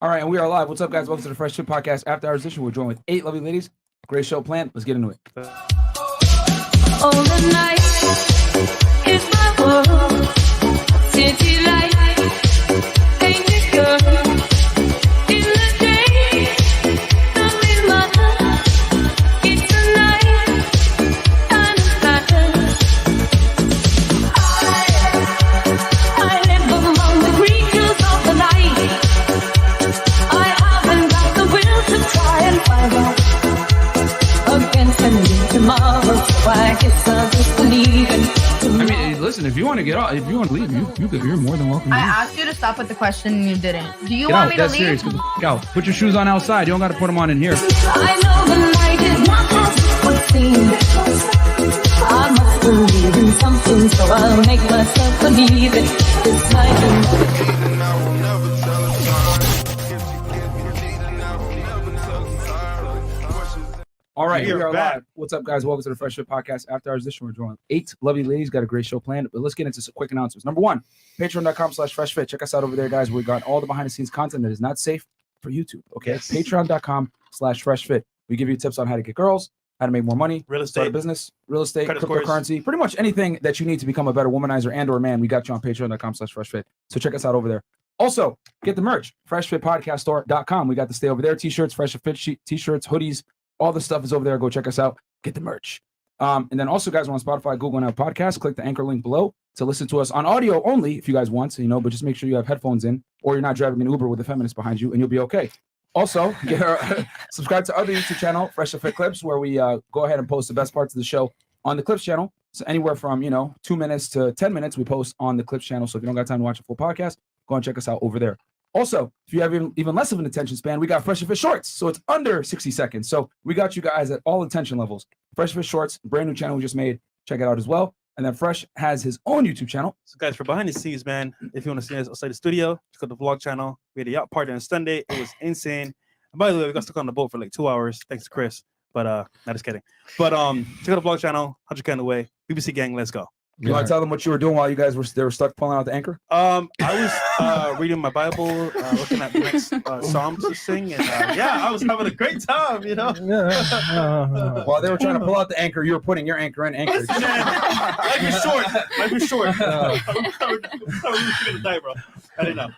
All right, and we are live. What's up, guys? Welcome to the Fresh Fit Podcast After Hours Edition. We're joined with 8 lovely ladies. Great show planned. Let's get into it. All the night is my world. City light, painted girl. In the day, I'm in my love. It's the night, kind of pattern. I live among the creatures of the night. I haven't got the will to try and find out against a new tomorrow. So I guess I'll just believe in. I mean, listen, if you want to get off, if you want to leave, you're more than welcome. I asked you to stop with the question and you didn't. Do you Get want out. me to That's leave? serious. Get the fuck out. Put your shoes on outside. You don't got to put them on in here. I know the night is not as it would seem. I must believe in something, so I'll make myself believe it. This night All right, we are live. What's up, guys? Welcome to the Fresh Fit Podcast After Hours Edition. We're joined with 8 lovely ladies. Got a great show planned, but let's get into some quick announcements. Number one, patreon.com/freshfit. Check us out over there, guys. We got all the behind-the-scenes content that is not safe for YouTube. Okay, yes. Patreon.com/freshfit. We give you tips on how to get girls, how to make more money, real estate, start a business, real estate, credit cryptocurrency, scores. pretty much anything that you need to become a better womanizer and or man. We got you on patreon.com/freshfit. So check us out over there. Also, get the merch, freshfitpodcaststore.com. We got the stay over there, t-shirts, Fresh Fit t-shirts, hoodies, all the stuff is over there. Go check us out. Get the merch. And then also, guys, we're on Spotify, Google, and Apple Podcasts. Click the anchor link below to listen to us on audio only if you guys want to, but just make sure you have headphones in or you're not driving an Uber with a feminist behind you and you'll be okay. Also, subscribe to our other YouTube channel, Fresh Fit Clips, where we go ahead and post the best parts of the show on the Clips channel. So anywhere from, 2 minutes to 10 minutes, we post on the Clips channel. So if you don't got time to watch a full podcast, go and check us out over there. Also, if you have even less of an attention span, we got Fresh Fit Shorts. So it's under 60 seconds. So we got you guys at all attention levels. Fresh Fit Shorts, brand new channel we just made. Check it out as well. And then Fresh has his own YouTube channel. So guys, for behind the scenes, man, if you want to see us outside the studio, check out the vlog channel. We had a yacht party on Sunday. It was insane. And by the way, we got stuck on the boat for like 2 hours. Thanks to Chris. But not just kidding. But check out the vlog channel, 100K on the way. BBC gang, let's go. You want to tell them what you were doing while you guys were stuck pulling out the anchor? I was reading my Bible, looking at the next Psalms to sing, and I was having a great time, While they were trying to pull out the anchor, you were putting your anchor in anchor. Life is short. Life is short. I didn't know.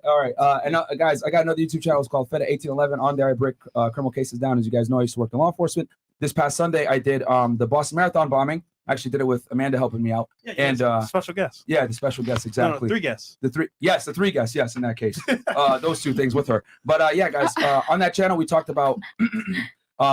All right. And guys, I got another YouTube channel. It's called Feddit 1811. On there, I break criminal cases down. As you guys know, I used to work in law enforcement. This past Sunday, I did the Boston Marathon bombing. I actually did it with Amanda helping me out. Yeah, and special guest. Yeah, the special guest, exactly. No, 3 guests. The three guests, yes, in that case. Those 2 things with her. But yeah, guys, on that channel, we talked about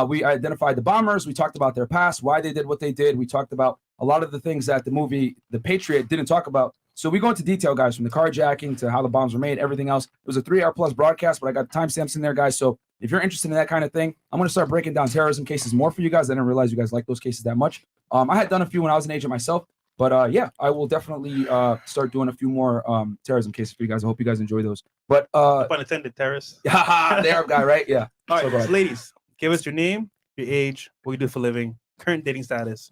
we identified the bombers, we talked about their past, why they did what they did. We talked about a lot of the things that the movie The Patriot didn't talk about. So we go into detail, guys, from the carjacking to how the bombs were made, everything else. It was a 3-hour plus broadcast, but I got timestamps in there, guys. So if you're interested in that kind of thing, I'm going to start breaking down terrorism cases more for you guys. I didn't realize you guys like those cases that much. I had done a few when I was an agent myself, but yeah, I will definitely start doing a few more terrorism cases for you guys. I hope you guys enjoy those. But unattended terrorists. The Arab guy, right? Yeah. All right, so ladies, give us your name, your age, what you do for a living, current dating status,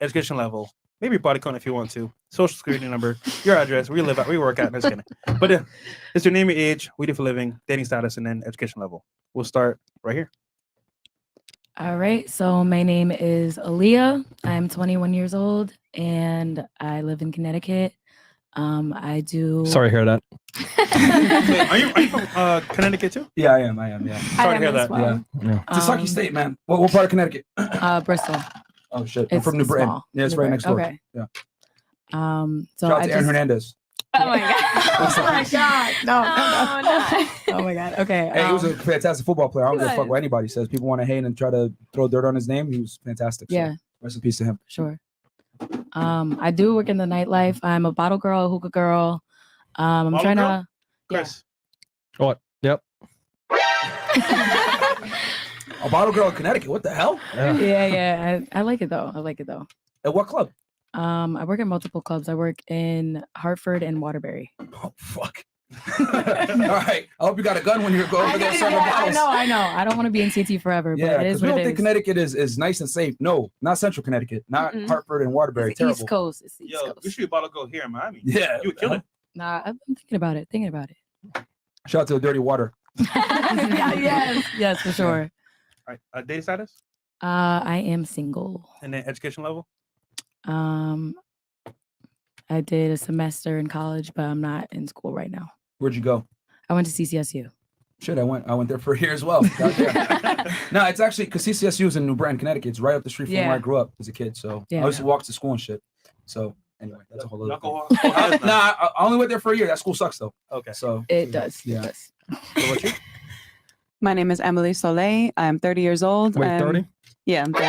education level, maybe your body count if you want to, social security number, your address, where you live at, where you work at. Just kidding. But it's your name, your age, what you do for a living, dating status, and then education level. We'll start right here. All right. So my name is Aaliyah. I'm 21 years old and I live in Connecticut. I do. Sorry to hear that. Wait, are you from Connecticut too? Yeah, I am. Yeah. Sorry to hear that. Well. Yeah. It's a sucky state, man. What part of Connecticut? Bristol. Oh shit! I'm from New Britain. Small. Yeah, it's right next door. Okay. Yeah. So Shout out to Aaron Hernandez. Oh my god! Oh my god! No! Oh my god! Okay. Hey, he was a fantastic football player. I don't give a fuck what anybody says. People want to hate and try to throw dirt on his name. He was fantastic. Yeah. So rest in peace to him. Sure. I do work in the nightlife. I'm a bottle girl, a hookah girl. I'm Bottle trying girl? to. Chris. What? Yep. A bottle girl in Connecticut. What the hell? Yeah. I like it though. At what club? I work at multiple clubs. I work in Hartford and Waterbury. Oh fuck. All right. I hope you got a gun when you go over there serving bottles. I know. I don't want to be in CT forever, but Yeah, it is because we what don't it think is. Connecticut is nice and safe. No, not Central Connecticut, not Hartford and Waterbury. It's the Terrible. East Coast. It's the East Yo, Coast. we should bottle go here in Miami. Yeah. You would kill it. Nah, I'm thinking about it. Shout out to the dirty water. Yes, for sure. All right. Dating status I am single. and then education level. I did a semester in college, but I'm not in school right now. Where'd you go? I went to CCSU. Shit, I went there for a year as well. No, it's actually because CCSU is in New Britain, Connecticut. It's right up the street from where I grew up as a kid. So I used to walk to school and shit. So anyway, that's a whole other thing. I only went there for a year. That school sucks though. Okay. So It does. Yeah. It does. What about you? My name is Emily Soleil. I'm 30 years old. Wait, 30? Yeah, I'm 30.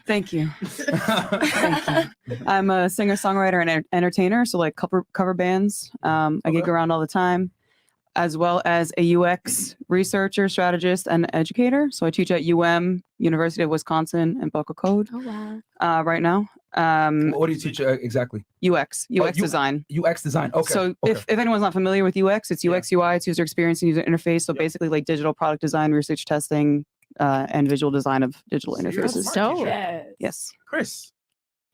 Thank you. Thank you. I'm a singer-songwriter and entertainer, so like cover bands. I gig around all the time, as well as a UX researcher, strategist, and educator. So I teach at University of Wisconsin in Boca Code Oh wow. right now. what do you teach exactly? UX design. UX design. Okay. So if anyone's not familiar with UX, it's UX UI, it's user experience and user interface. So basically like digital product design, research testing, and visual design of digital So you're a interfaces. smart teacher. Yes. Yes. Chris,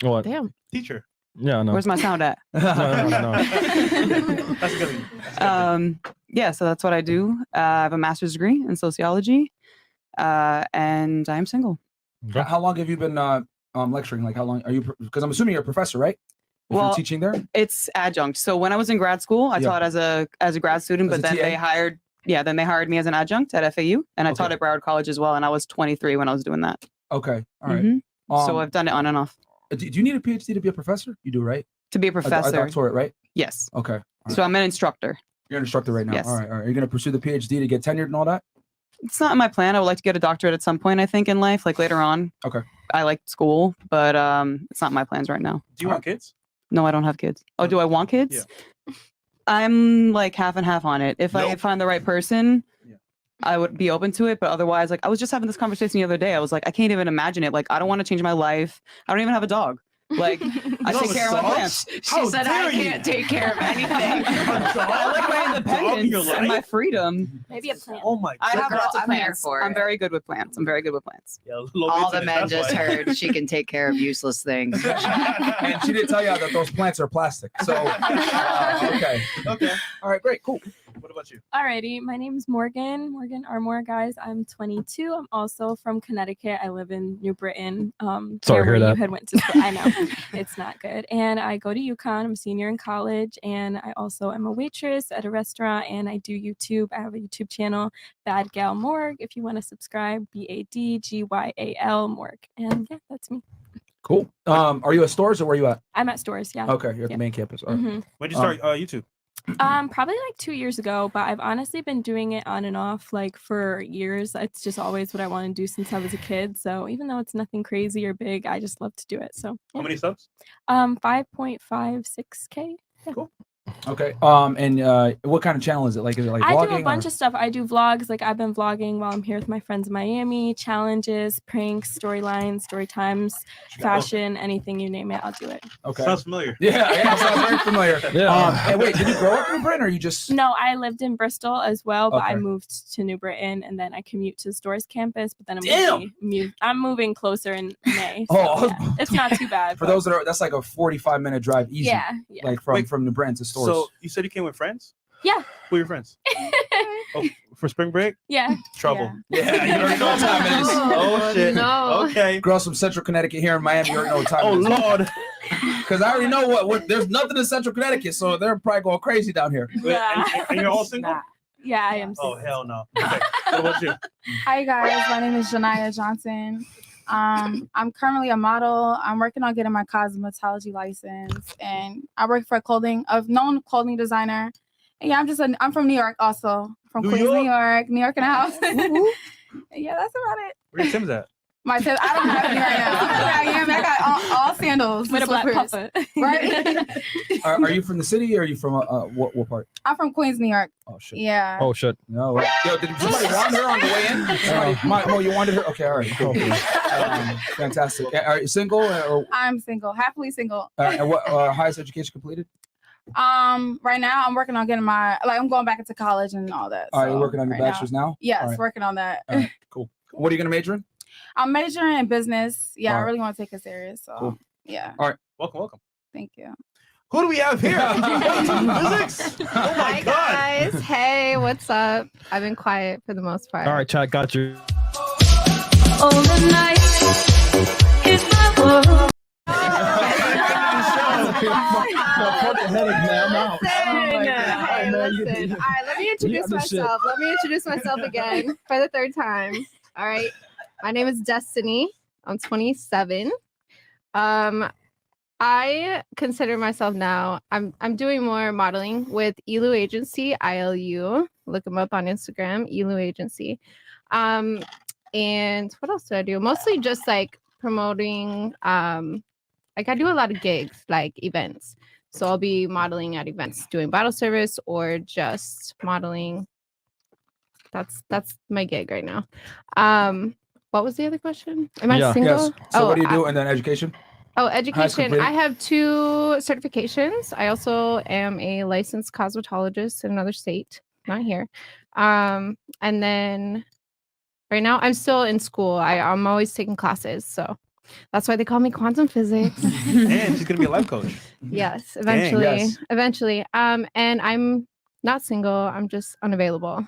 What? Damn. teacher. Yeah, no. Where's my sound at? No. That's a good one. Yeah, so that's what I do. I have a master's degree in sociology, and I'm single. How long have you been lecturing? Like how long are you? Because I'm assuming you're a professor, right? If Well, you're teaching there. It's adjunct. So when I was in grad school, I taught as a grad student, As but a then TA? they hired me as an adjunct at FAU, and I taught Okay. at Broward College as well. And I was 23 when I was doing that. Okay. All right. Mhm. So I've done it on and off. Do you need a PhD to be a professor? You do, right? To be a A professor, doctorate, right? yes. Okay. All right. So I'm an instructor. You're an instructor right now. Yes. All right. All right. Are you going to pursue the PhD to get tenured and all that? It's not in my plan. I would like to get a doctorate at some point, I think, in life, like later on. Okay. I like school, but it's not in my plans right now. Do you want kids? No, I don't have kids. Oh, do I want kids? I'm like half and half on it. If I Nope. find the right person, Yeah. I would be open to it. But otherwise, like I was just having this conversation the other day. I was like, I can't even imagine it. Like, I don't want to change my life. I don't even have a dog. Like, I No, take care of my son. plants. How dare you? take care of anything. I like my Dog in your independence and my life? freedom. Maybe a plant. Oh my I have God. lots of plan plants. for I'm it. very good with plants. I'm very good with plants. Yeah, low All the maintenance, men that's just why. heard she can take care of useless things. And she didn't tell you that those plants are plastic. So, okay. Okay. All right. Great. Cool. What about you? Alrighty, my name's Morgan Armour, guys. I'm 22. I'm also from Connecticut. I live in New Britain. Sorry to where hear you that. had went to school. I know it's not good. And I go to UConn. I'm a senior in college, and I also am a waitress at a restaurant. And I do YouTube. I have a YouTube channel, Bad Gal Morg. If you want to subscribe, BADGYAL Morg. And yeah, that's me. Cool. Are you at stores or where you at? I'm at stores. Yeah. Okay. You're at the main campus. All right. Mhm. When did you start YouTube? Probably like 2 years ago, but I've honestly been doing it on and off like for years. It's just always what I want to do since I was a kid. So even though it's nothing crazy or big, I just love to do it. So How many subs? 5.56K. Yeah. Cool. Okay. And what kind of channel is it? Like, is it like I vlogging? do a bunch or- of stuff. I do vlogs. Like I've been vlogging while I'm here with my friends in Miami, challenges, pranks, storylines, story times, fashion, anything you name it, I'll do it. Okay. Sounds familiar. Yeah. Sounds very familiar. Yeah. And wait, did you grow up in Britain or you just? No, I lived in Bristol as well, but I Okay. moved to New Britain and then I commute to the Stores campus. But then Damn! I'm moving closer in May. Oh, So, yeah, it's not too bad. For but- those that are, that's like a 45-minute drive easy. yeah, yeah. Like from Wait, New Britain to stores. So you said you came with friends? Yeah. Who are your friends? Oh, for spring break? Yeah. Trouble. yeah, you already know what time it is. Oh shit. no. Okay. Girls from Central Connecticut here in Miami, you already know what time Oh it is. Lord. Because I already know what there's nothing in Central Connecticut, so they're probably going crazy down here. And you're all single? Nah. Yeah, I am. Oh single. hell no. Okay. What about you? Hi guys, my name is Janaya Johnson. I'm currently a model. I'm working on getting my cosmetology license, and I work for a known clothing designer. And yeah, I'm from New York, also from New Queens, York? New York in the house. Yeah, that's about it. Where your Tim's at? My tips, I don't have any right now. Yeah, I am. I got all sandals With a black slippers. puffer. Right? Are you from the city or are you from what part? I'm from Queens, New York. Oh shit. Yeah. Oh shit. No. Yo, did somebody wander her on the way in? Somebody, you wanted her? Okay, all right. Cool. Fantastic. Are you single or I'm single, happily single. and what highest education completed? Right now I'm working on getting I'm going back into college and all that. Are you so working on your right now- bachelor's now? Yes, All right. working on that. All right, cool. What are you gonna major in? I'm majoring in business. Yeah, All I right. really want to take it serious. So Cool. yeah, Welcome. thank you. Who do we have here? Physics? Oh my Hi god. guys. Hey, what's up? I've been quiet for the most part. All right, chat, got you. All the night is my world. Hey, listen. All right, let me introduce myself. Let me introduce myself again for the third time. All right. My name is Destiny. I'm 27. I consider myself now, I'm doing more modeling with Elu Agency, ILU. Look them up on Instagram, Elu Agency. And what else do I do? Mostly just like promoting, like I do a lot of gigs, like events. So I'll be modeling at events, doing bottle service or just modeling. That's my gig right now. What was the other question? Am I single? Yes. So what do you do? And then education? Oh, education. I have 2 certifications. I also am a licensed cosmetologist in another state, not here. And then right now I'm still in school. I'm always taking classes. So that's why they call me quantum physics. And she's going to be a life coach. Yes, eventually. Dang, yes. Eventually. And I'm not single. I'm just unavailable.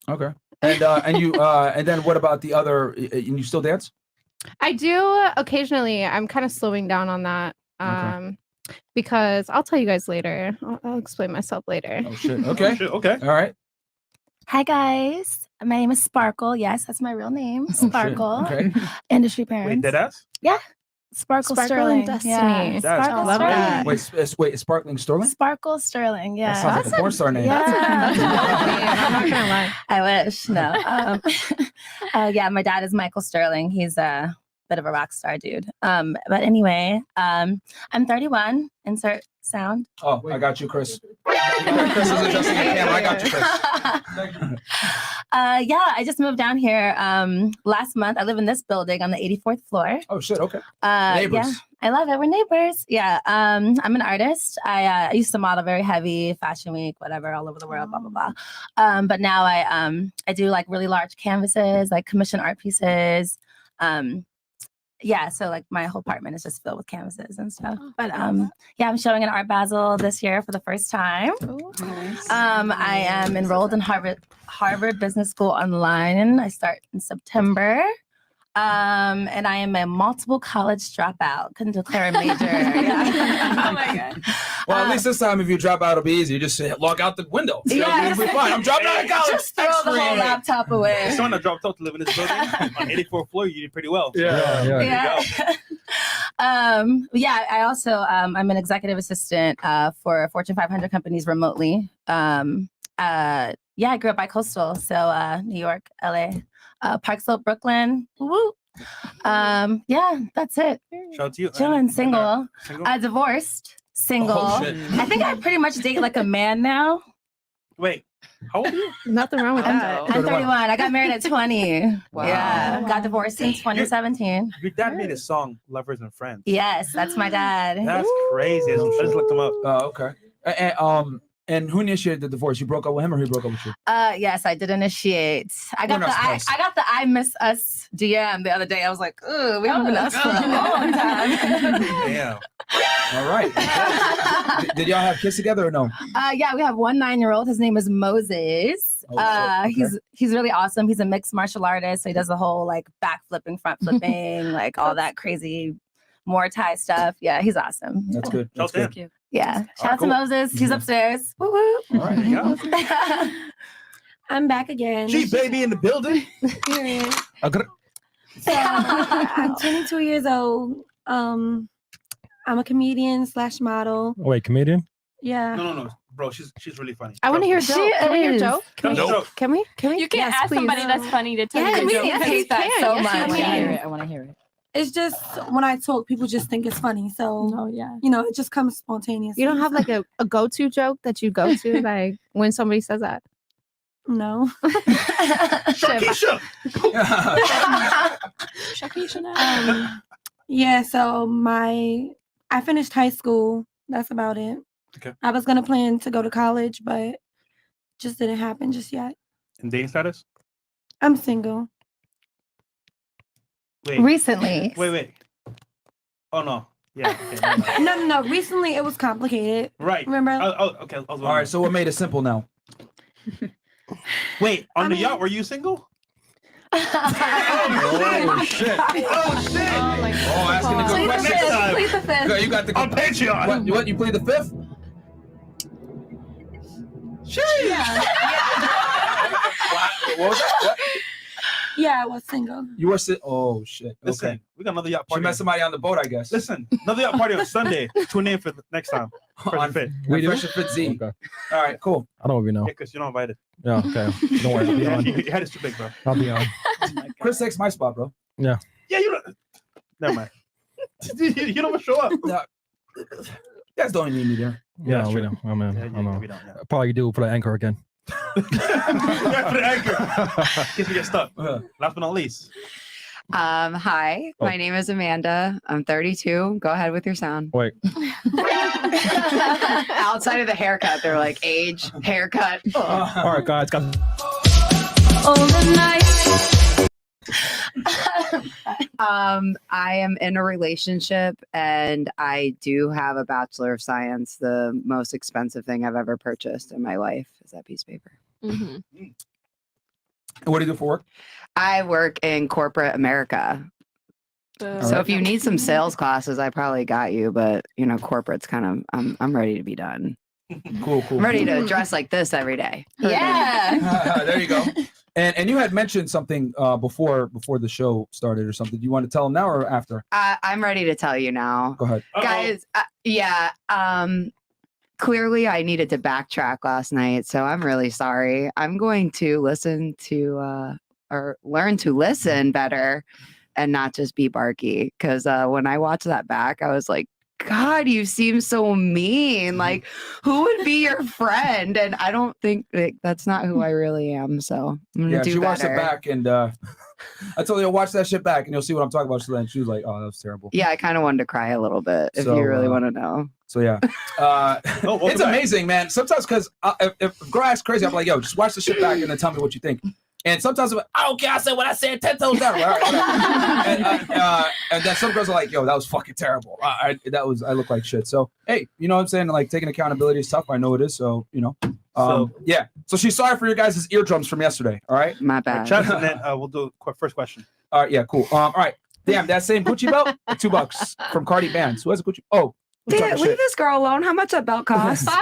Okay. And you and then what about the other? You still dance? I do occasionally. I'm kind of slowing down on that. Because I'll tell you guys later. I'll explain myself later. Oh shit. Okay. Oh, shit. Okay. All right. Hi guys, my name is Sparkle. Yes, that's my real name, Sparkle. Okay. Industry parents. Wait, dead ass? Yeah, Sparkle Sparkle Sterling. and Destiny. Yeah. That's Sparkle love Sterling. that. Wait, Sparkling Sterling? Sparkle Sterling. Yeah. That sounds like a porn star name. Yeah. I'm not gonna lie. I wish. No. Yeah, my dad is Michael Sterling. He's a bit of a rock star dude. But anyway, I'm 31. Insert sound. Oh, I got you, Chris. Chris is adjusting the camera. I got you, Chris. Yeah, I just moved down here last month. I live in this building on the 84th floor. Oh shit. Okay. Yeah, Neighbors. I love it. We're neighbors. Yeah. I'm an artist. I used to model very heavy, Fashion Week, whatever, all over the world, blah blah blah. But now I do like really large canvases, like commission art pieces. Yeah, so like my whole apartment is just filled with canvases and stuff. But yeah, I'm showing in Art Basel this year for the first time. I am enrolled in Harvard Business School online. I start in September. And I am a multiple college dropout. Couldn't declare a major. Yeah. Oh my god. Well, at least this time, if you drop out, it'll be easy. You just log out the window. Yeah. It'll be fine. I'm dropping out of college. Just throw the whole laptop away. Someone that dropped out to live in this building on 84th floor, you did pretty well. Yeah. Yeah, I also I'm an executive assistant for Fortune 500 companies remotely. Yeah, I grew up bi-coastal, so New York, LA, Park Slope, Brooklyn. Woo. Yeah, that's it. Shout out to you. Chilling, single. Single? Divorced, single. Oh, shit. I think I pretty much date like a man now. Wait, how old are you? Nothing wrong with that. I'm 31. I got married at 20. Wow. Yeah, got divorced in 2017. Your dad made a song, Lovers and Friends. Yes, that's my dad. That's crazy. I just looked him up. Oh, okay. And who initiated the divorce? You broke up with him, or he broke up with you? Yes, I did initiate. I got We're not supposed. I got the I miss us DM the other day. I was like, ooh, we haven't been us for a long time. Damn. All right. Did y'all have kids together or no? Yeah, we have one 9-year-old. His name is Moses. Oh, shit. Okay. He's really awesome. He's a mixed martial artist. So he does the whole like back flipping, front flipping, like all that crazy Muay Thai stuff. Yeah, he's awesome. That's good. That's Shout out good. to him. Yeah. Shout out cool. to Moses. He's upstairs. Woo woo. All right. There you go. I'm back again. G baby in the building. Period. So, I'm 22 years old. I'm a comedian / model. Wait, comedian? Yeah. No. Bro, she's really funny. I want to hear a She joke. Can we hear a is. joke? Nope. Can we? You can Yes, ask please. somebody that's funny to tell Yeah, you a joke. comedians I hate that can. so Yes, much. you I want to can. hear it. I want to hear it. It's just when I talk, people just think it's funny. So, Oh yeah. you know, it just comes spontaneously. You don't have like a go-to joke that you go to like when somebody says that? No. Sharkeisha. Yeah, so I finished high school. That's about it. Okay. I was gonna plan to go to college, but just didn't happen just yet. And dating status? I'm single. Wait. Recently. Wait. Oh no. Yeah. Okay, No. Recently, it was complicated. right. Remember? Okay. All right, so what made it simple now? Wait, on the yacht, were you single? Oh shit! Oh, asking a good question. Next time. Plead the fifth. You got the on Patreon. What? You plead the fifth? What was that? What? Yeah, I was single. You were oh shit. Listen, Okay. we got another yacht She party. met somebody on the boat, I guess. Listen, another yacht party on Sunday. Tune in for the next time. Fresh Fit. We Fresh Fit Z. Okay. All right, cool. I don't even know. Yeah, Chris, you're not invited. Yeah, okay. Don't worry. I'll be on. Your head is too big, bro. I'll be on. Chris takes my spot, bro. Yeah. Yeah, you don't. Never mind. You don't want to show up. No. You guys don't even need me there. Yeah, that's we true. don't. I mean, I don't know. We don't. Yeah. Probably do for the anchor again. For the anchor. In case we get stuck. Last but not least. Hi, my name is Amanda. I'm 32. Go ahead with your sound. Wait. Outside of the haircut, they're like age, haircut. All right, guys. I am in a relationship and I do have a Bachelor of Science. The most expensive thing I've ever purchased in my life is that piece of paper. And what do you do for work? I work in corporate America. So if you need some sales classes, I probably got you, but you know, corporate's kind of I'm ready to be done. Cool. I'm ready to dress like this every day. Yeah. There you go. And you had mentioned something before the show started or something. Do you want to tell them now or after? I'm ready to tell you now. Go ahead. Guys, clearly I needed to backtrack last night, so I'm really sorry. I'm going to listen to or learn to listen better and not just be barky, because when I watched that back, I was like, God, you seem so mean. Like, who would be your friend? And I don't think that's not who I really am. So I'm gonna do she better. watched it back, and I told her, watch that shit back, and you'll see what I'm talking about. She was like, "Oh, that was terrible." Yeah, I kind of wanted to cry a little bit. If So, you really want to know. So yeah, it's amazing, man. Sometimes because if a girl acts crazy, I'm like, "Yo, just watch the shit back and then tell me what you think." And sometimes I'm like, I don't care. I said what I said 10 toes down. All right, and then some girls are like, "Yo, that was fucking terrible. I look like shit." So hey, you know what I'm saying? Like taking accountability is tough. I know it is. So you know, yeah. So she's sorry for your guys' eardrums from yesterday. All right, my bad. Chance, and then we'll do a first question. All right, yeah, cool. All right, damn, that same Gucci belt, $2 from Cardi Bands. Who has a Gucci? Oh. Dude, leave this girl alone. How much that belt costs? $500.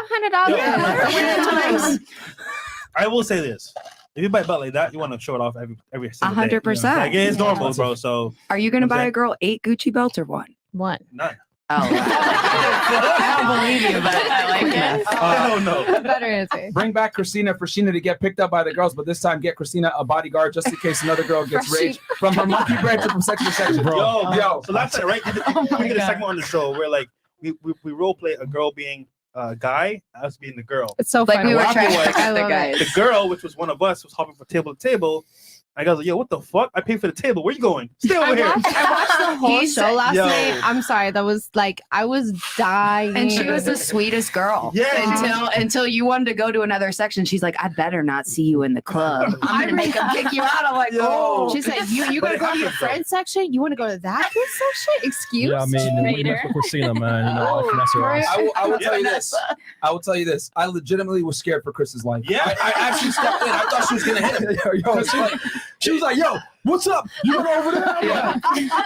I will say this. If you buy a belt like that, you want to show it off every single day. 100%. Like, it's normal, bro. So are you gonna buy a girl 8 Gucci belts or one? One. None. Oh, I don't believe you, but I like it. Oh no. Better answer. Bring back Christina for Sheena to get picked up by the girls, but this time get Christina a bodyguard just in case another girl gets rage from her monkey branch or from section to section. Yo. So that's it, right? We did a segment on the show where like we role play a girl being a guy, us being the girl. It's so Like funny. we were trying to Afterwards, fix the guys. The girl, which was one of us, was hopping from table to table. I was like, "Yo, what the fuck? I paid for the table. Where you going? Stay over here." I watched the whole He show said- last Yo. night. I'm sorry. That was like I was dying. And she was the sweetest girl. Yeah. Until you wanted to go to another section. She's like, I better not see you in the club. I'm gonna make them kick you out. I'm like, oh. She said, "You gotta go to your friend's section. You want to go to that kid's section? Excuse Yeah, I mean, we mess with Christina, man. You know, like, mess around. I will tell you this. I will tell you this. I legitimately was scared for Chris's life. Yeah. I actually stepped in. I thought she was gonna hit him. She was like, "Yo, what's up? You went over there?" Yeah.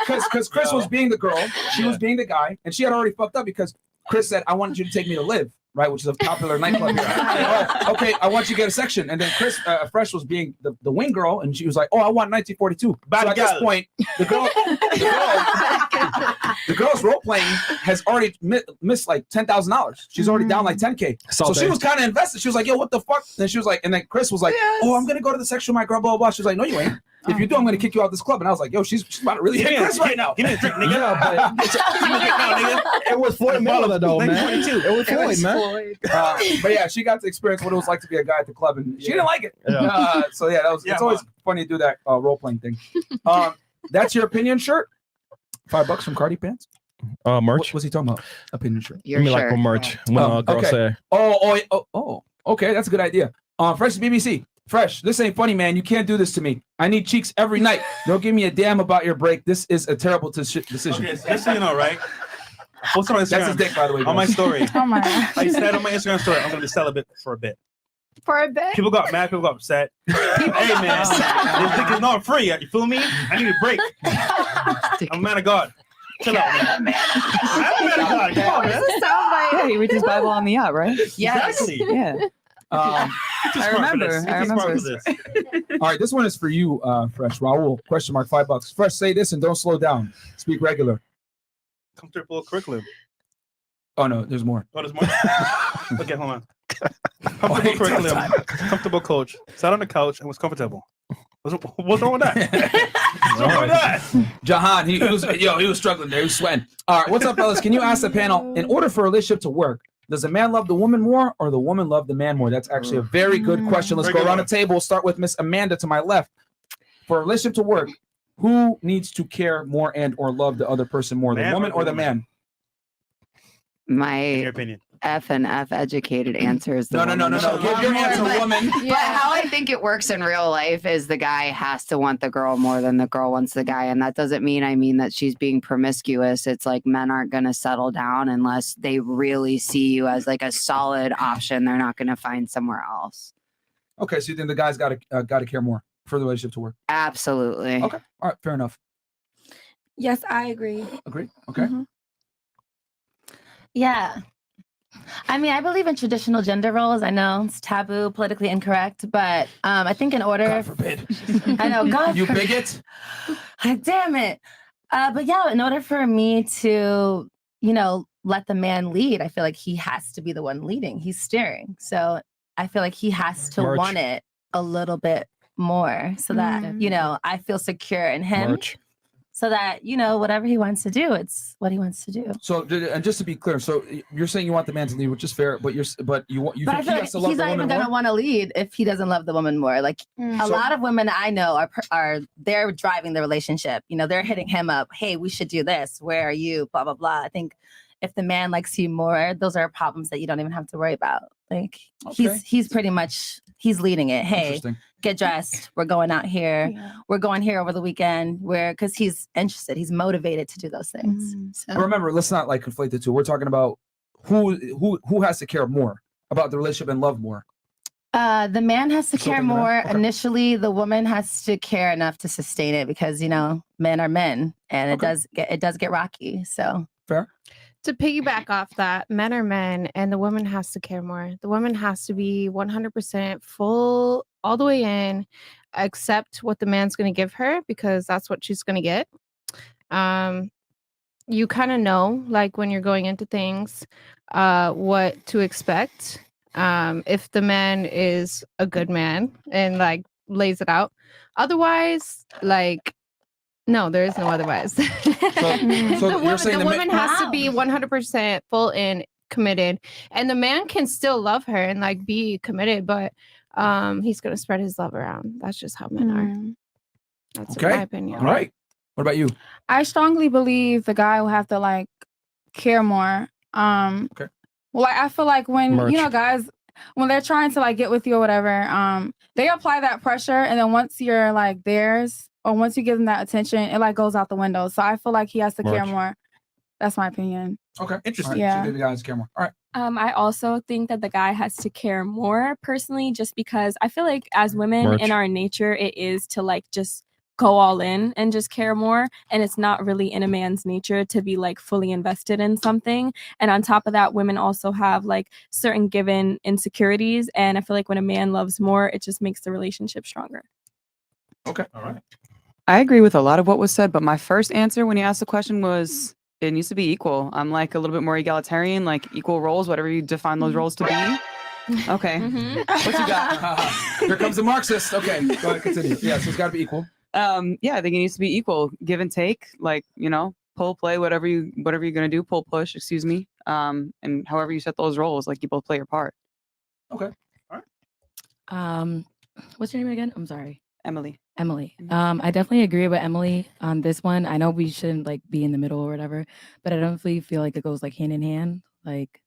Because Chris was being the girl, she was being the guy, and she had already fucked up because Chris said, "I wanted you to take me to Live." Right, which is a popular nightclub here. Oh, okay, I want you to get a section. And then Chris Fresh was being the wing girl, and she was like, "Oh, I want 1942." So at this point, the girl's role playing has already missed like $10,000. She's already down like $10K. So she was kind of invested. She was like, "Yo, what the fuck?" And she was like, and then Chris was like, "Oh, I'm gonna go to the section with my girl, blah blah blah." She was like, "No, you ain't. If you do, I'm gonna kick you out this club." And I was like, "Yo, she's about to really hit Chris right now." Give me a drink, nigga. Yeah, but it was Floyd Mayweather though, man. It was Floyd, man. But yeah, she got to experience what it was like to be a guy at the club, and she didn't like it. Yeah. So yeah, it's always funny to do that role playing thing. That's your opinion shirt. $5 from Cardi Pants. Merch. What was he talking about? Opinion shirt. You mean like for merch? When girls okay. say, Oh, okay, that's a good idea. Fresh BBC. Fresh, this ain't funny, man. You can't do this to me. I need cheeks every night. Don't give me a damn about your break. This is a terrible decision. Okay, so just so you know, right? I posted on Instagram. That's his dick, by the way. On my guys. story. Oh my god. I said on my Instagram story, I'm gonna be celibate for a bit. For a bit. People got mad. People got upset. Hey man, this dick is not free. You feel me? I need a break. I'm a man of God. Chill out, man. I'm a man of God. Come on, man. Yeah, he reads his Bible on the yacht, right? Exactly. Yeah. Um, I remember. This. all right, this one is for you, Fresh. Raul, question mark, $5. Fresh, say this and don't slow down. Speak regular. Comfortable curriculum. Oh, no, there's more. Oh, there's more? Okay, hold on. Comfortable curriculum. Comfortable coach. Sat on the couch and was comfortable. What's wrong with that? What's wrong with that? Jahan, he was struggling there. He was sweating. All right, what's up, fellas? Can you ask the panel, in order for a relationship to work, does the man love the woman more or the woman love the man more? That's actually a very good question. Let's go around the table. We'll start with Miss Amanda to my left. For a relationship to work, who needs to care more and or love the other person more, the woman or the man? My In your opinion. F and F educated answer is the No. woman. Give your answer, woman. But how I think it works in real life is the guy has to want the girl more than the girl wants the guy. And that doesn't mean that she's being promiscuous. It's like men aren't going to settle down unless they really see you as like a solid option. They're not going to find somewhere else. Okay, so you think the guy's got to care more for the relationship to work? Absolutely. Okay, all right, fair enough. Yes, I agree. Agree. Okay. Mm-hmm. Yeah. I mean, I believe in traditional gender roles. I know it's taboo, politically incorrect, but I think in order. God forbid. I know, God You forbid. bigot. Damn it. But yeah, in order for me to, let the man lead, I feel like he has to be the one leading. He's steering. So I feel like he has to Merch. want it a little bit more so that, I feel secure in him. Merch. So that, whatever he wants to do, it's what he wants to do. So, and just to be clear, so you're saying you want the man to lead, which is fair, but you But think I he feel has like to love he's the not even woman gonna more? want to lead if he doesn't love the woman more. Like a lot of women I know are they're driving the relationship. They're hitting him up. Hey, we should do this. Where are you? Blah blah blah. I think if the man likes you more, those are problems that you don't even have to worry about. Like he's pretty much he's leading it. Hey, Interesting. get dressed. We're going out here. Yeah. We're going here over the weekend. Because he's interested. He's motivated to do those things. So. But remember, let's not like conflate the two. We're talking about who has to care more about the relationship and love more. The man has to Still care thinking that? more. Okay. Initially, the woman has to care enough to sustain it because men are men, and it does get rocky. So fair. To piggyback off that, men are men, and the woman has to care more. The woman has to be 100% full all the way in, accept what the man's going to give her because that's what she's going to get. You kind of know, like when you're going into things, what to expect. If the man is a good man and like lays it out. Otherwise, like, no, there is no otherwise. So The woman has to be 100% full in, committed, and the man can still love her and like be committed, but he's gonna spread his love around. That's just how men are. That's my opinion. All right. What about you? I strongly believe the guy will have to like care more. Okay. Well, I feel like when Merch. guys when they're trying to like get with you or whatever, they apply that pressure, and then once you're like theirs, or once you give them that attention, it like goes out the window. So I feel like he has to care Merch. more. That's my opinion. Okay. Interesting. Yeah. So the guys care more. All right. I also think that the guy has to care more personally, just because I feel like as women Merch. in our nature, it is to like just go all in and just care more. And it's not really in a man's nature to be like fully invested in something. And on top of that, women also have like certain given insecurities. And I feel like when a man loves more, it just makes the relationship stronger. Okay. All right. I agree with a lot of what was said, but my first answer when you asked the question was it needs to be equal. I'm like a little bit more egalitarian, like equal roles, whatever you define those roles to be. Okay. What you got? Here comes the Marxist. Okay. Go ahead. Continue. Yeah. So it's got to be equal. Yeah, I think it needs to be equal, give and take, like, pull, play, whatever you're gonna do, pull, push, excuse me. And however you set those roles, like you both play your part. Okay. All right. What's your name again? I'm sorry. Emily. I definitely agree with Emily on this one. I know we shouldn't like be in the middle or whatever, but I definitely feel like it goes like hand in hand. Like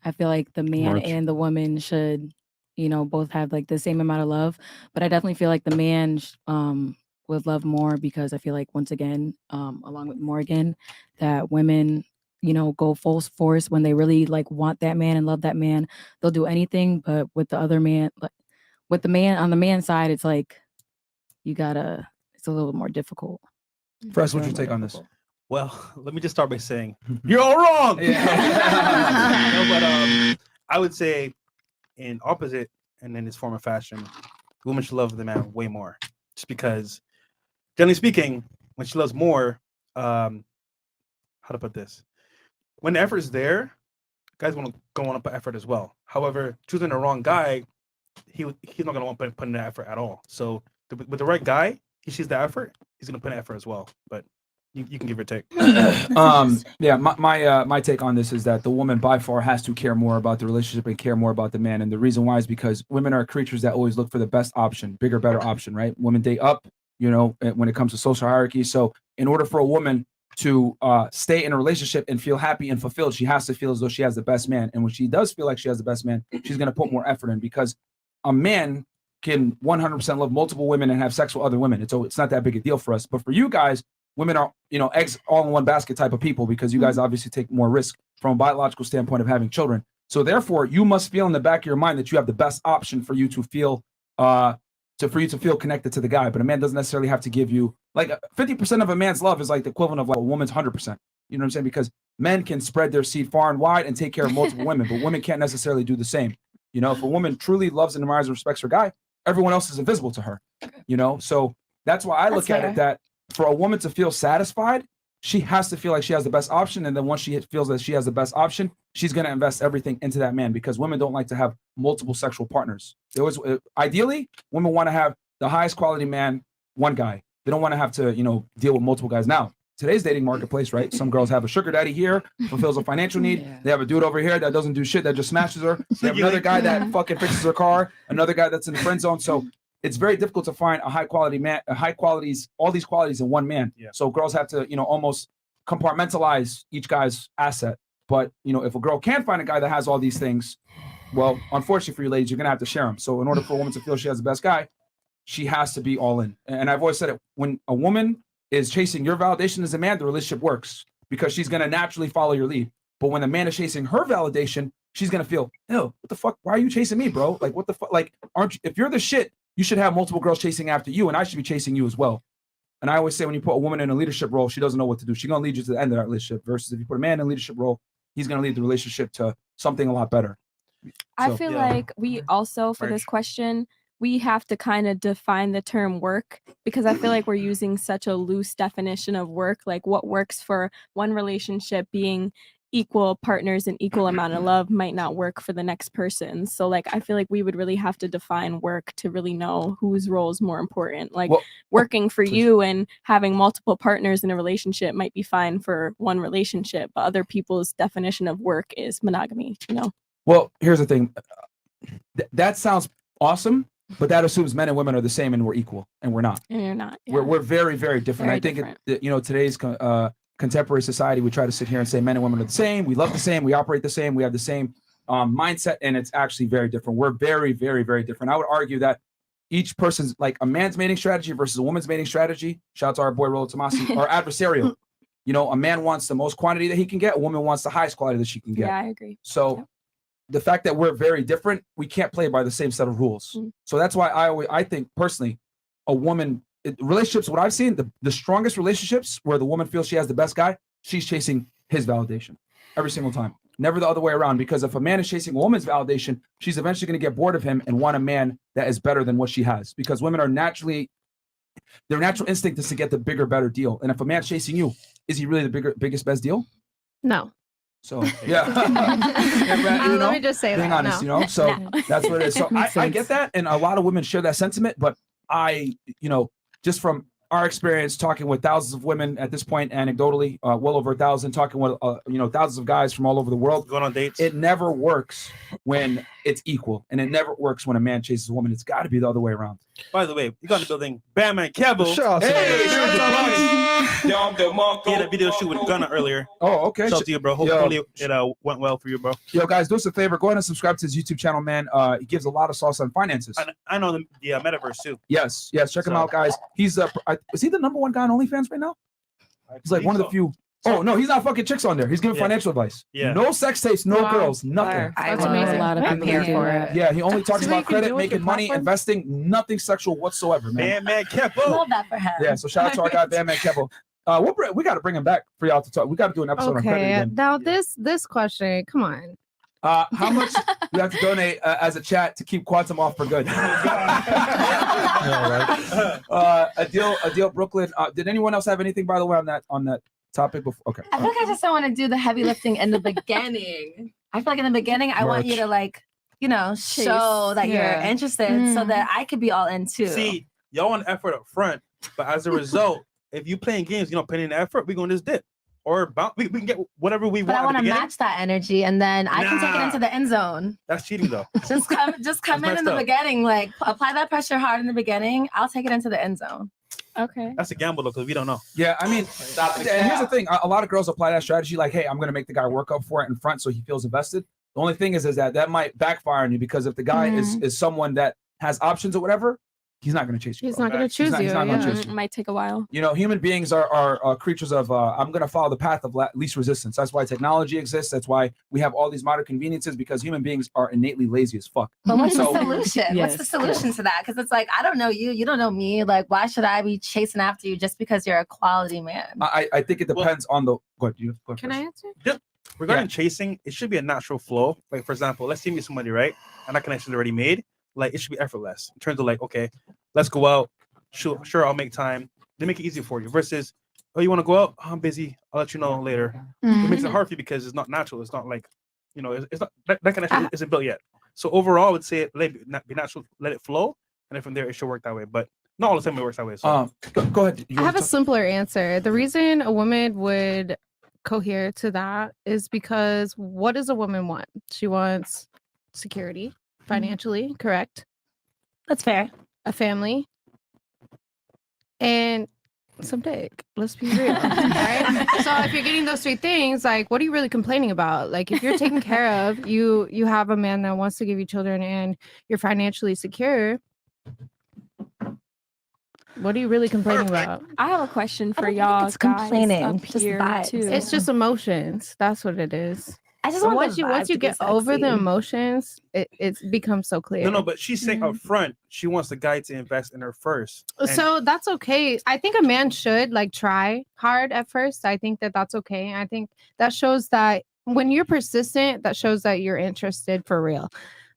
I feel like the man Merch. and the woman should, both have like the same amount of love. But I definitely feel like the man would love more because I feel like once again, along with Morgan, that women, go full force when they really like want that man and love that man. They'll do anything, but with the other man, with the man on the man side, it's like it's a little more difficult. Fresh, what's your take on this? Well, let me just start by saying you're all wrong. No, but I would say in opposite and in this form of fashion, women should love the man way more. Just because, generally speaking, when she loves more, how to put this? When the effort is there, guys want to put effort as well. However, choosing the wrong guy, he's not going to want to put in the effort at all. So with the right guy, he sees the effort, he's going to put in effort as well. But you can give your take. Yeah, my take on this is that the woman by far has to care more about the relationship and care more about the man. And the reason why is because women are creatures that always look for the best option, bigger, better option, right? Women date up, when it comes to social hierarchy. So in order for a woman to stay in a relationship and feel happy and fulfilled, she has to feel as though she has the best man. And when she does feel like she has the best man, she's going to put more effort in, because a man can 100% love multiple women and have sex with other women. It's not that big a deal for us. But for you guys, women are, eggs all in one basket type of people, because you guys obviously take more risk from a biological standpoint of having children. So therefore, you must feel in the back of your mind that you have the best option for you to feel connected to the guy. But a man doesn't necessarily have to give you, like, 50% of a man's love is like the equivalent of like a woman's 100%. You know what I'm saying? Because men can spread their seed far and wide and take care of multiple women, but women can't necessarily do the same. If a woman truly loves and admires and respects her guy, everyone else is invisible to her. So that's why I look at it that for a woman to feel satisfied, she has to feel like she has the best option. And then once she feels that she has the best option, she's going to invest everything into that man, because women don't like to have multiple sexual partners. Ideally, women want to have the highest quality man, one guy. They don't want to have to, deal with multiple guys. Now, today's dating marketplace, right? Some girls have a sugar daddy here, fulfills a financial need. Yeah. They have a dude over here that doesn't do shit, that just smashes her. They have another guy that fucking fixes her car, another guy that's in the friend zone. So it's very difficult to find a high quality man, all these qualities in one man. Yeah. So girls have to, almost compartmentalize each guy's asset. But, if a girl can find a guy that has all these things, well, unfortunately for you ladies, you're going to have to share them. So in order for a woman to feel she has the best guy, she has to be all in. And I've always said it, when a woman is chasing your validation as a man, the relationship works, because she's going to naturally follow your lead. But when the man is chasing her validation, she's going to feel, ew, what the fuck? Why are you chasing me, bro? Like, what the fuck? Like, if you're the shit, you should have multiple girls chasing after you, and I should be chasing you as well. And I always say, when you put a woman in a leadership role, she doesn't know what to do. She's going to lead you to the end of that relationship, versus if you put a man in a leadership role, he's going to lead the relationship to something a lot better. I feel like we also, for this question, we have to kind of define the term work, because I feel like we're using such a loose definition of work. Like, what works for one relationship being equal partners and equal amount of love might not work for the next person. So like, I feel like we would really have to define work to really know whose role is more important. Like, working for you and having multiple partners in a relationship might be fine for one relationship, but other people's definition of work is monogamy, Well, here's the thing. That sounds awesome, but that assumes men and women are the same and we're equal, and we're not. And you're not. Yeah. We're very, very different. I think today's contemporary society, we try to sit here and say men and women are the same. We love the same. We operate the same. We have the same mindset, and it's actually very different. We're very, very, very different. I would argue that each person's, like, a man's mating strategy versus a woman's mating strategy, shout out to our boy Rollo Tomassi, are adversarial. A man wants the most quantity that he can get. A woman wants the highest quality that she can get. Yeah, I agree. So the fact that we're very different, we can't play by the same set of rules. So that's why I think personally, a woman, relationships, what I've seen, the strongest relationships where the woman feels she has the best guy, she's chasing his validation every single time. Never the other way around, because if a man is chasing a woman's validation, she's eventually going to get bored of him and want a man that is better than what she has, because women are their natural instinct is to get the bigger, better deal. And if a man's chasing you, is he really the biggest, best deal? No. So yeah, let me just say being that. honest, No. So that's what it is. So I get that, and a lot of women share that sentiment. But just from our experience talking with thousands of women at this point, anecdotally, well over 1,000, talking with thousands of guys from all over the world, going on dates. It never works when it's equal, and it never works when a man chases a woman. It's got to be the other way around. By the way, you got in the building, Badman, Kevo. He had a video shoot with Gunna earlier. Oh, okay. Shout out to you, bro. Hopefully it went well for you, bro. Yo, guys, do us a favor. Go ahead and subscribe to his YouTube channel, man. He gives a lot of sauce on finances. I know the metaverse too. Yes. Check him out, guys. He's is he the #1 guy on OnlyFans right now? He's like one of the few Oh no, he's not fucking chicks on there. He's giving financial advice. Yeah. No sex tapes, no Wow. girls, nothing. I That's amazing. A lot of I'm people here do for that. it. Yeah, he only talks See what about you can credit, do with making your money, platform? investing, nothing sexual whatsoever, man. Man, Kevo. Love that for him. Yeah, so shout out to our guy Badman Kevo. We got to bring him back for y'all to talk. We got to do an episode on credit Okay, again. now this question, come on. How much you have to donate as a chat to keep Quantum off for good? Adil Brooklyn. Did anyone else have anything, by the way, on that topic before? Okay. I feel like I just don't want to do the heavy lifting in the beginning. I feel like in the beginning, I want you to like, show that you're interested so that I could be all in too. See, y'all want effort up front, but as a result, if you playing games, you don't put in the effort, we gonna just dip. Or we can get whatever we But want. I want to at the beginning. match that energy, and then I can take it Nah. into the end zone. That's cheating though. Just come in messed the up. beginning, like apply that pressure hard in the beginning. I'll take it into the end zone. Okay. That's a gamble though, because we don't know. Yeah, I mean, and here's the thing: a lot of girls apply that strategy, like, "Hey, I'm going to make the guy work up for it in front, so he feels invested." The only thing is that might backfire on you because if the guy is someone that has options or whatever, he's not going to chase you. He's bro. not going to choose you. He's not going to yeah. chase you. Might take a while. You know, human beings are creatures of I'm going to follow the path of least resistance. That's why technology exists. That's why we have all these modern conveniences, because human beings are innately lazy as fuck. But what's So- the solution? What's the solution to that? Because it's like, I don't know you, you don't know me. Like, why should I be chasing after you just because you're a quality man? I think it depends on the. Go ahead, you go Can first. I answer? Just regarding chasing, it should be a natural flow. Like for example, let's say you meet somebody, right? And that connection is already made. Like it should be effortless in terms of like, okay, let's go out. Sure, I'll make time. They make it easy for you. Versus, oh, you want to go out? Oh, I'm busy. I'll let you know later. It makes it hard for you because it's not natural. It's not like, it's not that connection isn't built yet. So overall, I would say let it be natural, let it flow, and then from there it should work that way. But not all the time it works that way. So go ahead. I have a simpler answer. The reason a woman would cohere to that is because what does a woman want? She wants security financially, correct? That's fair. A family and some dick. Let's be real, right? So if you're getting those three things, like, what are you really complaining about? Like, if you're taken care of, you have a man that wants to give you children, and you're financially secure. What are you really complaining about? I have a question for don't y'all think it's guys complaining, up just here vibes. too. It's just emotions. That's what it is. I just But want once the you vibe to be get over the sexy. emotions, it becomes so clear. no, but she's saying up front she wants the guy to invest in her first. And So that's okay. I think a man should like try hard at first. I think that's okay. I think that shows that when you're persistent, that shows that you're interested for real.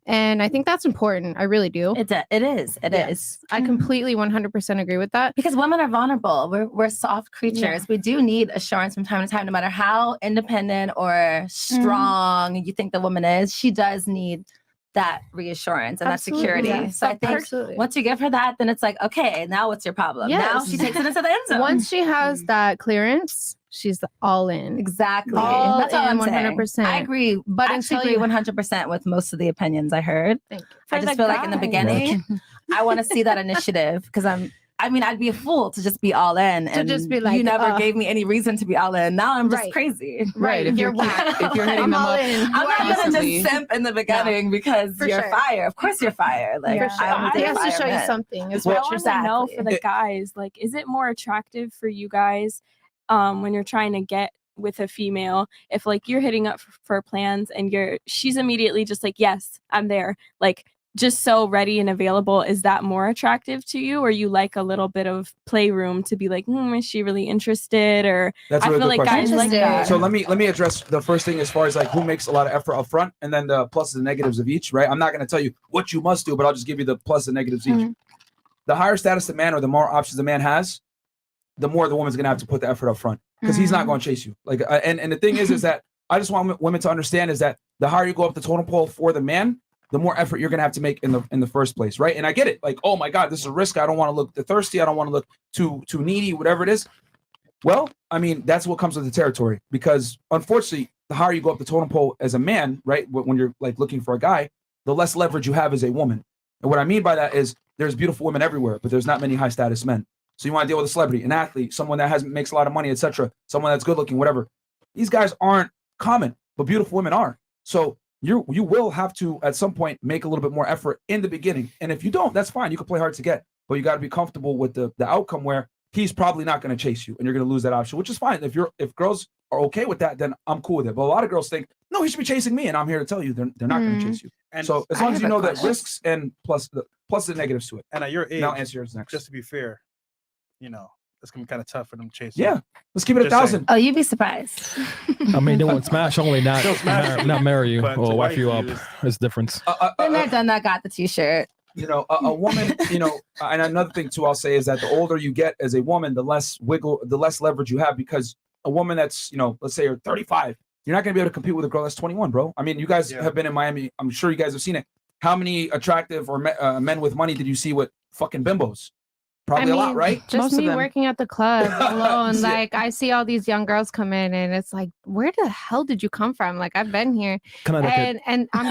And I think that's important. I really do. It is. It Yes. is. I completely 100% agree with that. Because women are vulnerable. We're soft creatures. Yeah. We do need assurance from time to time, no matter how independent or strong you think the woman is. She does need that reassurance and Absolutely. that security. Yeah. So I think Absolutely. once you give her that, then it's like, okay, now what's your problem? Now Yes. she takes it into the end zone. Once she has that clearance, she's all in. Exactly. All That's all in I'm saying. 100%. I agree. But I until actually you agree 100% with most of the opinions I heard. Thank you. I For just the feel like in the guys. beginning, I want to see that initiative because I'd be a fool to just be all in. And just be like, you never gave me any reason to be all in. Now I'm just Right. crazy. Right. If you're whack. if you're hitting I'm them all up, in. I'm not gonna Constantly. just simp in the beginning because For you're sure. fire. Of course you're fire. Like For sure. I He date has to fire show you men. something. Is I what want you're to saying. know for the guys, like, is it more attractive for you guys when you're trying to get with a female, if like you're hitting up for plans and she's immediately just like, yes, I'm there, like just so ready and available? Is that more attractive to you, or you like a little bit of playroom to be like, is she really interested? Or That's a I really feel good like question. guys like that. So let me address the first thing as far as like who makes a lot of effort up front, and then the pluses and negatives of each, right? I'm not going to tell you what you must do, but I'll just give you the plus and negatives each. The higher status the man or the more options the man has, the more the woman's going to have to put the effort up front, because he's not going to chase you. Like, and the thing is that I just want women to understand is that the higher you go up the totem pole for the man, the more effort you're going to have to make in the first place, right? And I get it. Like, oh my God, this is a risk. I don't want to look thirsty. I don't want to look too needy, whatever it is. Well, I mean, that's what comes with the territory, because unfortunately, the higher you go up the totem pole as a man, right? When you're like looking for a guy, the less leverage you have as a woman. And what I mean by that is there's beautiful women everywhere, but there's not many high status men. So you want to deal with a celebrity, an athlete, someone that makes a lot of money, etc., someone that's good looking, whatever. These guys aren't common, but beautiful women are. So you will have to at some point make a little bit more effort in the beginning. And if you don't, that's fine. You can play hard to get, but you got to be comfortable with the outcome where he's probably not going to chase you and you're going to lose that option, which is fine. If girls are okay with that, then I'm cool with it. But a lot of girls think, no, he should be chasing me, and I'm here to tell you they're not going to chase you. And so as I long as have you a know that question. risks and plus the negatives to it. And at your age, Now answer yours next. just to be fair, you know, it's gonna be kind of tough for them to chase. Yeah, let's keep it 1,000. Oh, you'd be surprised. I mean, they want smash only, not not marry you But or to wife wife you you up. is- It's different. Been there, done that, got the t-shirt. You know, a woman, you know, and another thing too, I'll say is that the older you get as a woman, the less leverage you have, because a woman that's, you know, let's say you're 35, you're not going to be able to compete with a girl that's 21, bro. I mean, you guys have been in Miami. I'm sure you guys have seen it. How many attractive or men with money did you see with fucking bimbos? Probably a lot, right? Just me working at the club alone. Yeah. Like I see all these young girls come in, and it's like, where the hell did you come from? Like I've been here, Connecticut. and I'm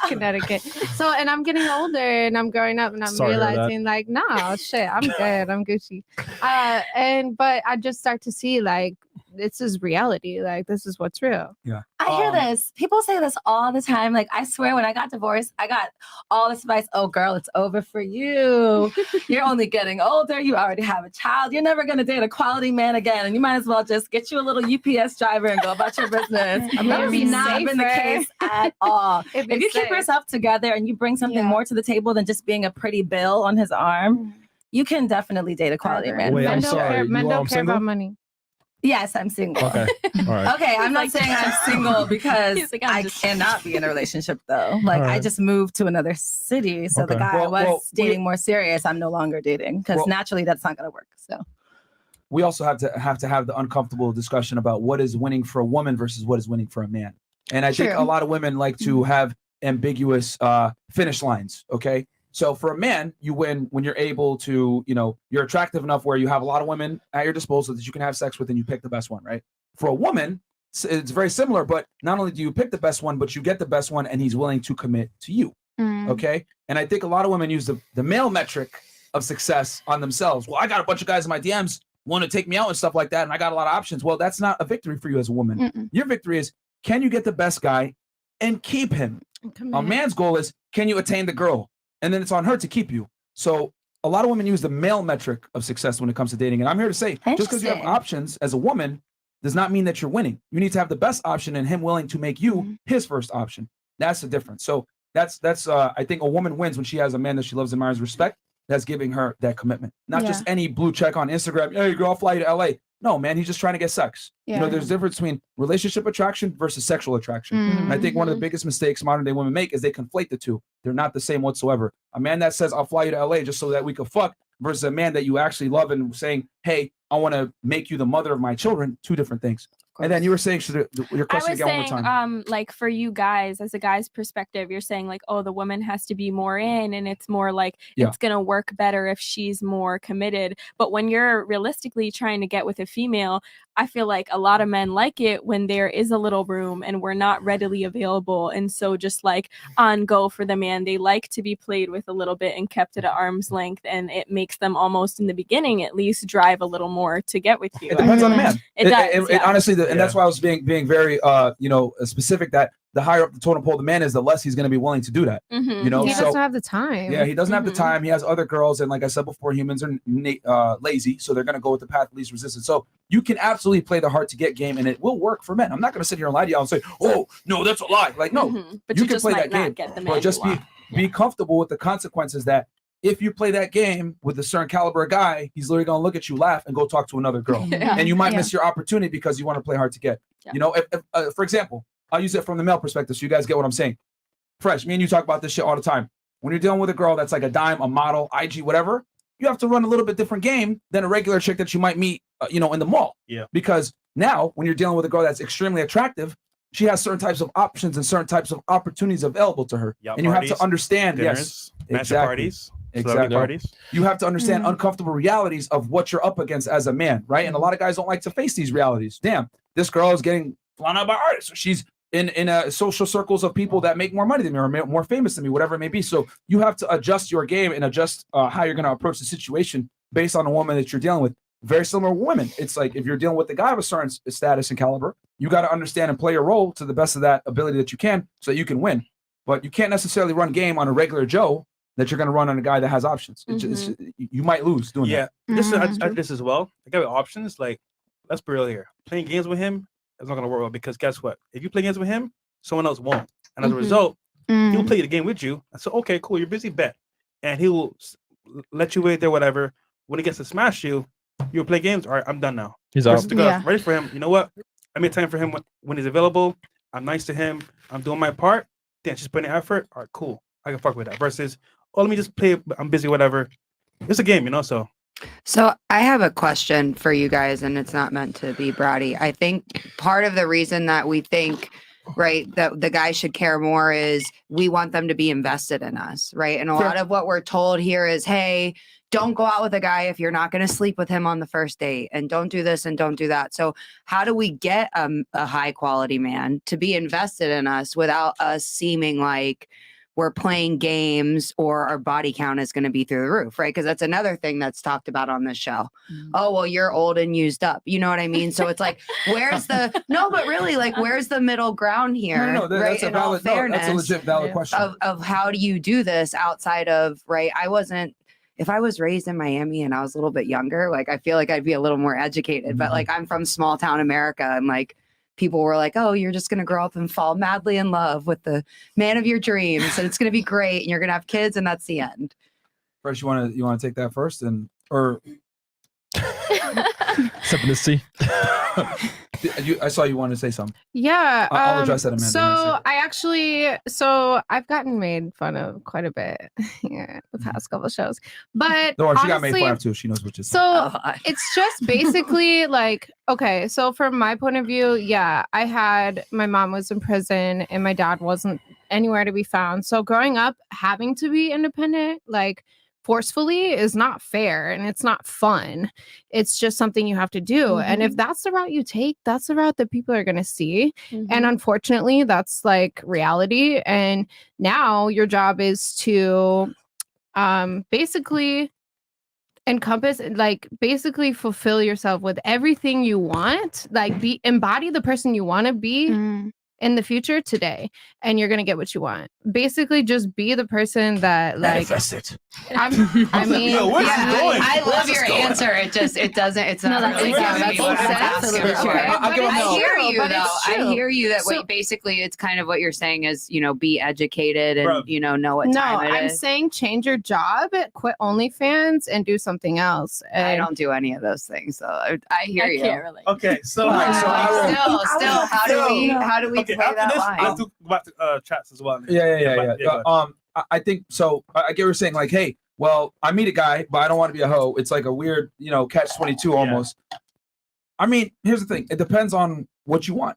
Connecticut. So, and I'm getting older, and I'm growing up, and I'm Sorry to hear that. realizing, like, no, shit, I'm good, I'm Gucci. But I just start to see like this is reality. Like this is what's real. Yeah. I hear this. People say this all the time. Like, I swear, when I got divorced, I got all this advice. Oh, girl, it's over for you. You're only getting older. You already have a child. You're never going to date a quality man again. And you might as well just get you a little UPS driver and go about your business. I mean, That it'd has be not been the safer. case at all. It'd be If you keep safe. yourself together and you bring something more to the table than just being a pretty bill on his arm, you can definitely date a quality man. Wait, I'm Men don't sorry. care, You men are don't care single? about money. Yes, I'm single. Okay. All right. Okay, I'm not like- saying I'm single because He's like, I'm I just- cannot be in a relationship though. Like I Alright. just moved to another city, so the Okay. guy I was Well, dating more serious, I'm no longer dating because Well- naturally that's not going to work. So We also have to have the uncomfortable discussion about what is winning for a woman versus what is winning for a man. And I think True. a lot of women like to have ambiguous finish lines. Okay. So for a man, you win when you're able to, you know, you're attractive enough where you have a lot of women at your disposal that you can have sex with and you pick the best one, right? For a woman, it's very similar, but not only do you pick the best one, but you get the best one and he's willing to commit to you. Okay. And I think a lot of women use the male metric of success on themselves. Well, I got a bunch of guys in my DMs want to take me out and stuff like that, and I got a lot of options. Well, that's not a victory for you as a woman. Your victory is, can you get the best guy and keep him? A man's goal is, can you attain the girl? And then it's on her to keep you. So a lot of women use the male metric of success when it comes to dating. And I'm here to say, just because you have Interesting. options as a woman does not mean that you're winning. You need to have the best option and him willing to make you his first option. That's the difference. So that's I think a woman wins when she has a man that she loves and admires, respect, that's giving her that commitment. Not just any blue check on Instagram. Hey, girl, I'll fly you to LA. No, man, he's just trying to get sex. You know, there's a difference between relationship attraction versus sexual attraction. And I think one of the biggest mistakes modern day women make is they conflate the two. They're not the same whatsoever. A man that says, I'll fly you to LA just so that we could fuck, versus a man that you actually love and saying, hey, I want to make you the mother of my children, two different things. And then you were saying, your I question was again one more saying, time. like for you guys, as a guy's perspective, you're saying like, oh, the woman has to be more in, and it's more like it's gonna work better if she's more committed. But when you're realistically trying to get with a female, I feel like a lot of men like it when there is a little room and we're not readily available, and so just like on go for the man. They like to be played with a little bit and kept at arm's length, and it makes them almost in the beginning at least drive a little more to get with you. It depends on the man. It does. It honestly, and that's why I was being very specific that the higher up the totem pole the man is, the less he's going to be willing to do that. You know, he so doesn't have the time. yeah, he doesn't have the time. He has other girls, and like I said before, humans are lazy, so they're going to go with the path of least resistance. So you can absolutely play the hard to get game, and it will work for men. I'm not going to sit here and lie to y'all and say, "Oh, no, that's a lie." Like, no, But you you can just play might that not game, get the man but you just want. be comfortable with the consequences that. If you play that game with a certain caliber guy, he's literally going to look at you, laugh, and go talk to another girl. Yeah. And you might miss your opportunity because you want to play hard to get. Yeah. You know, if for example, I'll use it from the male perspective so you guys get what I'm saying. Fresh, me and you talk about this shit all the time. When you're dealing with a girl that's like a dime, a model, IG, whatever, you have to run a little bit different game than a regular chick that you might meet, in the mall. Yeah. Because now when you're dealing with a girl that's extremely attractive, she has certain types of options and certain types of opportunities available to her. Yacht And you have parties, to understand, dinners, yes, master exactly. parties, Exactly. celebrity parties. You have to understand uncomfortable realities of what you're up against as a man, right? And a lot of guys don't like to face these realities. Damn, this girl is getting flown out by artists. Or she's in social circles of people that make more money than me or more famous than me, whatever it may be. So you have to adjust your game and adjust how you're going to approach the situation based on the woman that you're dealing with. Very similar with women. It's like if you're dealing with the guy of a certain status and caliber, you got to understand and play your role to the best of that ability that you can so that you can win. But you can't necessarily run game on a regular Joe that you're going to run on a guy that has options. You might lose doing that. This is I this as well. The guy with options, like, let's be real here. Playing games with him is not going to work well because guess what? If you play games with him, someone else won't, and as a result, he'll play the game with you. And so, okay, cool, you're busy, bet, and he will let you wait there, whatever. When he gets to smash you, you'll play games. All right, I'm done now. He's out. Ready for him. You know what? I made time for him when he's available. I'm nice to him. I'm doing my part. Then she's putting in effort. All right, cool. I can fuck with that. Versus, oh, let me just play. I'm busy, whatever. It's a game, you know. So I have a question for you guys, and it's not meant to be bratty. I think part of the reason that we think, right, that the guy should care more is we want them to be invested in us, right? And a lot of what we're told here is, hey, don't go out with a guy if you're not going to sleep with him on the first date, and don't do this and don't do that. So how do we get a high quality man to be invested in us without us seeming like we're playing games or our body count is going to be through the roof, right? Because that's another thing that's talked about on this show. Oh, well, you're old and used up. You know what I mean? So it's like, where's the, no, but really, like, where's the middle ground here? No, right? that's a valid, that's a legit valid question. Of how do you do this outside of, right? If I was raised in Miami and I was a little bit younger, like, I feel like I'd be a little more educated, but like, I'm from small town America, and like, people were like, oh, you're just going to grow up and fall madly in love with the man of your dreams, and it's going to be great, and you're going to have kids, and that's the end. First, you want to take that first, or Submissive. I saw you wanted to say something. Yeah. I'll address that in a minute. So I've gotten made fun of quite a bit the past couple of shows, but no, she honestly, got made fun of too. She knows what you're saying. So it's just basically like, okay, so from my point of view, yeah, my mom was in prison and my dad wasn't anywhere to be found. So growing up, having to be independent, like, forcefully is not fair, and it's not fun. It's just something you have to do. And if that's the route you take, that's the route that people are going to see. And unfortunately, that's like reality. And now your job is to basically encompass, like, basically fulfill yourself with everything you want, like embody the person you want to be in the future today, and you're gonna get what you want. Basically, just be the person that, like, manifest it. I mean, I love your answer. It's not really I hear you though. I hear you that way. Basically, it's kind of what you're saying is, you know, be educated and know what time it is. I'm saying change your job, quit OnlyFans, and do something else. And I don't do any of those things, so I hear you. Okay, so still, how do we? Okay, after this, let's do about the chats as well. Yeah. I think so. I get what you're saying. Like, hey, well, I meet a guy, but I don't want to be a hoe. It's like a weird, catch-22 almost. I mean, here's the thing. It depends on what you want.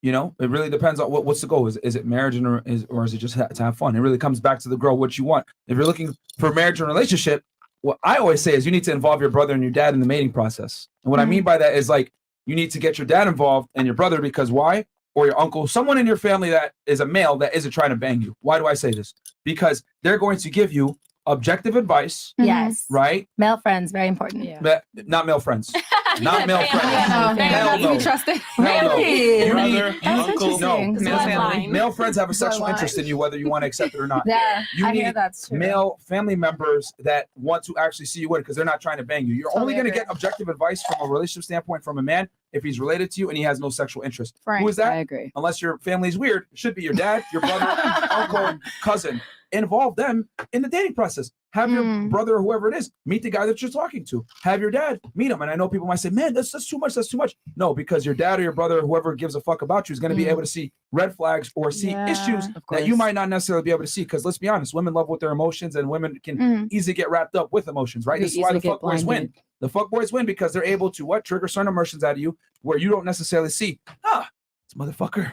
You know, it really depends on what's the goal. Is it marriage or is it just to have fun? It really comes back to the girl, what you want. If you're looking for marriage and relationship, what I always say is you need to involve your brother and your dad in the mating process. And what I mean by that is, like, you need to get your dad involved and your brother, because why? Or your uncle, someone in your family that is a male that isn't trying to bang you. Why do I say this? Because they're going to give you objective advice. Yes. Right? Male friends, very important. Yeah. But not male friends. Not male friends. Hell no. Trusted. Really? Brother, uncle. No. Male Male friends have a sexual interest in you, whether you want to accept it or not. Yeah, you I need hear that's true. male family members that want to actually see you win, because they're not trying to bang you. You're only going to get objective advice from a relationship standpoint from a man if he's related to you and he has no sexual interest. Frank, Who is that? I agree. Unless your family's weird, it should be your dad, your brother, uncle, cousin. Involve them in the dating process. Have your brother or whoever it is meet the guy that you're talking to. Have your dad meet him. And I know people might say, man, that's too much. That's too much. No, because your dad or your brother or whoever gives a fuck about you is going to be able to see red flags or see issues that you might not necessarily be able to see. Because let's be honest, women love with their emotions, and women can easily get wrapped up with emotions, right? This is why the fuck boys win. The fuck boys win because they're able to trigger certain emotions out of you where you don't necessarily see. This motherfucker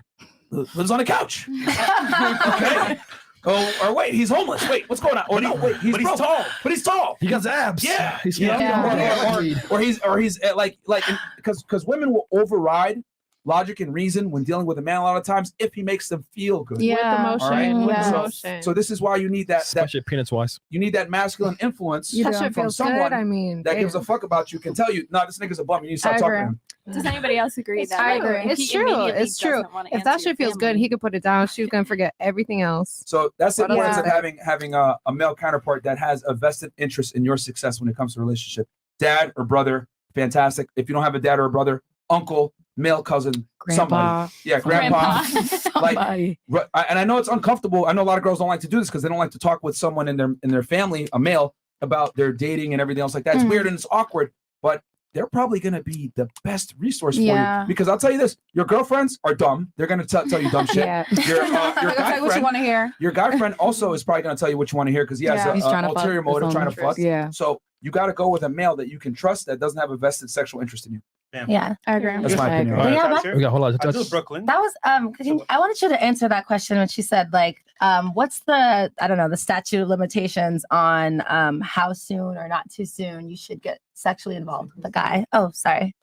lives on a couch. Okay. Oh, or wait, he's homeless. Wait, what's going on? Or no, wait, he's tall. But he's tall. He got abs. Yeah. He's Or he's like, because women will override logic and reason when dealing with a man a lot of times if he makes them feel good. Yeah. With All right? emotion. With So- emotion. So this is why you need that Especially peanuts wise. you need that masculine influence That shit from feels someone good. I mean, that gives a fuck about you, can tell you, no, this nigga's a bum. You need to stop I talking agree. to him. Does anybody else agree that? I like, agree. if It's he true. immediately It's true. doesn't wanna If that answer shit your feels good, family- he could put it down. She's gonna forget everything else. So that's the What importance else? of having a male counterpart that has a vested interest in your success when it comes to relationship. Dad or brother, fantastic. If you don't have a dad or a brother, uncle, male cousin, Grandpa. somebody. Yeah, grandpa. Somebody. And I know it's uncomfortable. I know a lot of girls don't like to do this because they don't like to talk with someone in their family, a male, about their dating and everything else like that. It's weird and it's awkward, but they're probably going to be the best resource for you. Because I'll tell you this, your girlfriends are dumb. They're going to tell you dumb shit. Yeah. Your They're gonna tell guy you what you friend, want to hear. your guy friend also is probably going to tell you what you want to hear because he has Yeah. He's a trying to ulterior fuck motive his trying own to fuck. interest. Yeah. So you got to go with a male that you can trust that doesn't have a vested sexual interest in you. Yeah, I agree. That's my opinion. Well, yeah, We got a whole lot of I do Brooklyn. that was I wanted you to answer that question when she said like what's the I don't know the statute of limitations on how soon or not too soon you should get sexually involved with a guy. Oh, sorry.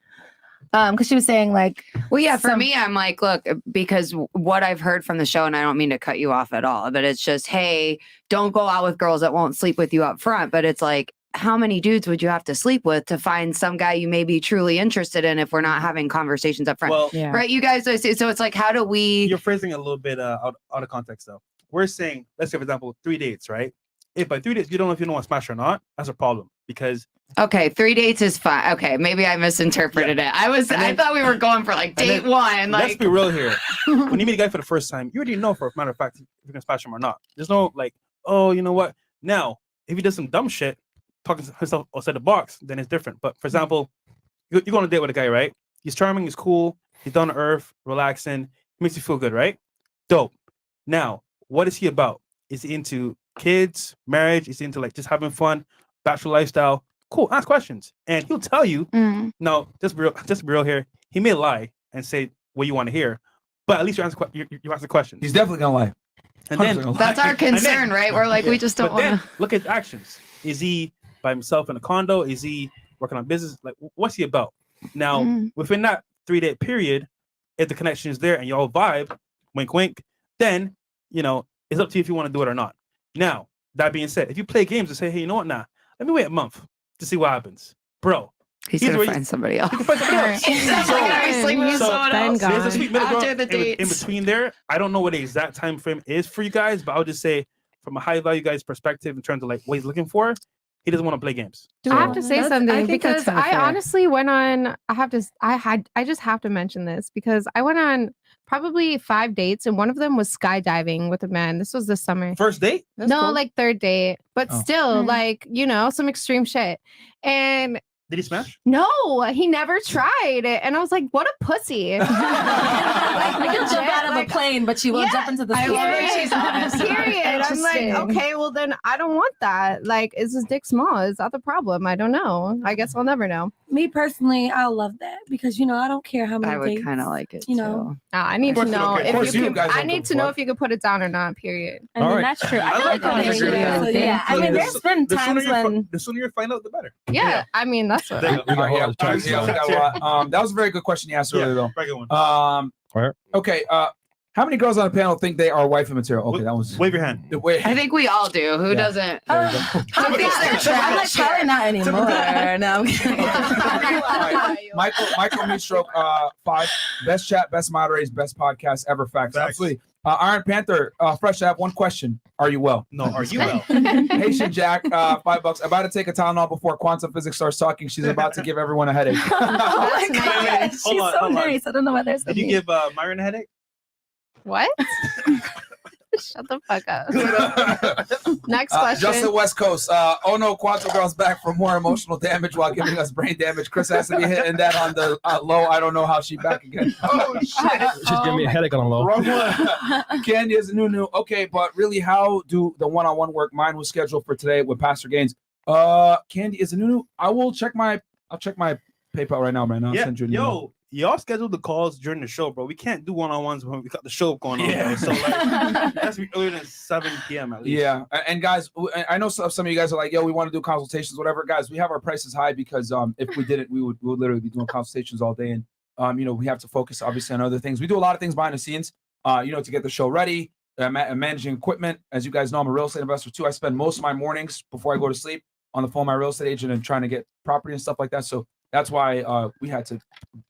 Because she was saying like, well, yeah, for me, I'm like, look, because what I've heard from the show, and I don't mean to cut you off at all, but it's just, hey, don't go out with girls that won't sleep with you up front. But it's like, how many dudes would you have to sleep with to find some guy you may be truly interested in if we're not having conversations up front? Well, Yeah. Right, you guys? So it's like, how do we? You're phrasing it a little bit out of context, though. We're saying, let's say, for example, 3 dates, right? If by 3 dates you don't know if you don't want to smash or not, that's a problem because. Okay, 3 dates is fine. Okay, maybe I misinterpreted it. I thought we were going for like date one. Let's Like, be real here. When you meet a guy for the first time, you already know for a matter of fact if you're gonna smash him or not. There's no like, oh, you know what? Now, if he does some dumb shit, talking to himself outside the box, then it's different. But for example, you go on a date with a guy, right? He's charming, he's cool, he's down to earth, relaxing, he makes you feel good, right? Dope. Now, what is he about? Is he into kids, marriage? Is he into like just having fun, bachelor lifestyle? Cool, ask questions, and he'll tell you. No, just be real here. He may lie and say what you want to hear, but at least you answer the questions. He's definitely gonna lie. And then that's our concern, right? We're like, we just don't But then want to. look at actions. Is he by himself in a condo? Is he working on business? Like, what's he about? Now, within that 3-day period, if the connection is there and you all vibe, wink, wink, then it's up to you if you want to do it or not. Now, that being said, if you play games and say, hey, you know what? Nah, let me wait a month to see what happens, bro. He's gonna find somebody else. He can find somebody else. There's a sweet middle After ground the dates. in between there. I don't know what the exact time frame is for you guys, but I'll just say from a high value guy's perspective in terms of like what he's looking for, he doesn't want to play games. I have to say I something think that's because kinda I fair. honestly went on. I just have to mention this because I went on probably 5 dates and one of them was skydiving with a man. This was this summer. First date? No, like third date, but Oh. still, like some extreme shit. And Did he smash? no, he never tried it, and I was like, "What a pussy!" Like, you can jump out of a plane, but you won't jump into the I sea. love it. She's honest. Period. I'm like, Interesting. okay, well then I don't want that. Like, is his dick small? Is that the problem? I don't know. I guess I'll never know. Me personally, I love that because I don't care how many I would dates, kind of like it. I need to course you know don't care. Of course if you you can. guys I don't need give to a know fuck. if you could put it down or not. Period. I mean, All right. that's true. I feel like like that. that I agree with that. Yeah, I mean, there's been times when. The sooner you find out, the better. Yeah, I mean, that's what. There you go. We got a whole Yeah, lot of choices. we got a lot. That was a very good question you asked earlier, though. Very good one. Right. Okay. How many girls on the panel think they are wifey material? Okay, that was. Wave your hand. Wait. I think we all do. Who doesn't? There we go. I'm like, probably not anymore. No, I'm kidding. All right. Michael Meatstroke, 5. Best chat, best moderators, best podcast ever. Facts. Absolutely. Iron Panther, Fresh, I have one question. Are you well? No, are you well? Haitian Jack, $5. About to take a Tylenol before quantum physics starts talking. She's about to give everyone a headache. Oh my Wait, god, she's hold on, so hold on. nice. I don't know why there's. Did you give Myron a headache? What? Shut the fuck up. Next question. Justin West Coast. Oh no, Quantum Girl's back for more emotional damage while giving us brain damage. Chris has to be hitting that on the low. I don't know how she back again. Oh shit. She's giving me a headache on the low. Wrong one. Kenya's new. Okay, but really, how do the one-on-one work? Mine was scheduled for today with Pastor Gaines. Candy is a new. I'll check my PayPal right now, man. I'll Yeah. send you an email. Y'all scheduled the calls during the show, bro. We can't do one-on-ones when we got the show going on. Yeah. Bro. So like, it has to be earlier than 7 p.m. at least. Yeah, and guys, I know some of you guys are like, yo, we want to do consultations, whatever. Guys, we have our prices high because if we didn't, we would literally be doing consultations all day. And we have to focus obviously on other things. We do a lot of things behind the scenes, to get the show ready, managing equipment. As you guys know, I'm a real estate investor too. I spend most of my mornings before I go to sleep on the phone with my real estate agent and trying to get property and stuff like that. So that's why we had to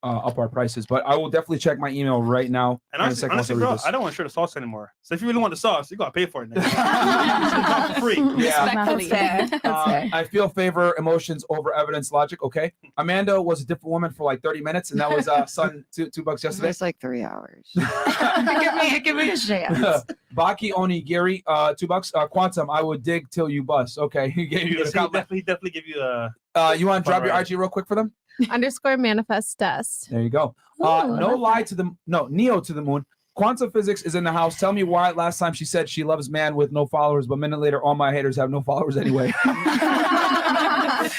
up our prices. But I will definitely check my email right now. And honestly, bro, I don't want to share the sauce anymore. So if you really want the sauce, you gotta pay for it. It's for free. Yeah, That's fair. That's fair. I feel favor emotions over evidence logic. Okay, Amanda was a different woman for like 30 minutes, and that was son $2 yesterday. It's like 3 hours. give me a chance. Baki Onigiri, $2. Quantum, I would dig till you bust. Okay, he gave you He definitely give you a. You want to drop your IG real quick for them? _manifest test. There you go. Neo to the moon. Quantum physics is in the house. Tell me why last time she said she loves man with no followers, but a minute later all my haters have no followers anyway.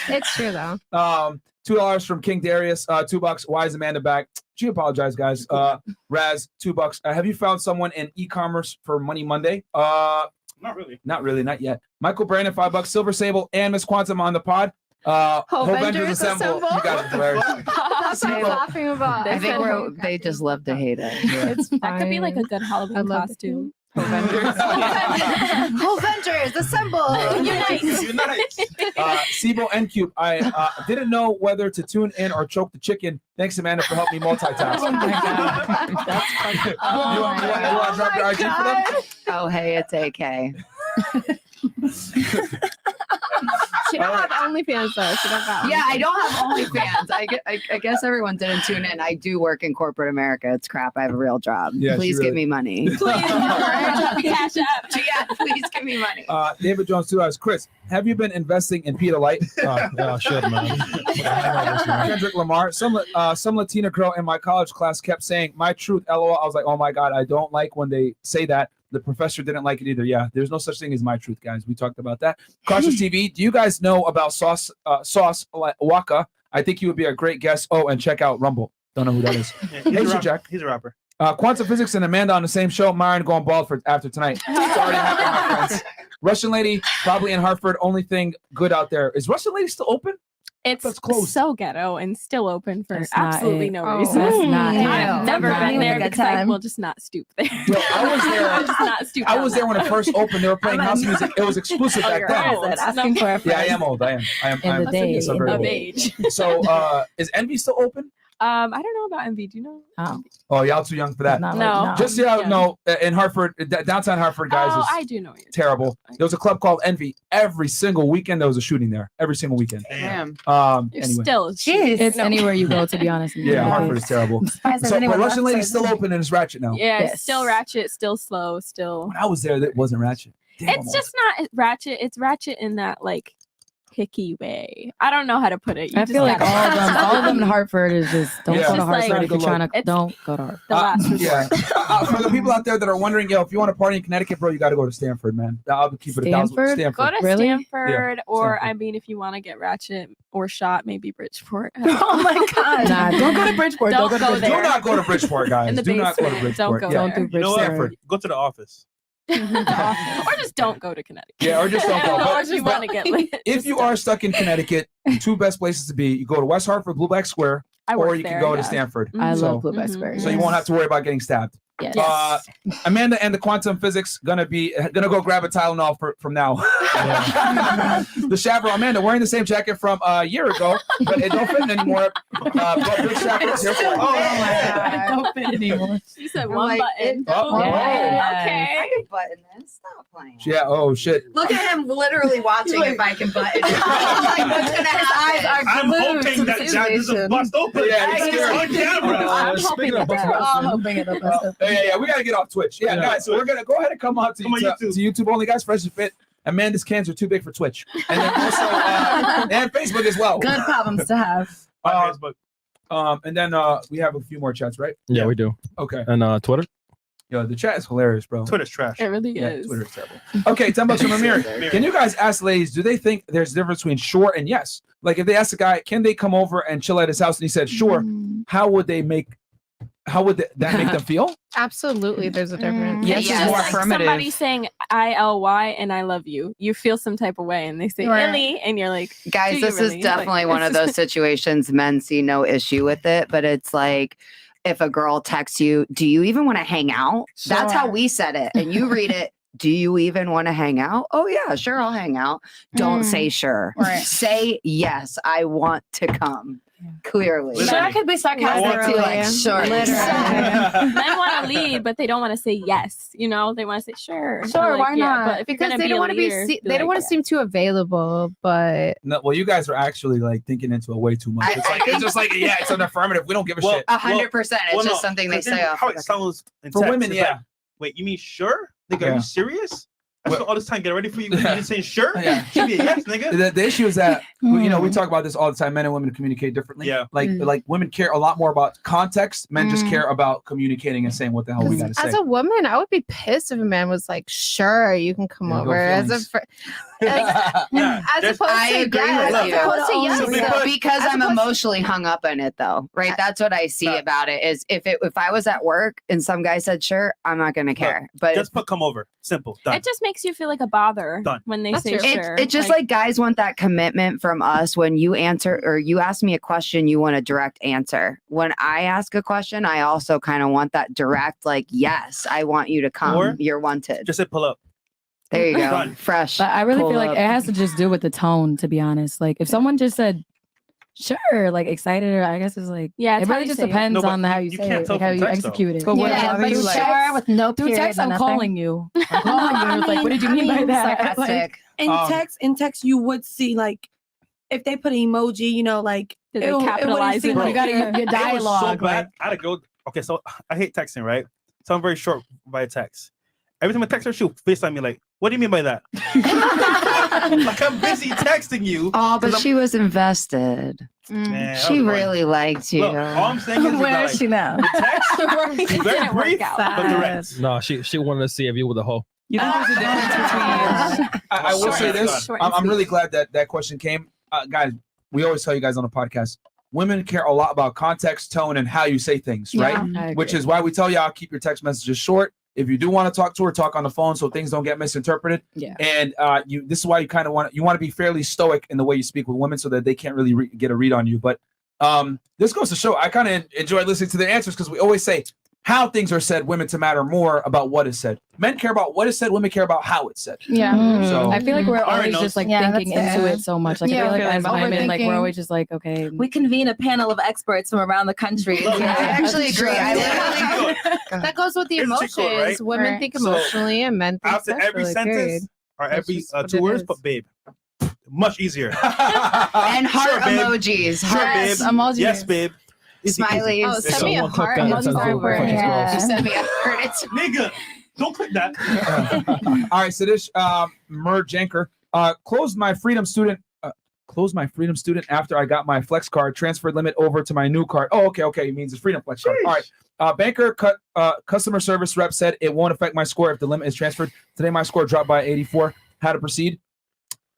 It's true though. $2 from King Darius. $2. Why is Amanda back? She apologized, guys. Raz, $2. Have you found someone in e-commerce for Money Monday? Not really. Not yet. Michael Brandon, $5. Silver Sable and Miss Quantum on the pod. Hovengers Assemble. You guys are hilarious. That's what I'm laughing about. I think they just love to hate it. It's That could be like a good Halloween costume. Hovengers assemble. Unite. Sibo and Cube. I didn't know whether to tune in or choke the chicken. Thanks, Amanda, for helping me multitask. Oh my God. That's funny. You want to drop your IG for them? Oh, hey, it's AK. She don't have OnlyFans though. She don't got Yeah, I don't have OnlyFans. I guess everyone didn't tune in. I do work in corporate America. It's crap. I have a real job. Yeah, please give me money. Please, cash app. Yeah, please give me money. David Jones, $2. Chris, have you been investing in Peter Light? Yeah, shit, man. Kendrick Lamar. Some Latina girl in my college class kept saying my truth. LOL. I was like, oh my God, I don't like when they say that. The professor didn't like it either. Yeah, there's no such thing as my truth, guys. We talked about that. Cautious TV. Do you guys know about Sauce Waka? I think he would be a great guest. Oh, and check out Rumble. Don't know who that is. Jack. He's a rapper. Quantum Physics and Amanda on the same show. Myron going bald for after tonight. It's already happened, my friends. Russian Lady, probably in Hartford. Only thing good out there. Is Russian Lady still open? It's closed. so ghetto and still open for That's not absolutely it. no Oh, reason. that's not it. I've never Not been even there a good because I time. will just not stoop there. Yo, I was there. I'll just not stoop I down was there that when it low. first opened. They were playing house music. It was exclusive back you're then. old. Asking for a friend. Yeah, I am old. I am. In the day. yes, I'm very Of old. age. So, is Envy still open? I don't know about Envy. Do you know? Oh, y'all too young for that. Not No. like, Just so y'all know, in Hartford, downtown Hartford, guys, Oh, is I do know what you're terrible. There was a club called Envy. Every single weekend, there was a shooting there. Every single weekend. Damn. You're Anyway. still. It's anywhere you go, to be honest. Yeah, Hartford is terrible. Surprised there's So, anyone but Russian left, Lady's so- still open and it's ratchet now. Yeah, Yes. still ratchet, still slow, still. When I was there, that wasn't ratchet. Damn, It's just not ratchet. It's ratchet in that like hicky way. I don't know how to put it. You I just feel like gotta- all of them in Hartford is just don't Yeah. go to Just like- Hartford if you're Good trying luck. to. Don't go to Hartford. the last resort. Yeah. For the people out there that are wondering, yo, if you want to party in Connecticut, bro, you got to go to Stanford, man. I'll keep it Stanford? $1,000. Go to Really? Stanford, or Stanford. I mean, if you want to get ratchet or shot, maybe Bridgeport. Oh my God. Nah, don't go to Bridgeport. Don't Don't go to go Bridgeport. Do not go to Bridgeport, guys. In the Do not go to basement. Don't Bridgeport. go Yeah. Don't do You know what? Bridgeport. Go to the office. or just don't go to Connecticut. Yeah, or just don't go. or But- if you want to get lit. If just you don't. are stuck in Connecticut, two best places to be. You go to West Hartford, Blueback Square, I or work you can there, go to yeah. Stanford. I So- love Blueback Mhm. Square. So you won't have to worry about getting stabbed. Yes. Amanda and the Quantum Physics gonna go grab a Tylenol from now. The Shabber, Amanda wearing the same jacket from a year ago, but it don't fit anymore. But Big Shabber is here for it. Oh my God. Don't fit anymore. She said I'm one like, button. Oh, Yeah. Okay. I can button this. Stop playing. Yeah. Oh shit. Look at him literally watching if I can button. I'm like, what's gonna happen? I'm hoping that there's a bust open. Yeah, he's scared. On camera. I'm Speaking hoping of that We're all busting, hoping it'll bust up. Yeah. We gotta get off Twitch. Yeah, Yeah. guys. So we're gonna go ahead and come on to Come on YouTube. YouTube only, guys. Fresh and Fit. Amanda's cans are too big for Twitch, and then also and Facebook as well. Good problems to have. Uh, Facebook. And then we have a few more chats, right? yeah, we do. Okay. And Twitter. Yo, the chat is hilarious, bro. Twitter's trash. It really Yeah, is. Twitter is terrible. Okay, $10 from Amir. Can you guys ask ladies, do they think there's a difference between sure and yes? Like if they asked a guy, can they come over and chill at his house? And he said, sure. How would they make How would that make them feel? Absolutely, there's a difference. Yes, It's it's just more like affirmative. somebody saying ILY and I love you. You feel some type of way, and they say Right. Illy, and you're like, Guys, "Do you this really?" is definitely one of this is- those situations men see no issue with it, but it's like if a girl texts you, do you even want to hang out? That's how Sure. we said it. And you read it, do you even want to hang out? Oh, yeah, sure, I'll hang out. Don't say sure. Right. Say yes, I want to come. Clearly. Sure could be sarcastic too, like sure. Men want to lead, but they don't want to say yes. You know, they want to say sure. Sure, why not? But if you're Because gonna they be don't a want to be leader, they don't like, want to seem too available, but No, well, you guys are actually like thinking into it way too much. It's like it's just like yeah, it's an affirmative. We don't give a shit. 100%. It's just something they say off How the it sounds in For text women, is yeah. like, wait, you mean sure? Nigga, are Yeah. you serious? I spent all this time getting ready for you. You're saying sure? Yeah. Should be a yes, nigga. The issue is that you know we talk about this all the time. Men and women communicate differently. Yeah. Like women care a lot more about context. Men just care about communicating and saying what the hell we got to as say. a woman, I would be pissed if a man was like, "Sure, you can come Yeah, go over." As a feelings. as opposed I to agree yes, with you. as opposed to yes. though. Because As I'm opposed- emotionally hung up on it though, right? That's what I see about it is if I was at work and some guy said sure, I'm not gonna care. But Just put come over. Simple. Done. It just makes you feel like a bother Done. when they That's say true. sure. it's just like guys want that commitment from us when you answer or you ask me a question, you want a direct answer. When I ask a question, I also kind of want that direct, like, yes, I want you to come. Or You're wanted. Just say pull up. There you go. Done. Fresh. But I really pull feel like up. it has to just do with the tone, to be honest. Like if someone just said sure, like excited, or I guess it's like Yeah, it it's how really you just say it. depends No, but on how you you say can't it, tell like how from you text, though. execute it. But what Yeah, about but you like? sure with no Through period text, or I'm nothing. calling you. I'm calling you. It's like, what did you mean by that? Like, Sarcastic. In text, you would see like if they put an emoji, you know, like Did they it wouldn't capitalize seem it? like you gotta yeah. get It was dialogue. so bad. I had to go. Okay, so I hate texting, right? So I'm very short by text. Every time I text her, she'll FaceTime me like, "What do you mean by that?" Like I'm busy texting you. Oh, but 'cause she was invested. Man, that She was really liked you. Look, all I'm saying is Where that, is she now? the text is It very didn't work brief, out. but direct. No, she wanted to see if you were the hoe. You think there's a difference between I will Short say and this. sweet. Short and I'm really sweet. glad that question came. Guys, we always tell you guys on the podcast, women care a lot about context, tone, and how you say things, right? I Which agree. is why we tell y'all keep your text messages short. If you do want to talk to her, talk on the phone so things don't get misinterpreted. Yeah. And this is why you kind of want to be fairly stoic in the way you speak with women so that they can't really get a read on you. But this goes to show I kind of enjoy listening to the answers because we always say how things are said, women to matter more about what is said. Men care about what is said, women care about how it's said. Yeah. So I feel like we're Alright, always no. just like Yeah, thinking that's into fair. it so much. Like Yeah, I feel like feeling as women, like we're overthinking. always just like, okay, We convene a panel of experts from around the country. I actually agree. I literally That goes with the Here's the emotions. trick code, right? Women Right. think So, emotionally, and men think After every sexually, sentence period. or That's every just what 2 it words, is. put babe. Much easier. and heart Sure, babe. emojis. Sure, Hearts, babe. emojis. Yes, babe. Easy, Smileys. Oh, send me a Someone click heart. that emoji and send it over. for fucking Yeah. scrolls. Send me a heart. It's Nigga, don't click that. All right, so this merge anchor closed my freedom student after I got my flex card transferred limit over to my new card. Oh, okay, it means it's freedom flex card. All right, banker customer service rep said it won't affect my score if the limit is transferred. Today my score dropped by 84. How to proceed?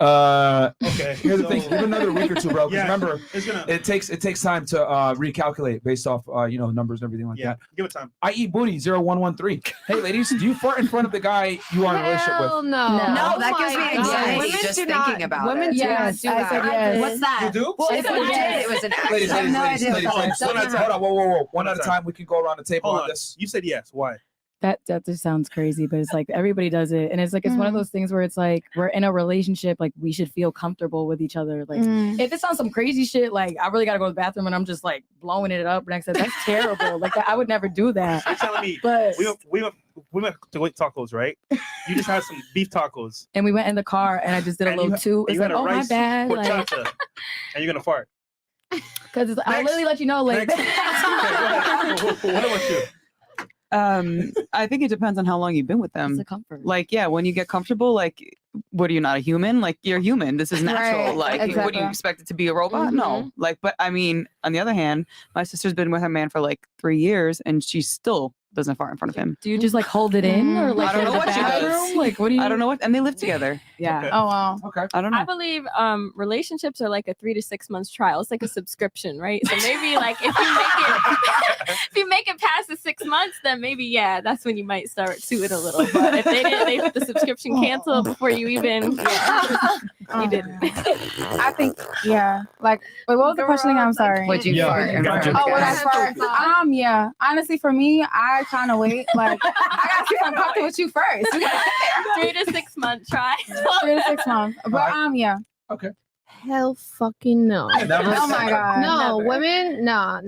Okay. Here's the thing. Give it another week or two, bro. Because Yeah, remember, it's gonna. it takes time to recalculate based off numbers and everything like Yeah, that. give it time. I eat booty 0113. Hey ladies, do you fart in front of the guy you are in a relationship with? Hell no. No, that Oh gives me my God. anxiety Women just do thinking not, about women it. do Yes, not do I said that. yes. What's that? You do? Well, She if said we yes. did, it was an Ladies, accident. ladies, hold on, whoa. One at a time. We can go around the table Hold on on. this. You said yes. Why? that just sounds crazy, but it's like everybody does it, and it's like it's one of those things where it's like we're in a relationship, like we should feel comfortable with each other. Like if it's on some crazy shit, like I really gotta go to the bathroom and I'm just like blowing it up next to that's terrible. Like I would never do that. You're telling me But we went to go eat tacos, right? You just had some beef tacos. and we went in the car and I just did a And little you- toot. and It's you like, had a oh my rice bad, like horchata, and you're gonna fart. because I'll Next. literally let you know, like. Next. Okay, go ahead. What about you? I think it depends on how long you've been with It's them. a comfort. Like, yeah, when you get comfortable, like, what are you not a human? Like, you're human. This is natural. Right, Like, what do exactly. you expect it to be a robot? No. Like, but I mean, on the other hand, my sister's been with her man for like 3 years and she still doesn't fart in front of him. Do you just like hold it in or like I don't go know to the what she does. bathroom? Like what do you? I don't know what, and they live together. Yeah. Okay. Oh wow. Okay. I don't know. I believe relationships are like a 3 to 6 months trial. It's like a subscription, right? So maybe like if you make it past the 6 months, then maybe that's when you might start to it a little. But if they the subscription canceled before you even you didn't. I think like wait, what was the question again? I'm sorry. Would you fart? in front of Oh, would I guys? fart? Yeah. Honestly, for me, I kind of wait. Like I gotta see if I'm comfortable with you first. We gotta sit 3 to 6 month try. there. 3 to 6 months. But yeah. Okay. Hell fucking no. Never. Oh my god. No, never. women, no.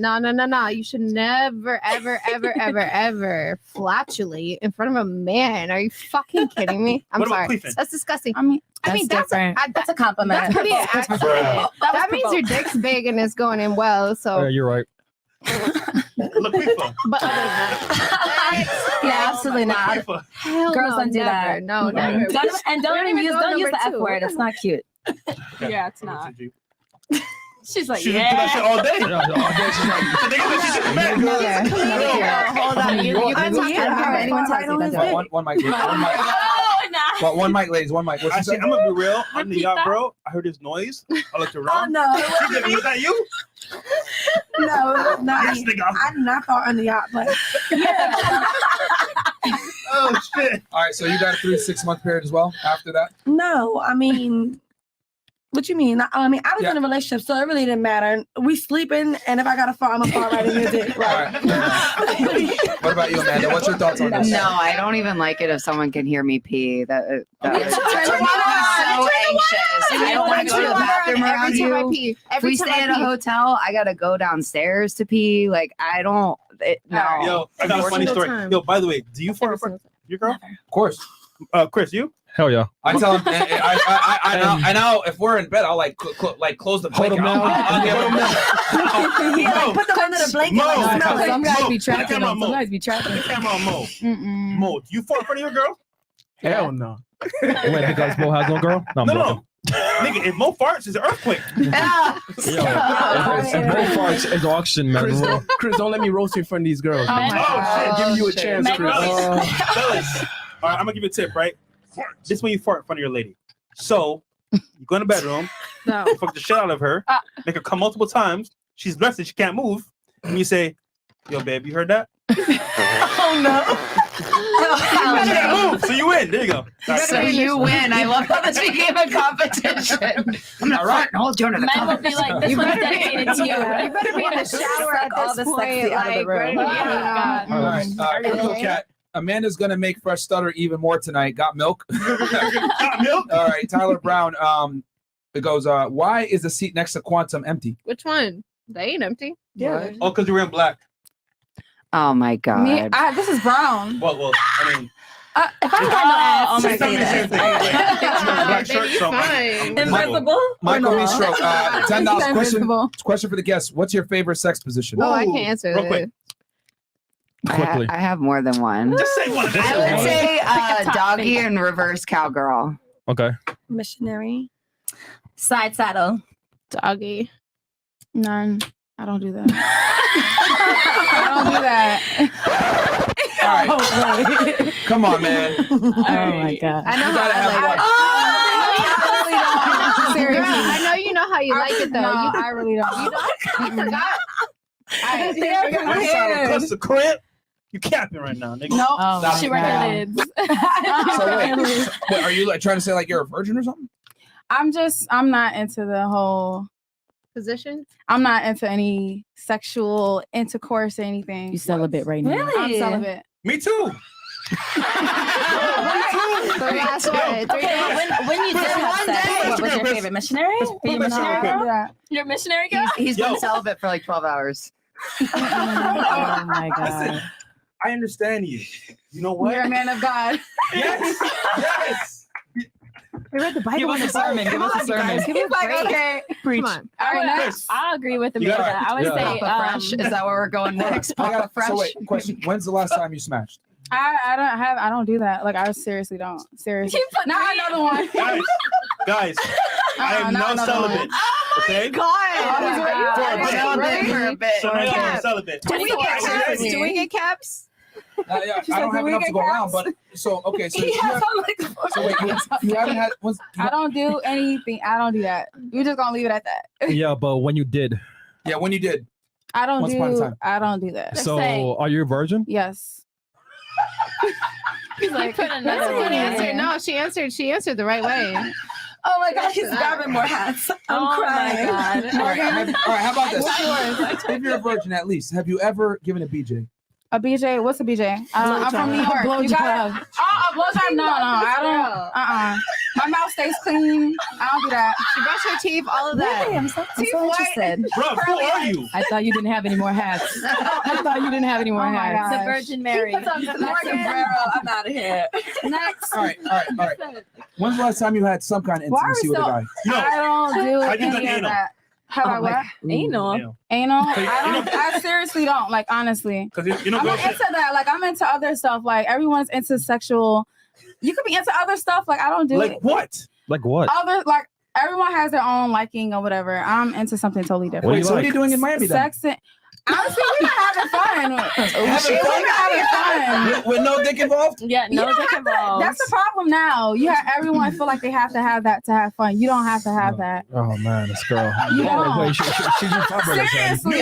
You should never, ever flatulate in front of a man. Are you fucking kidding me? I'm What about sorry. queefing? That's disgusting. I mean, that's a compliment. That's pretty accurate. That means your dick's big and it's going in well. So, Yeah, you're right. Look, queefer. but other than that, Yeah, absolutely not. Queefer. hell Girls no, don't do never. that. No, never. Don't even use the F word. It's not cute. Yeah, it's not. She's like, She did that shit all day. Hold on. Anyone tells you that. One mic. Well, one mic, ladies. One mic. What's Actually, I'm gonna be real. On the yacht, bro, I heard this noise. I looked around. no. She did me. Was that you? No, not Yes, me. nigga. I did not fart on the yacht, but Oh shit. All right, so you got a 3 to 6 month period as well after that? no. I mean, what you mean? I mean, I was Yeah. in a relationship, so it really didn't matter. We sleeping, and if I got to fart, I'm gonna fart right in your dick. All right. What about you, Amanda? What's your thoughts on this? No, I don't even like it if someone can hear me pee. That Me is too. I'm so anxious. I don't want to go to the bathroom around Every time I you. pee. If we stay at a hotel, I gotta go downstairs to pee. Like I don't. No. Yo, I got a funny story. time. Yo, by the way, do you fart in front of your girl? Of course. Chris, you? Hell yeah. I tell him, I know if we're in bed, I'll like close the Hold blanket. him down. Yeah, like put them under the blanket. Mo, Like, smell it. Some guys Mo, be trapping camera them. Mo. Some guys be trapping. Camera on Mo. Mo, do you fart in front of your girl? Hell no. Wait, because Mo has no girl? No, I'm No, joking. no. Nigga, if Mo farts, it's an earthquake. Yo, if Mo farts, it's auction, man. Chris, don't let me roast you in front of these girls. Oh my God. I'm giving you a chance, Chris. Fellas, all right, I'm gonna give you a tip, right? This is when you fart in front of your lady. So you go in the bedroom, No. you fuck the shit out of her, make her come multiple times. She's blessed that she can't move, and you say, "Yo, babe, you heard that?" Oh no. You can't move, so you win. There you go. All right. So you win. I love how this became a competition. I'm not right. Hold you to the Men will be like, this one's dedicated to you. You better be in the shower at all this the point. sexy out of the Like, room. ready to Oh, God. All right. Here we go, Kat. Amanda's gonna make Fresh Stutter even more tonight. Got milk? Got milk? All right, Tyler Brown. It goes. Why is the seat next to Quantum empty? Which one? They ain't empty. Yeah. Oh, because you're wearing black. Oh my god. Me, this is brown. Well, I mean, If I had no ass, Oh my it's not the same thing. Like, you wear a black shirt, so Fine. Invisible? Michael B. Stroke. $10 question. Invisible. Question for the guests. What's your favorite sex position? Oh, I can't answer real that. quick. Quickly. I have more than one. Just say one of them. I would say Pick a top doggy thing. and reverse cowgirl. Okay. Missionary. Side saddle. Doggy. None. I don't do that. I don't do that. All right. Come on, man. Oh my god. I know You gotta how have I like one. it. Girl, I know you know how you like it though. No, You I really don't. You don't? I forgot. I You sound close to cramp. You capping right now, nigga. Nope. Oh, Stop She it. worked her lids. So wait, are you like trying to say like you're a virgin or something? I'm not into the whole Position? I'm not into any sexual intercourse or anything. You celibate right now. I'm celibate. Me too. The last one. Okay, well, when you did have sex, what was your favorite missionary? Are you a missionary girl? You're a missionary girl? He's Yo. been celibate for like 12 hours. Oh my Listen, god. I understand you. You know what? You're a man of God. Yes. Yes. We read the Bible. Give us a sermon. Give us a sermon. He's like, okay. Come on. All right, next. Chris. I agree with You got Amanda. it. I would Yeah. say Papa Fresh. Is that where we're going next? Papa Fresh. So wait, question. When's the last time you smashed? I don't do that. Like I seriously don't. Seriously. You put Not me- another one. Guys, I am not now another one. celibate. Okay? Oh, For a bit. For a bit. So now I'm Cap. celibate. Do we get caps? Yeah, She I don't said, have "Do we enough to get go around, cats?" but so okay, so, Yes, I'm like, so wait, you haven't had once. I don't do anything. I don't do that. We're just gonna leave it at that. Yeah, but when you did. Yeah, when you did. I don't Once upon a do. time. I don't do that. So are you a virgin? Yes. He's like, put that's another a good one in. answer. No, she answered the right way. Oh my God, he's grabbing more hats. I'm Oh crying. my God. All right, how about this? What's yours? If you're a virgin, at least, have you ever given a BJ? A BJ? What's a BJ? I'm from New York. You got it? Oh, a blowjob? No, I don't. My mouth stays clean. I don't do that. She brushed her teeth, all of that. Really? I'm so Teeth interested. Bro, who are you? I thought you didn't have any more hats. I thought you didn't have any more Oh my hats. God. The Virgin Mary. I'm out of here. Next. All right. When's the last time you had some kind of Why are intimacy we with a so? guy? No. I don't do I do any the of anal. that. Have I what? Anal. Anal? So you I know- don't. I seriously don't. Like honestly. Because you know, I'm girls not into that. Like I'm into other stuff. Like everyone's into sexual. You could be into other stuff. Like I don't do like it. what? Like what? Other like everyone has their own liking or whatever. I'm into something totally different. What do you Wait, so what are like? you doing in Miami then? Sex and honestly, we're having fun. Having fun? We're having fun. With no dick involved? Yeah, You no don't dick have to- involved. That's the problem now. You have everyone feel like they have to have that to have fun. You don't have to have that. Oh man, this girl. You Wait, don't. wait, she used vibrators. Seriously.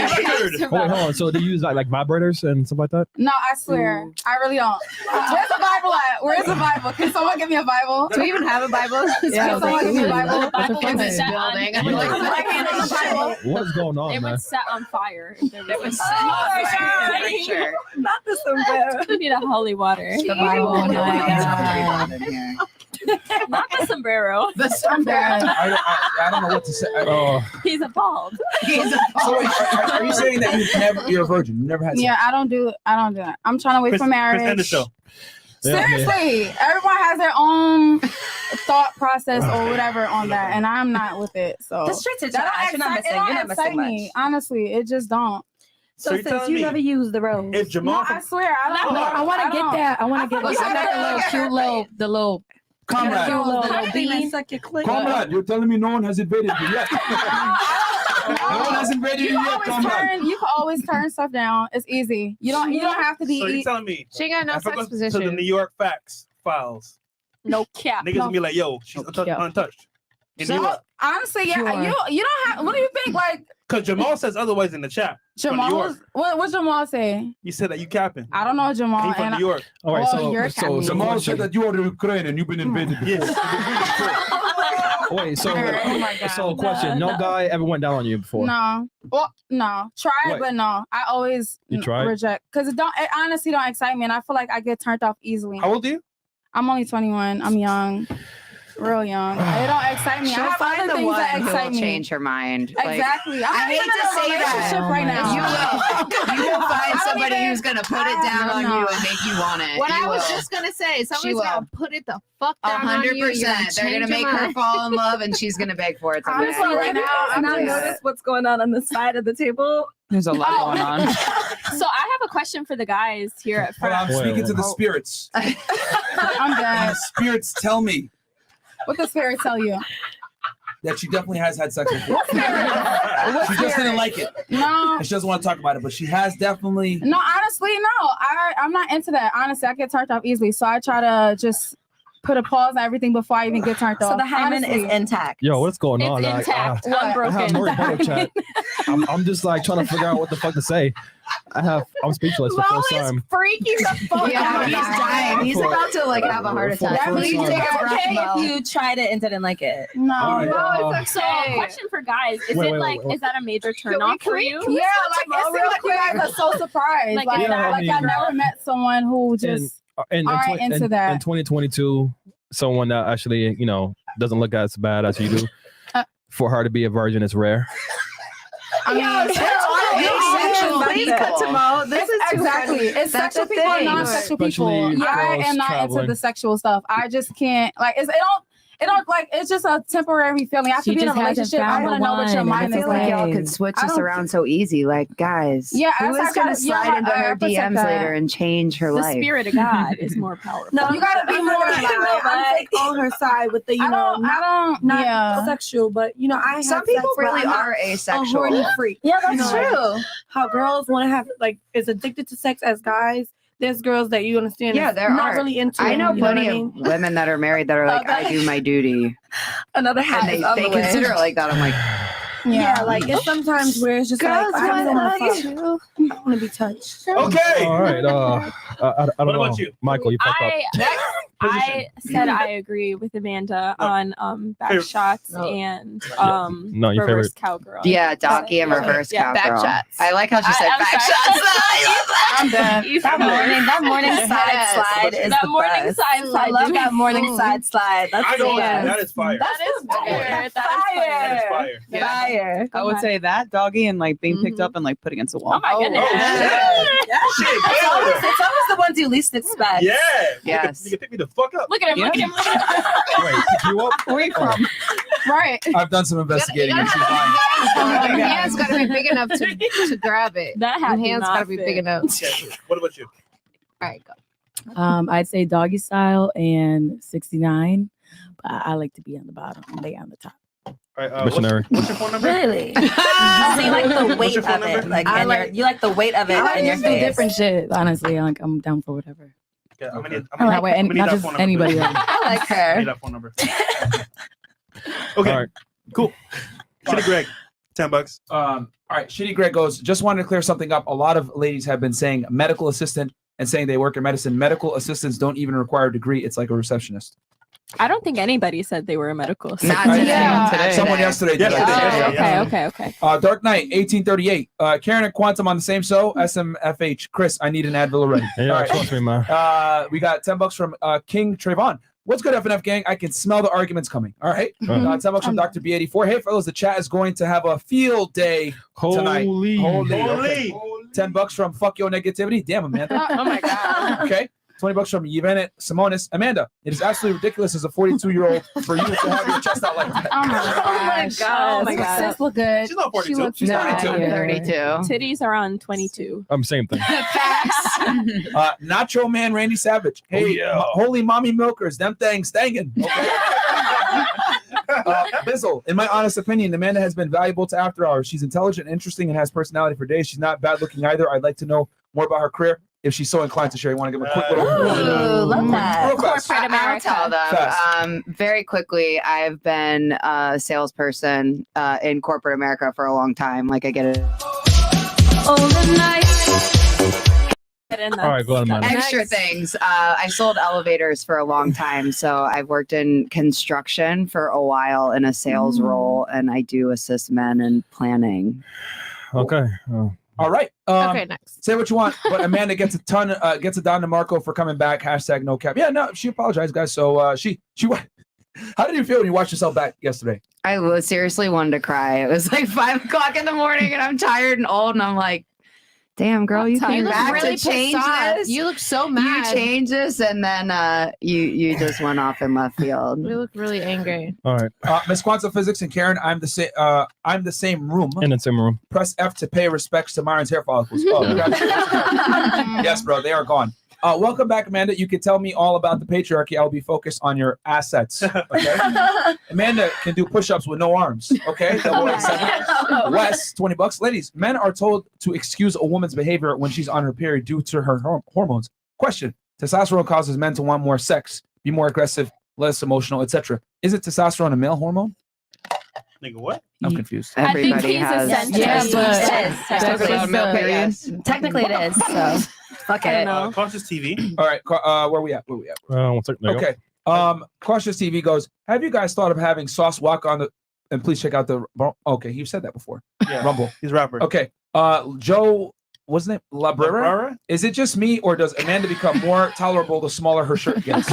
Oh, wait, hold on. So they use like vibrators and stuff like that? No, I swear. I really don't. Where's the Bible at? Where's the Bible? Can someone give me a Bible? Do we even have a Bible? Yeah, Can someone give me a Bible? Bible in was this set building. on- I'm like, What is going on, It man? would set on fire. If there was Sure. Not the sombrero. You need a holy water. The Bible. Oh my God. Not the sombrero. The sombrero. I don't know what to say. He's a bald. So wait, are you saying that you're a virgin? You never had sex? Yeah, I don't do that. I'm trying to wait for marriage. End the show. Seriously, everyone has their own thought process or whatever on that, and I'm not with it. So Just straight to that trash. You're not missing. it don't You're not missing excite me. much. Honestly, it just don't. So you're since telling you me never use the rose. if Jamal No, I swear, I don't. No, I want to get that. I want to get I like feel like that you little have to cute little, the little Comrade. cute little I bean. suck your clit. Comrade, you're telling me no one has invaded you yet. No one has invaded you yet, comrade. You can always turn stuff down. It's easy. You don't have to be. So you're telling me She ain't got no if I go sex to the position. New York facts files, No cap. niggas gonna be like, yo, she's untouched. In New York. Honestly, yeah. Sure. You don't have. What do you think? Like Because Jamal says otherwise in the chat. From New Jamal? York. What Jamal say? You said that you capping. I don't know Jamal. He from and New York. All right, Well, you're so capping. Jamal said that you are the Ukraine and you've been invaded before. wait, so Oh my God. so question: no guy ever went down on you before? No. Well, no. Try it, What? but no. I always You tried? reject because it honestly don't excite me, and I feel like I get turned off easily. How old are you? I'm only 21. I'm young, real young. It don't excite me. I She'll have find other the things one that who excite will me. change her mind. Like, Exactly. I I'm hate not to even in a say that. relationship right now. You will find somebody who's gonna put it down on no. you and make you want it. What You I was will. just gonna say, somebody's will. gonna put it the fuck down on you. You're 100%. They're gonna change make your her mind. fall in love, and she's gonna beg for it. Someday. Honestly, right now, I'm not just- notice what's going on the side of the table. There's a lot going on. So I have a question for the guys here at Hold on, I'm Friends. speaking to the spirits. I'm And done. the spirits tell me What the spirit tell you? that she definitely has had sex before. What She just spirit? didn't like it. No. And she doesn't want to talk about it, but she has definitely. No, honestly, no. I'm not into that. Honestly, I get turned off easily, so I try to just put a pause on everything before I even get turned off. So the hymen Honestly. is intact. Yo, what's going on? It's intact, I have unbroken. no rebuttal chat. I'm just like trying to figure out what the fuck to say. I'm speechless for the first time. freaking the fuck Yeah, out. he's dying. He's about to like have a heart attack. Definitely Please take a breath, Okay, Mo. if you tried it and didn't like it. No. All right. No, it's So, okay. question for guys: Is Wait, it wait, like wait. is that a major turn we- off can for we- you? Yeah, like it seems like you guys are so surprised. Like, Like, yeah, I like mean- I've never met someone who just in aren't into that. in 2022, someone that actually, doesn't look as bad as you do, for her to be a virgin is rare. I mean, Asexual Please cut to people. Mo. This is too exactly. funny. It's That's sexual the people and thing. non-sexual people. Especially I girls am not traveling. into the sexual stuff. I just can't. Like, it don't like. It's just a temporary feeling. After She being in a just hasn't relationship, I found want to the know what your one. I mind is feel like y'all like. could switch I this don't- around so easy. Like, guys, Yeah, who that's is going to how I slide into I her protect DMs that. later and change her The life? spirit of God is more powerful. No, You gotta be more I'm like on her side with the, I don't. not Yeah. sexual, but I have Some people sex where really I'm not are a asexual. horny freak. Yeah, that's You know, true. How girls want to have is addicted to sex as guys. there's girls that you understand. Yeah, is there not are. really into. I it, know you what plenty I of mean? women that are married that are like, I do my duty. Another hat And is on they the way. consider it like that. I'm like, Yeah, like it's sometimes where it's just Girls like I don't want want to fuck. I want to be touched. Okay. All right. I don't What know. about you? Michael, you fucked up. I said I agree with Amanda on back Favorite- shots and No, your reverse favorite. cowgirl. yeah, doggy and reverse Yeah, cowgirl. back shots. I like how she said I'm back sorry. shots. I'm done. That morning side slide is That the morning best. side I slide. love that morning side slide. That's I know the that. best. That is fire. That is fire. That is Fire. fire. Fire. I would say that doggy and like being picked up and like put against a wall. Oh my goodness. Shit, It's always the ones you least expect. yeah. Yes. Nigga, pick me the fuck up. Look at him. Look at him. Wait, pick you up? Where you from? Right. I've done some investigating. And she's lying. Your hands gotta be big enough to grab it. That hat Your did hands not gotta be fit. big enough. Yeah, what about you? All right, go. I'd say doggy style and 69. But I like to be on the bottom and they on the top. All right, Missionary. What's your phone number? Really? So you like the What's weight your phone of it, number? like I in like- your, you like the weight of it I in your just do face. different shit. Honestly, I'm down for whatever. Okay, I'm gonna need That way, and I'm gonna need not that just phone number, anybody please. else. I like I her. need that phone number. Okay, All right. cool. Shitty Greg, $10. All right, Shitty Greg goes, just wanted to clear something up. A lot of ladies have been saying medical assistant and saying they work in medicine. Medical assistants don't even require a degree. It's like a receptionist. I don't think anybody said they were a medical assistant. Not today. Yeah. Today. Someone yesterday did. Yes, I they think. did. Okay. Dark Knight, 1838. Karen and Quantum on the same show. SMFH. Chris, I need an Advil already. Yeah, All right. trust me, man. We got $10 from King Trayvon. What's good, FNF gang? I can smell the arguments coming. All right. $10 from Dr. B84. Hey, fellas, the chat is going to have a field day tonight. Holy. Okay. $10 from Fuck Your Negativity. Damn, Amanda. Oh my god. Okay. $20 from Yvette Simonis. Amanda, it is absolutely ridiculous as a 42-year-old for you to have your chest out like that. Oh my gosh. Oh my God. Sis look good. She's not 42. She looks She's good. 32. 32. Titties are on 22. Same thing. Nacho Man Randy Savage. Hey, yeah. holy mommy milkers, them things stangin'. Okay. Bizzle, in my honest opinion, Amanda has been valuable to After Hours. She's intelligent, interesting, and has personality for days. She's not bad looking either. I'd like to know more about her career if she's so inclined to share. You want to give a quick little Ooh, love that. real fast. Corporate I'll tell them. Fast. Very quickly, I've been a salesperson in corporate America for a long time. Like I get it. All the night. All right, go on, man. Extra things. I sold elevators for a long time, so I've worked in construction for a while in a sales role, and I do assist men in planning. Okay. All right. Okay, next. Say what you want, but Amanda gets a ton. Gets a Don DeMarco for coming back. Hashtag no cap. Yeah, no, she apologized, guys. So she. How did you feel when you watched yourself back yesterday? I was seriously wanted to cry. It was like 5 o'clock in the morning, and I'm tired and old, and I'm like, "Damn, girl, you You came look back really to change pissed off. this. You look so mad. You changed this, and then you just went off in left field." You look really angry. All right. Miss Quantum Physics and Karen, I'm the same. I'm the same room. In the same room. Press F to pay respects to Myron's hair follicles. Oh, you got it. Yes, bro, they are gone. Welcome back, Amanda. You can tell me all about the patriarchy. I'll be focused on your assets. Okay. Amanda can do push-ups with no arms. Okay. Wes, $20. Ladies, men are told to excuse a woman's behavior when she's on her period due to her hormones. Question: testosterone causes men to want more sex, be more aggressive, less emotional, etc. Is it testosterone a male hormone? Nigga, what? I'm confused. Everybody has. Technically it is. So fuck it. Cautious TV. All right. Where we at? 1 second. There you Okay. Cautious TV goes, have you guys thought of having Sauce walk on the, and please check out the, okay, you said that before. Yeah. Rumble. He's a rapper. Okay. Joe, wasn't it Labrera? Labrera? Is it just me, or does Amanda become more tolerable the smaller her shirt gets?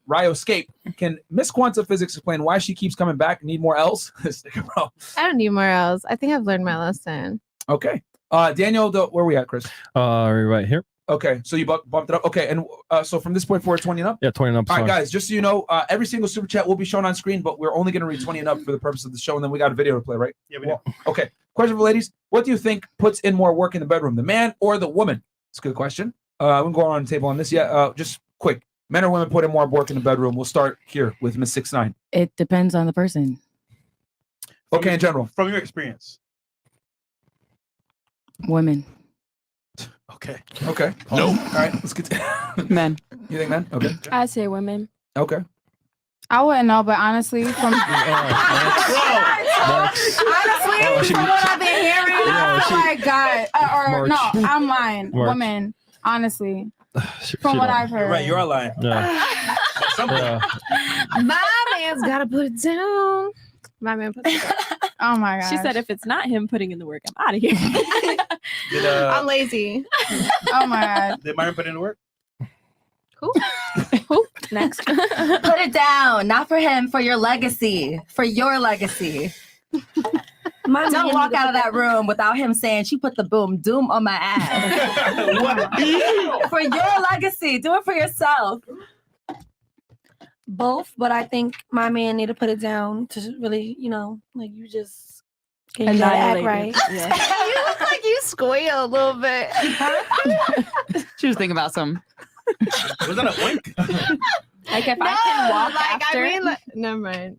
Ryoscape. Can Miss Quantum Physics explain why she keeps coming back? Need more L's? Bro. I don't need more L's. I think I've learned my lesson. Okay. Daniel, where we at, Chris? Right here. Okay, so you bumped it up. Okay, and so from this point forward, 20 and up? Yeah, 20 and up. All right, sorry. guys, just so you know, every single super chat will be shown on screen, but we're only going to read 20 and up for the purpose of the show, and then we got a video to play, right? Yeah, we do. Okay, question for ladies. What do you think puts in more work in the bedroom, the man or the woman? It's a good question. We can go around the table on this. Yeah, just quick. Men or women put in more work in the bedroom? We'll start here with Miss 6'9". It depends on the person. Okay, in general. From your experience. Women. Okay. Okay. Nope. All right, let's get to men. You think men? Okay. I say women. Okay. I wouldn't know, but honestly, from honestly, from what I've been hearing, I feel like God, or no, I'm lying. March. Women, honestly, from what I've heard. You're right, you're lying. Yeah. My man's gotta put it down. My man put it down. Oh my god. She said if it's not him putting in the work, I'm out of here. Did, I'm lazy. Oh my god. Did Myron put in the work? Who? Next. Put it down. Not for him, for your legacy. For your legacy. Don't walk out of that room without him saying she put the boom doom on my ass. For your legacy. Do it for yourself. Both, but I think my man need to put it down to really, like you just can't act right. Yeah. You look like you squeal a little bit. She was thinking about some. Was that a wink? Like if I can walk after. I mean, never mind.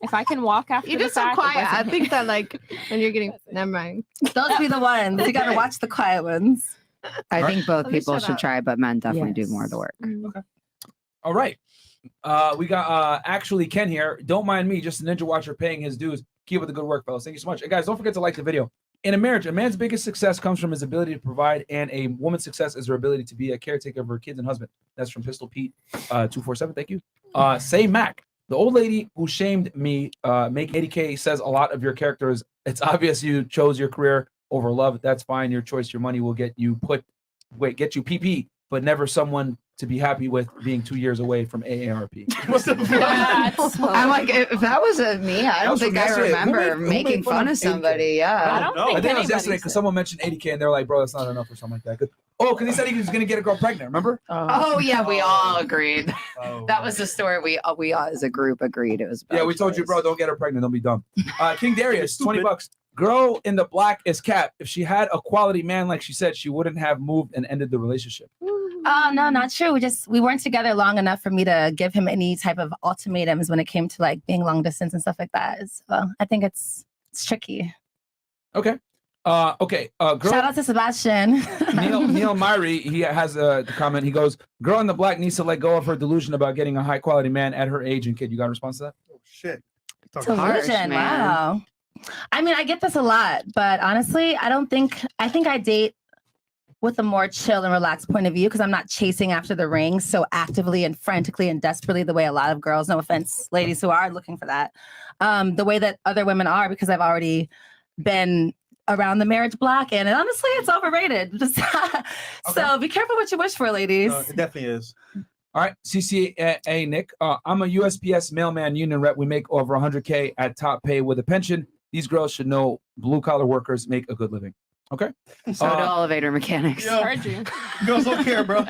If I can walk after. You the just so fact, it quiet. I wasn't think him. that like when you're getting, never mind. Those be the ones. You gotta watch the quiet ones. I think both Let me people shut should up. try, but men definitely do Yes. more of the work. All right. We got actually Ken here. Don't mind me, just a ninja watcher paying his dues. Keep up the good work, fellas. Thank you so much. And guys, don't forget to like the video. In a marriage, a man's biggest success comes from his ability to provide, and a woman's success is her ability to be a caretaker of her kids and husband. That's from Pistol Pete 247. Thank you. Say Mac. The old lady who shamed me make 80K says a lot of your characters. It's obvious you chose your career over love. That's fine. Your choice, your money will get you PP, but never someone to be happy with being 2 years away from AARP. I'm like, if that was me, I don't think I remember making fun of somebody. Yeah. I think it was yesterday because someone mentioned 80K and they're like, bro, that's not enough or something like that. Because he said he was going to get a girl pregnant, remember? Oh yeah, we all agreed. That was the story we all as a group agreed it was. Yeah, we told you, bro, don't get her pregnant. Don't be dumb. King Darius, $20. Girl in the black is Cap. If she had a quality man like she said, she wouldn't have moved and ended the relationship. Oh no, not true. We weren't together long enough for me to give him any type of ultimatums when it came to like being long distance and stuff like that. So I think it's tricky. Okay. Girl, Shout out to Sebastian. Neil Myrie, he has a comment. He goes, girl in the black needs to let go of her delusion about getting a high quality man at her age and kid. You got a response to that? Oh shit. Delusion. Wow. I mean, I get this a lot, but honestly, I think I date with a more chill and relaxed point of view because I'm not chasing after the ring so actively and frantically and desperately the way a lot of girls, no offense, ladies who are looking for that, the way that other women are, because I've already been around the marriage block, and honestly, it's overrated. So be careful what you wish for, ladies. It definitely is. All right, CCA Nick. I'm a USPS mailman union rep. We make over 100K at top pay with a pension. These girls should know blue collar workers make a good living. Okay. So do elevator mechanics. Heard you. Girls don't care, bro.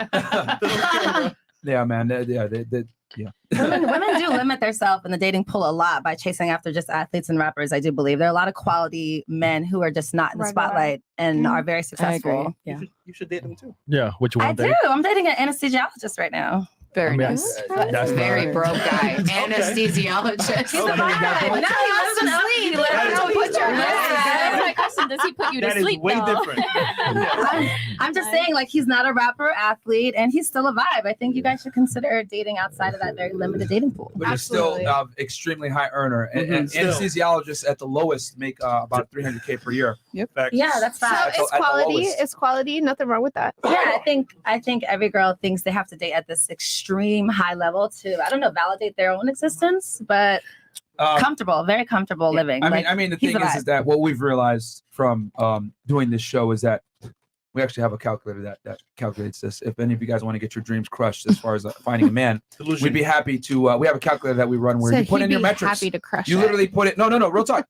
Yeah, man. Yeah. Women do limit themselves in the dating pool a lot by chasing after just athletes and rappers. I do believe there are a lot of quality men who are just not in the spotlight and are very successful. Yeah. You should date them too. Yeah, which one? I do. I'm dating an anesthesiologist right now. Very nice. That's very not- broke guy. Anesthesiologist. He's a vibe. No, he lives in LA. Let him know put your That's my question. Does he put you to That is sleep? way though? different. I'm just saying, like, he's not a rapper, athlete, and he's still a vibe. I think you guys should consider dating outside of that very limited dating pool. But you're still extremely high earner. And Still. anesthesiologists at the lowest make about 300K per year. Yep. Yeah, that's So fine. it's quality. It's quality. Nothing wrong with that. Yeah, I think every girl thinks they have to date at this extreme high level to, I don't know, validate their own existence, but comfortable, very comfortable living. I mean, the he's thing a is vibe. that what we've realized from doing this show is that we actually have a calculator that calculates this. If any of you guys want to get your dreams crushed as far as finding a man, Delusion. we'd be happy to. We have a calculator that we run where Said you put he'd in your be metrics. happy to crush You it. literally put it. No, real talk.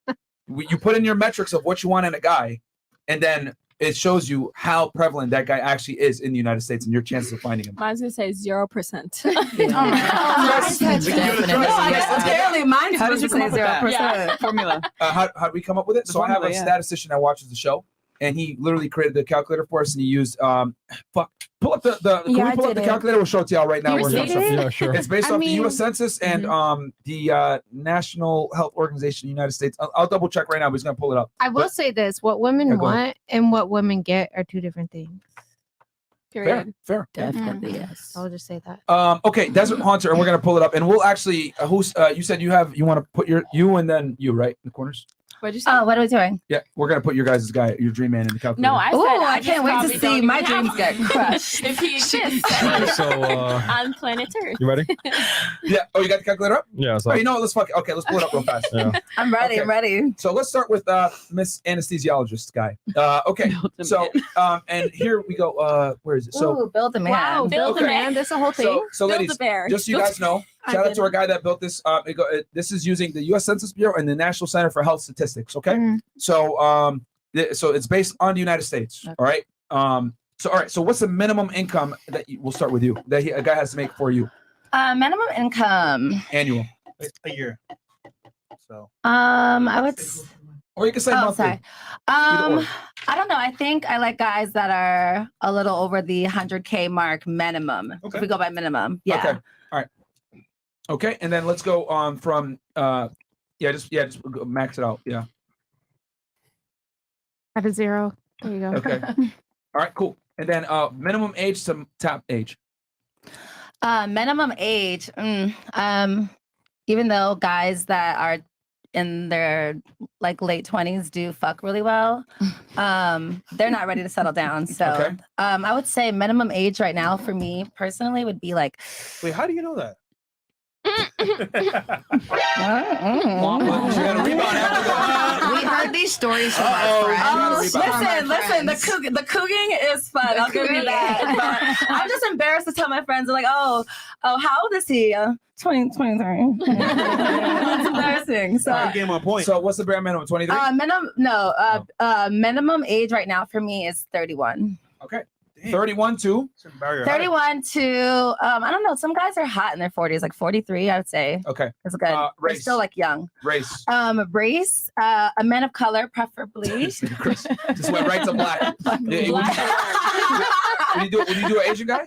You put in your metrics of what you want in a guy, and then it shows you how prevalent that guy actually is in the United States and your chances of finding him. Mine's gonna say 0%. Apparently mine's How did you come up with that? 0%. Formula. How did we come up with it? The So I have a formula, yeah. statistician that watches the show, and he literally created the calculator for us, and he used pull up the can Yeah, we I pull up did the it. calculator? We'll show it to y'all right now. You We're received gonna- it? Yeah, sure. It's based I off the mean- U.S. Census and the National Health Organization of the United States. I'll double check right now, but he's gonna pull it up. I will say this: what women Yeah, go ahead. want and what women get are two different things. Period. Fair. Definitely yes. I'll just say that. Okay, Desert Haunter, and we're gonna pull it up, and we'll actually. Who's? You said you want to put you and then you right in the corners. What'd you say? Oh, what are we doing? Yeah, we're gonna put your guys' your dream man in the calculator. No, I said I can't wait to see my dreams get crushed. If he exists So, on planet Earth. you ready? Yeah. Oh, you got the calculator up? Yeah. So, Oh, you know what? Let's fuck it. Okay, let's pull it up real fast. yeah. I'm ready. Okay. I'm ready. So let's start with Miss Anesthesiologist guy. Okay. So and here we go. Where is it? So Ooh, build a man. Wow, build Okay. a man. That's a whole thing. So Build ladies, a bear. just so you guys know, shout out to our guy that built this. This is using the U.S. Census Bureau and the National Center for Health Statistics. Okay, so so it's based on the United States. Okay. All right. So all right. So what's the minimum income that we'll start with you that a guy has to make for you Minimum income. annual, A year. So I would. or you can say Oh, monthly. sorry. Either or. I don't know. I think I like guys that are a little over the 100K mark minimum. Okay. If we go by minimum, yeah. Okay. All right. Okay, and then let's go from just go max it out. Yeah. At a 0. There you go. Okay. All right, cool. And then minimum age to top age. Minimum age. Even though guys that are in their like late 20s do fuck really well, they're not ready to settle down. So Okay. I would say minimum age right now for me personally would be like. wait, how do you know that? She got a rebound after We heard these stories from Uh-oh. our Oh, friends. Listen, the cooking is fun. I'll give you that. But I'm just embarrassed to tell my friends, like, oh, how old is he? 23. That's embarrassing. So, Game on point. So what's the bare minimum? 23? minimum age right now for me is 31. Okay. 31 to 31 to I don't know. Some guys are hot in their 40s, like 43. I would say. Okay. That's good. They're Race. still like young. Race. Race. A man of color, preferably. Chris just went right to black. Yeah, would you do an Asian guy?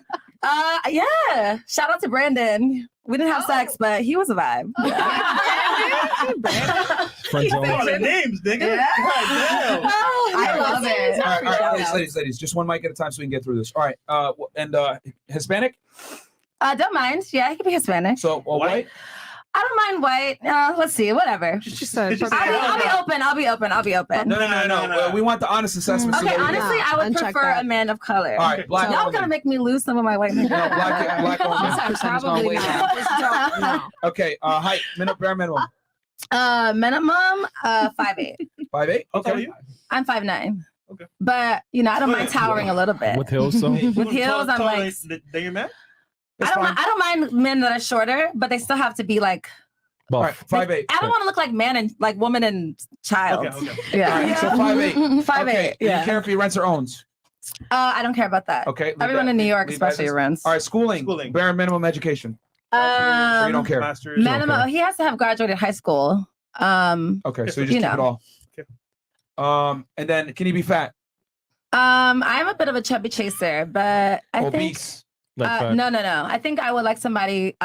Yeah. Shout out to Brandon. We didn't have sex, but he was a vibe. FriendZoned. the names, nigga. Yeah. I love it. All right, ladies, just one mic at a time so we can get through this. All right, and Hispanic? Don't mind. Yeah, he could be Hispanic. So white? I don't mind white. Let's see, whatever. Just I'll be open. No. We want the honest assessment. Okay, honestly, I would Uncheck prefer that. a man of color. All right, black Y'all only. gonna make me lose some of my white niggas. No, black only. Probably not. No. Okay, height, bare minimum. Minimum 5'8". 5'8"? How tall are you? I'm 5'9". Okay. But I don't mind towering a little bit. With heels, so. With heels, I'm like. Then you're mad? I don't mind men that are shorter, but they still have to be like. All right, 5'8". I don't want to look like man and like woman and child. Okay. Yeah. All right, so 5'8". 5'8". Okay. Do Yeah. you care if he rents or owns? I don't care about that. Okay. Everyone in New York, leave that especially, as- rents. All right, schooling. Bare minimum education. Or you don't care. Masters. Minimum. He has to have graduated high school. Okay, so you just keep it all. Okay. And then can he be fat? I'm a bit of a chubby chaser, but I Obese. think no. I think I would like somebody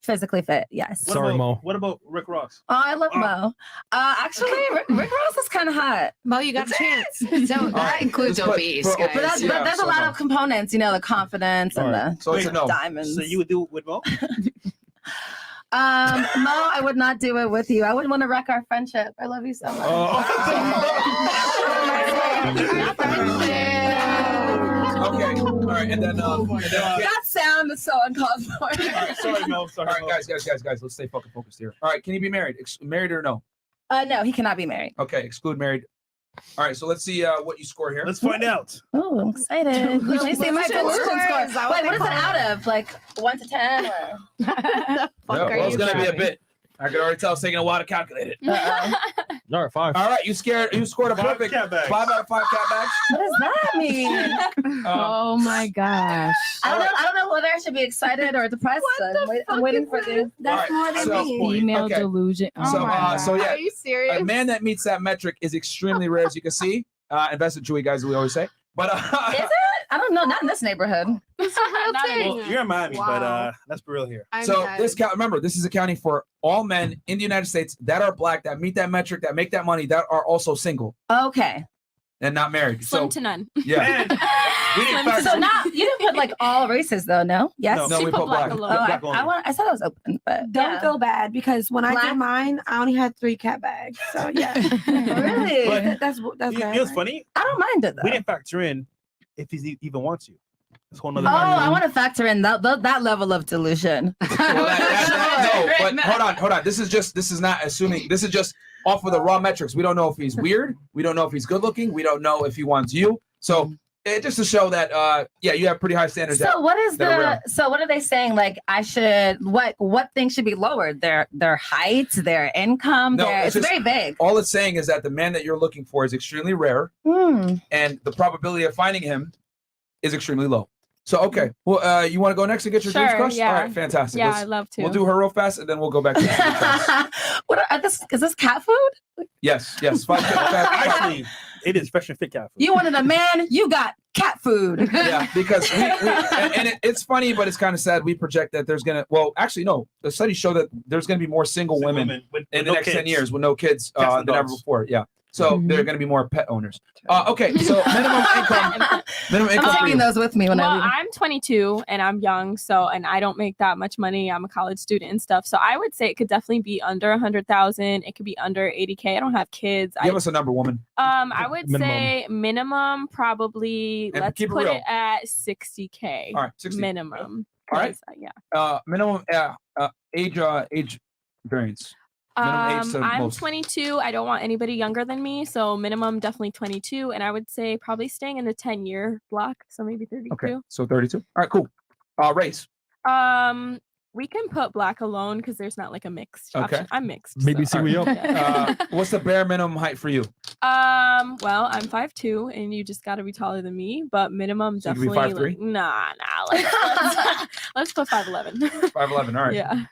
physically fit. Yes. Mo. What about Rick Ross? Oh, I love Mo. Actually, Rick Ross is kind of hot. Mo, you got a chance. So that includes obese, guys. But there's a lot of components, the confidence and the So it's a no. diamonds. So you would do it with Mo? Mo, I would not do it with you. I wouldn't want to wreck our friendship. I love you so much. Okay. All right. And then That sound is so uncalled for. All right, sorry, Mo. Sorry. All right, guys. Let's stay fucking focused here. All right. Can he be married? Married or no? No, he cannot be married. Okay. Exclude married. All right. So let's see what you score here. Let's find out. Oh, I'm excited. Let me see my Delusion score. Wait, what is it out of? Like 1 to 10? Or? Yeah, well, it's gonna be a bit. I could already tell it's taking a while to calculate it. All right, 5. All right. You scored a perfect 5 out of 5 cat bags. What does that mean? Oh my gosh. I don't know whether I should be excited or depressed. I'm waiting for this. That's All right, more than so- me. Female Okay. delusion. Oh So, my God. so yeah, Are you serious? a man that meets that metric is extremely rare, as you can see. Invest in Chewy, guys, as we always say. But Is it? I don't know. Not in this neighborhood. It's a real thing. Well, you're in Miami, Wow. but let's be real here. I'm so dead. this count. Remember, this is accounting for all men in the United States that are black, that meet that metric, that make that money, that are also single. Okay. and not married. Slim So to none. yeah. We didn't factor So not you didn't put like all races though, no? Yes. No, She we put put black black. alone. Oh, Black only. I said I was open, but Don't yeah. feel bad because when I Black? did mine, I only had 3 cat bags. So yeah, Really? But- that's You bad. know what's funny? I don't mind it though. We didn't factor in if he even wants you. It's a whole nother Oh, matter. I want to factor in that level of delusion. No, but hold on. This is not assuming. This is just off of the raw metrics. We don't know if he's weird. We don't know if he's good looking. We don't know if he wants you. So just to show that, yeah, you have pretty high standards. So what is that are rare. so what are they saying? Like I should what things should be lowered? Their height, their income. No, it's just- very vague. All it's saying is that the man that you're looking for is extremely rare, and the probability of finding him is extremely low. So okay, well, you want to go next and get your dreams Sure, crushed? yeah. All right, fantastic. Yeah, Let's- I'd love to. We'll do her real fast, and then we'll go back to the Is this cat food? Yes. 5 Actually, it is fresh and fit cat food. You wanted a man, you got cat food. Yeah, because it's funny, but it's kind of sad. We project that there's gonna. Well, actually, no. The studies show that there's gonna be more single women with in the no next 10 kids. years with no kids Cats and than ever dogs. before. Yeah. So there are going to be more pet owners. Okay, so minimum income. Minimum income. I'm for taking you. those with me when Well, I leave. I'm 22 and I'm young, and I don't make that much money. I'm a college student and stuff, so I would say it could definitely be under 100,000. It could be under 80K. I don't have kids. Give us a number, woman. I would Minimum. say minimum probably. And Let's keep it put real. it at 60K. All right, 60. minimum. All right. Yeah. Minimum age variance. Minimum age to I'm most. 22. I don't want anybody younger than me, so minimum definitely 22, and I would say probably staying in the 10-year block, so maybe 32. Okay, so 32. All right, cool. Race. We can put black alone because there's not like a mixed Okay. option. I'm mixed. Maybe so. CEO. What's the bare minimum height for you? Well, I'm 5'2", and you just got to be taller than me, but minimum So you could be definitely. 5'3"? Nah. Let's put 5'11". 5'11". All right. Yeah.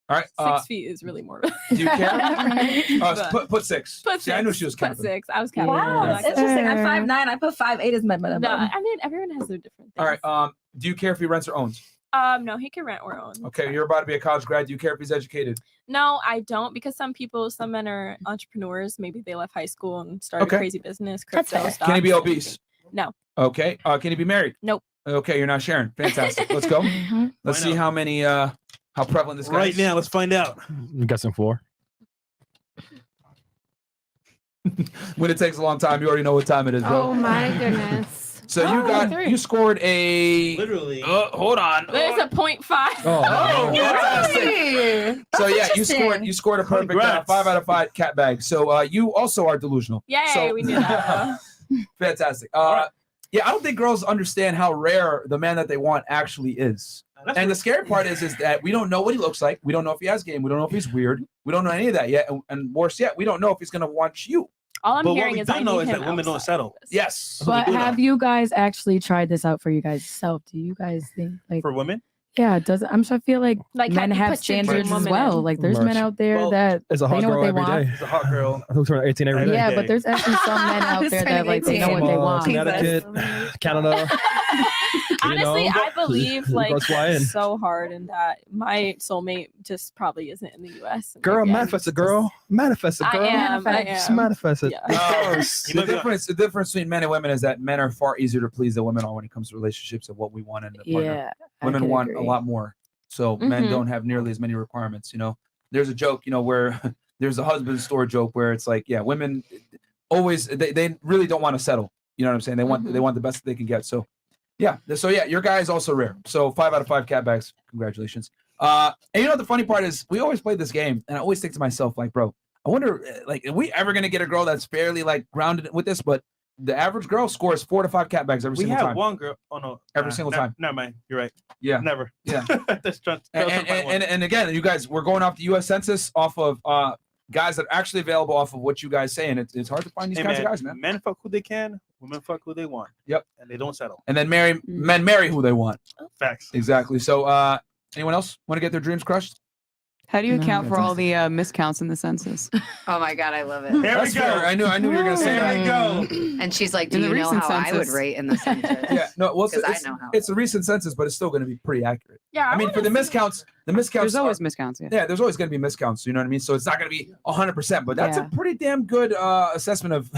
All right. 6 feet is really more. Do you care? But- Put 6. Put See, I knew 6. she was Put counting. 6. I was counting. Wow, that's interesting. I'm 5'9". I put 5'8" as my minimum. No, I mean everyone has their different. All right. Do you care if he rents or owns? No, he can rent or own. Okay, you're about to be a college grad. Do you care if he's educated? No, I don't, because some men are entrepreneurs. Maybe they left high school and started Okay. a crazy business, That's crypto fair. stocks. Can he be obese? No. Okay. Can he be married? Nope. Okay, you're not sharing. Fantastic. Let's go. Let's see how many. How prevalent this guy Right is. now, let's find out. I'm guessing 4. When it takes a long time, you already know what time it is, bro. Oh my goodness. So you scored a. Literally. Hold on. There's a 0.5. Oh, fantastic. Hey, So that's yeah, interesting. you scored a perfect Congrats. 5 out of 5 cat bag. So you also are delusional. Yay, So- we knew that. Fantastic. Yeah, I don't think girls understand how rare the man that they want actually is. And the scary part is that we don't know what he looks like. We don't know if he has game. We don't know if he's weird. We don't know any of that yet. And worse yet, we don't know if he's going to want you. All I'm But what hearing we is I do know need is him that women don't outside settle. of this. Yes. But do know. have you guys actually tried this out for you guys self? Do you guys think like For women? yeah, does I'm sure I feel like, Like, men have you have put your dream standards as woman well. in? Like there's men Merch. out there Well, that It's a they hot know girl what they every want. day. It's a hot girl. I think we're 18 every day. Yeah, day. but there's actually some men out there that like they know what they From, want. Connecticut, Canada. Honestly, know? I believe Girls like fly in. so hard in that my soulmate just probably isn't in the U.S. and, Girl, like, yeah, manifest it, girl. Manifest it, I girl. am. Just I am. manifest it. Yeah. The difference between men and women is that men are far easier to please than women are when it comes to relationships and what we want in a partner. Yeah, I Women could want agree. a lot more. So men Mhm. don't have nearly as many requirements. You know, there's a joke, you know, where there's a husband store joke where it's like, yeah, women always they really don't want to settle. You know what I'm saying? They want the best that they can get. So yeah, your guy is also rare. So 5 out of 5 cat bags. Congratulations. And you know what the funny part is? We always play this game, and I always think to myself, like, bro, I wonder, like, are we ever gonna get a girl that's fairly like grounded with this? But the average girl scores 4 to 5 cat bags every We single have time. one girl. Oh no. Every single time. Never mind. You're right. Yeah. Never. Yeah. That's trying, And again, you guys, we're going off the U.S. Census off of guys that are actually available off of what you guys say, and it's hard to find these kinds of guys, man. Men fuck who they can. Women fuck who they want. Yep. And they don't settle. And then men marry who they want. Facts. Exactly. So anyone else want to get their dreams crushed? How do you No, account for that's all the miscounts in the census? Oh my god, I love it. There That's we go. fair. I knew you were gonna say There we that. go. And she's like, "Do In the you know how recent I would census. rate in the census?" Yeah, no, well, 'Cause I know how. it's a recent census, but it's still going to be pretty accurate. Yeah, I mean, for the miscounts, There's always miscounts. yeah, there's always going to be miscounts. You know what I mean? So it's not going to be 100%, but that's a pretty damn good assessment of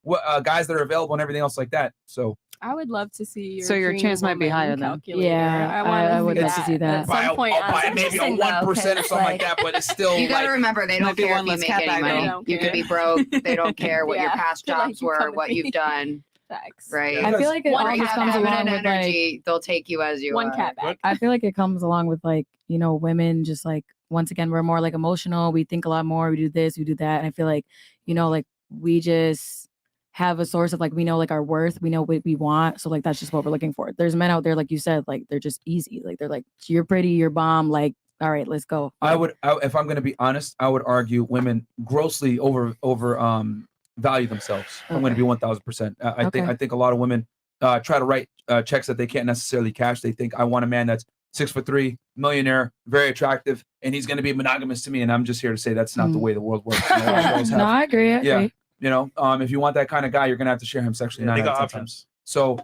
what guys that are available and everything else like that. So I would love to see your. So your dream chance might be woman higher then. calculator. Yeah, wanna I would see love to see that. At some point, I'll buy maybe a 1% or something like that, but it's still. You got to like, remember, they might don't be care one if you less make cat any bag, money. though. You could be broke. They don't care what your Yeah, past they're like, jobs you were, come what with you've me. done. Facts. Right. I feel like it One all just cat comes bag along and with like energy, they'll take you as you One are. cat bag. I feel like it comes along with like, you know, women just like once again we're more like emotional, we think a lot more, we do this, we do that. And I feel like, you know, like we just have a source of like we know like our worth, we know what we want. So like that's just what we're looking for. There's men out there, like you said, like they're just easy. Like they're like, you're pretty, you're bomb, like, all right, let's go. if I'm going to be honest, I would argue women grossly over value themselves. I'm going to be 1,000%. I think a lot of women try to write checks that they can't necessarily cash. They think I want a man that's 6'3", millionaire, very attractive, and he's going to be monogamous to me. And I'm just here to say that's not the way the world works. You know, a lot of girls No, I agree. I yeah, agree. you know, if you want that kind of guy, you're going to have to share him sexually. Yeah, they 9 got out of 10 options. times. So,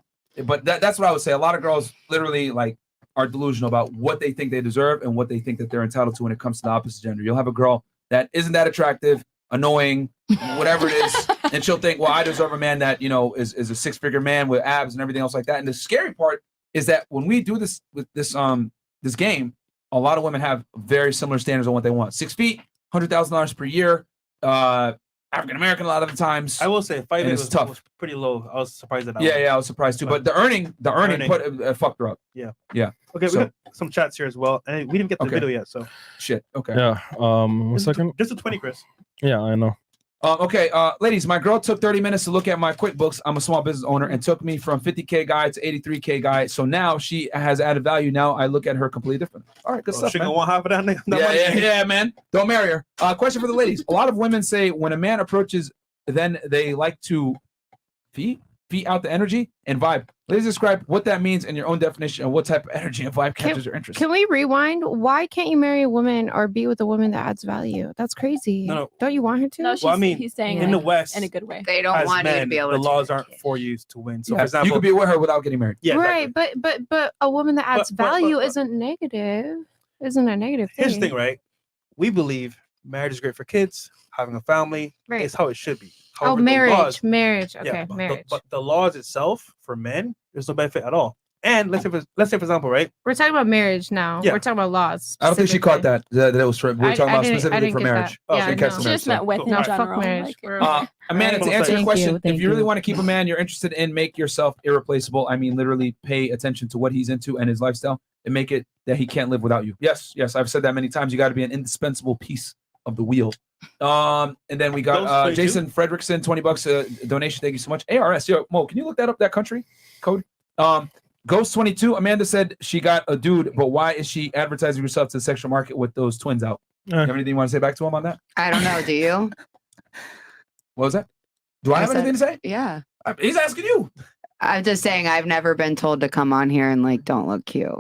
but that's what I would say. A lot of girls literally like are delusional about what they think they deserve and what they think that they're entitled to when it comes to the opposite gender. You'll have a girl that isn't that attractive, annoying, whatever it is, and she'll think, well, I deserve a man that, you know, is a 6-figure man with abs and everything else like that. And the scary part is that when we do this with this game, a lot of women have very similar standards on what they want. 6 feet, $100,000 per year, African American a lot of the times. I will say, fight and it's tough. was pretty low. I was surprised at that. Yeah, one. yeah, I was surprised too. But the earning fucked her up. Yeah. Yeah. Okay, So- we got some chats here as well, and we didn't get the Okay. video yet. So Shit. Okay. Yeah. 1 second. just a 20, Chris. Yeah, I know. Okay, ladies, my girl took 30 minutes to look at my QuickBooks. I'm a small business owner and took me from 50K guy to 83K guy. So now she has added value. Now I look at her completely different. All right, good stuff, She man. gonna want half of that. Yeah, man. Don't marry her. Question for the ladies. A lot of women say when a man approaches, then they like to feed out the energy and vibe. Ladies, describe what that means in your own definition and what type of energy and vibe catches your interest. Can we rewind? Why can't you marry a woman or be with a woman that adds value? That's crazy. No. Don't you want her to? No, Well, I mean, he's saying in the like, West, in a good way. They don't as want you to men, be able the to. laws aren't for you to win. So, Yeah, for example, you could be with her without getting married. yeah, right, but a woman that adds But- value but- isn't negative. Isn't a negative thing. Here's the thing, right? We believe marriage is great for kids, having a family. Right. It's how it should be. Oh, However, the marriage, laws- marriage. yeah, Okay, but marriage. but the laws itself for men, there's no benefit at all. And let's say for example, right? We're talking about marriage now. Yeah. We're talking about laws. I don't think she caught that. That it was for, we're I- talking I about didn't- I specifically didn't for get that. marriage. Yeah, She didn't no. catch the She marriage just meant thing. with Cool. in Alright. Fuck general. marriage. Like, We're Amanda, to Right. answer your Thank question, you, if thank you really you. want to keep a man you're interested in, make yourself irreplaceable. I mean, literally pay attention to what he's into and his lifestyle and make it that he can't live without you. Yes, I've said that many times. You got to be an indispensable piece of the wheel. And then we got Those Jason Fredrickson, $20 donation. Thank you so much. ARS, yo, Mo, can you look that up? That country code. Ghost 22. Amanda said she got a dude, but why is she advertising herself to the sexual market with those twins out? You have anything you want to say back to him on that? I don't know. Do you? What was that? Do I have said- anything to say? Yeah. He's asking you. I'm just saying I've never been told to come on here and like don't look cute.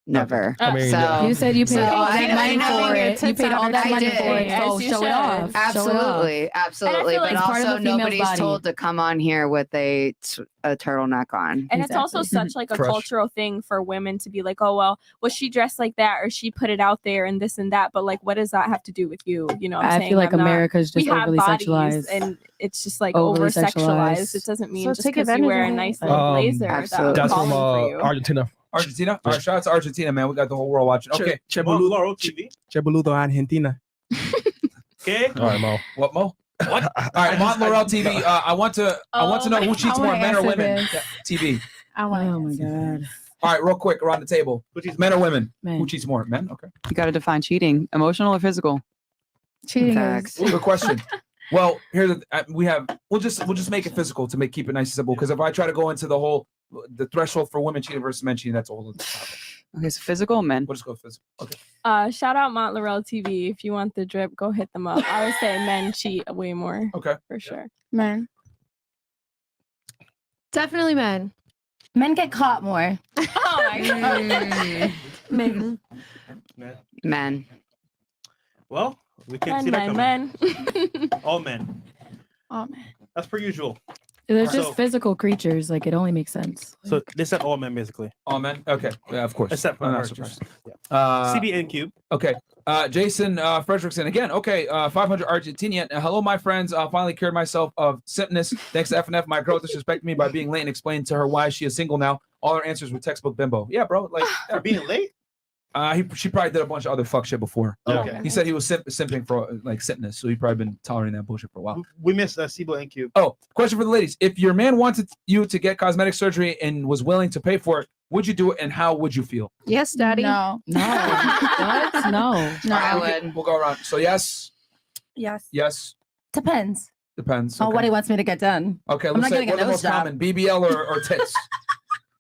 Never. I mean, so You said you paid So, all I that money know for your it. You tits paid all out. that I money did. for it. Yes, So you show it should. off. absolutely, absolutely. like But it's part of also a female's nobody's body. told to come on here with a turtleneck on. And it's also Exactly. such like a Fresh. cultural thing for women to be like, oh well, she dressed like that or she put it out there and this and that. But like, what does that have to do with you? You know, what I'm I saying? feel like I'm not- America's we just have overly bodies sexualized. and it's just like Overly over sexualized. sexualized. It doesn't mean So just take because you advantage wear of a it. nice little blazer that I'm absolutely. That's from falling for you. Argentina. Argentina? All right, shout out to Argentina, man. We got the whole world watching. Okay. Laurel TV. Cheboludo, Argentina. Okay. All right, Mo. What, Mo? What? All right, Mont Laurel TV. I want to know who cheats I more, wanna men or answer women? this. Yeah, TV. I want. Oh my god. All right, real quick, around the table. Men or women? Men. Who cheats more? Men? Okay. You got to define cheating: emotional or physical. Cheating Facts. is Good question. Well, here's we'll just make it physical to keep it nice and simple. Because if I try to go into the threshold for women cheating versus men cheating, that's a whole other topic. Okay, so physical men. We'll just go physical. Okay. Shout out Mont Laurel TV. If you want the drip, go hit them up. I would say men cheat way more. Okay. For sure. men. definitely men. Men get caught more. Oh my god. Maybe. Men. Well, we can't see that Men. coming. All men. Oh man. That's per usual. They're So- just physical creatures. Like it only makes sense. So they said all men basically, All men. Okay. Yeah, of course. except for I'm not archers. surprised. CBN Cube. Okay. Jason Fredrickson again. Okay. 500 Argentina. Hello, my friends. Finally cured myself of simpness. Thanks to FNF. My girl disrespected me by being late and explained to her why she is single now. All her answers were textbook bimbo. Yeah, bro. Like For being late. she probably did a bunch of other fuck shit before. Okay. He said he was simping for like simpness, so he probably been tolerating that bullshit for a while. We missed CBN Cube. Oh, question for the ladies: if your man wanted you to get cosmetic surgery and was willing to pay for it, would you do it, and how would you feel? Yes, daddy. No. No. What? No. I would. We'll go around. So yes, Yes. yes, Depends depends. on Okay. what he wants me to get done. Okay, I'm let's not say getting a what's the nose most job. common, BBL or tits?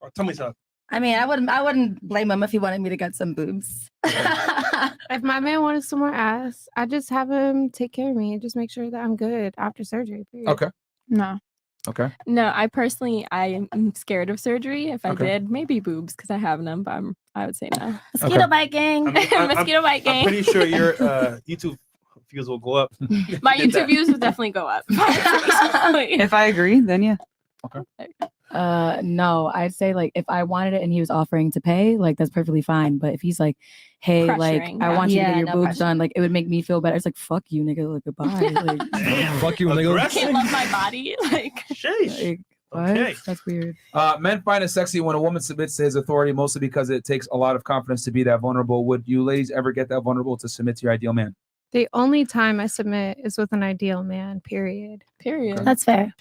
Or tummy tuck. I mean, I wouldn't blame him if he wanted me to get some boobs. If my man wanted some more ass, I just have him take care of me and just make sure that I'm good after surgery. Period. Okay. No. Okay. No, I am scared of surgery. If I Okay. did, maybe boobs because I have them, but I would say no. Mosquito Okay. bite gang. Mosquito bite I'm gang. pretty sure your YouTube views will go up. My Did YouTube that. views would definitely go up. If I agree, then yeah. No, I'd say like if I wanted it and he was offering to pay, like that's perfectly fine. But if he's like, hey, like Pressuring, I yeah. want you to Yeah, get your no boobs pressure. done, like it would make me feel better. It's like fuck you, nigga. Like goodbye. Like, Fuck you, nigga. Aggressive. Can't love my body. Like Sheesh. like, what? Okay. That's weird. Men find it sexy when a woman submits to his authority, mostly because it takes a lot of confidence to be that vulnerable. Would you ladies ever get that vulnerable to submit to your ideal man? The only time I submit is with an ideal man. Period. period. That's fair.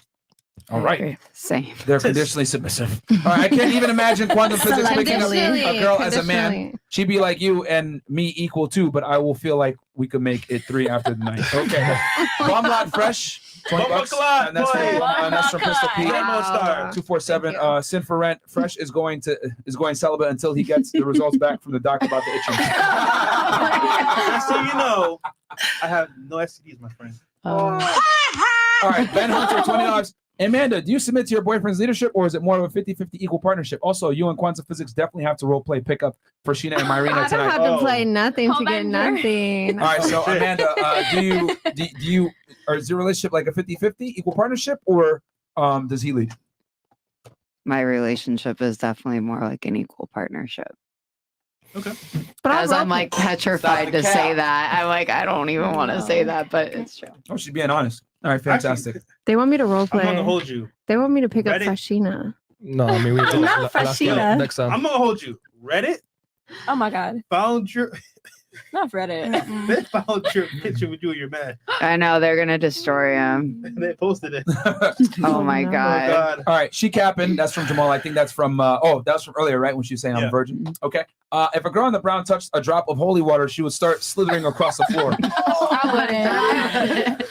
All right. Same. They're conditionally submissive. All right, I can't even imagine quantum physics picking up a girl as a man. Conditionally. She'd be like you and me equal too, but I will feel like we could make it 3 after the night. Okay. Bum lot fresh. 20 bucks. Bumbuckalot, And that's boy. from Crystal P. Rainbow Star. 247. Sin for rent. Fresh is going celibate until he gets the results back from the doc about the itching. Just so you know, I have no STDs, my friend. All right, Ben Hunter, $20. Amanda, do you submit to your boyfriend's leadership, or is it more of a 50-50 equal partnership? Also, you and quantum physics definitely have to role play pickup for Sheena and Myrina I don't tonight. have to play nothing to get nothing. All right, so Amanda, do you or is your relationship like a 50-50 equal partnership, or does he lead? My relationship is definitely more like an equal partnership. Okay. But As I'm like petrified to say that. I'm like, I don't even want to say that, but it's true. Oh, she's being honest. All right, fantastic. They want me to role I'm play. gonna hold you. They want me to pick up Ready? Freshina. No, I mean we Not Freshina. next time. I'm gonna hold you. Reddit Oh my god. found your Not Reddit. they found your picture with you and your man. I know they're gonna destroy him. They posted it. Oh my no. Oh god. God. All right, she capping. That's from Jamal. I think that's from. That was from earlier, right? When she was saying I'm a Yeah. virgin. Okay. If a girl on the brown touched a drop of holy water, she would start slithering across the floor. I wouldn't.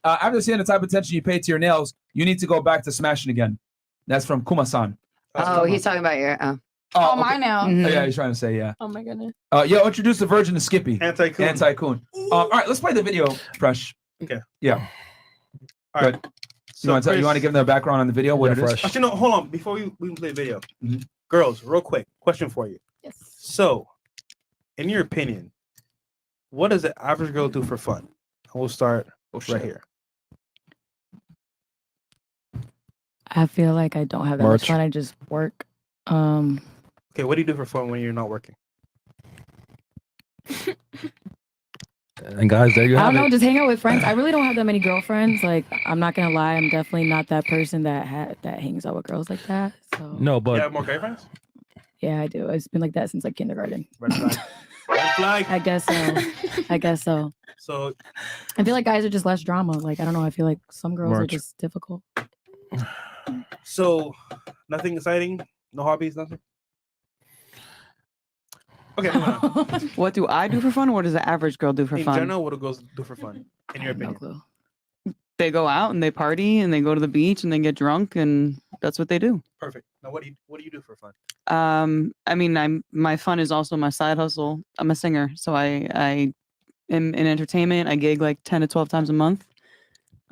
After seeing the type of attention you pay to your nails, you need to go back to smashing again. That's from Kuma-san. Oh, he's talking about your. Oh, okay. my now. Mhm. Oh, yeah, he's trying to say yeah. Oh my goodness. Yo, introduce the virgin to Skippy. Anti-coon. Anti-coon. All right, let's play the video, Fresh. Okay. Yeah. All right. Good. You want to give them the background on the video? What Yeah, it is? Fresh. Actually, no. Hold on. Before we play the video, Mhm. girls, real quick question for you. Yes. So, in your opinion, what does the average girl do for fun? We'll start right here. I feel like I don't have that Merch. much fun. I just work. Okay, what do you do for fun when you're not working? And guys, there you I have don't know, it. just hang out with friends. I really don't have that many girlfriends. Like, I'm not gonna lie, I'm definitely not that person that hangs out with girls like that. So No, You but have more gay friends? yeah, I do. It's been like that since like kindergarten. Red flag. Red flag. I guess so. I guess so. So, I feel like guys are just less drama. Like, I don't know. I feel like some girls are Merch. just difficult. so nothing exciting? No hobbies? Nothing? Okay, moving on. What do I do for fun? Or what does the average girl do for In fun? general, what do girls do for fun? In your No opinion? clue. They go out and they party and they go to the beach and they get drunk and that's what they do. Perfect. Now, what do you do for fun? I mean, my fun is also my side hustle. I'm a singer, so I am in entertainment. I gig like 10 to 12 times a month,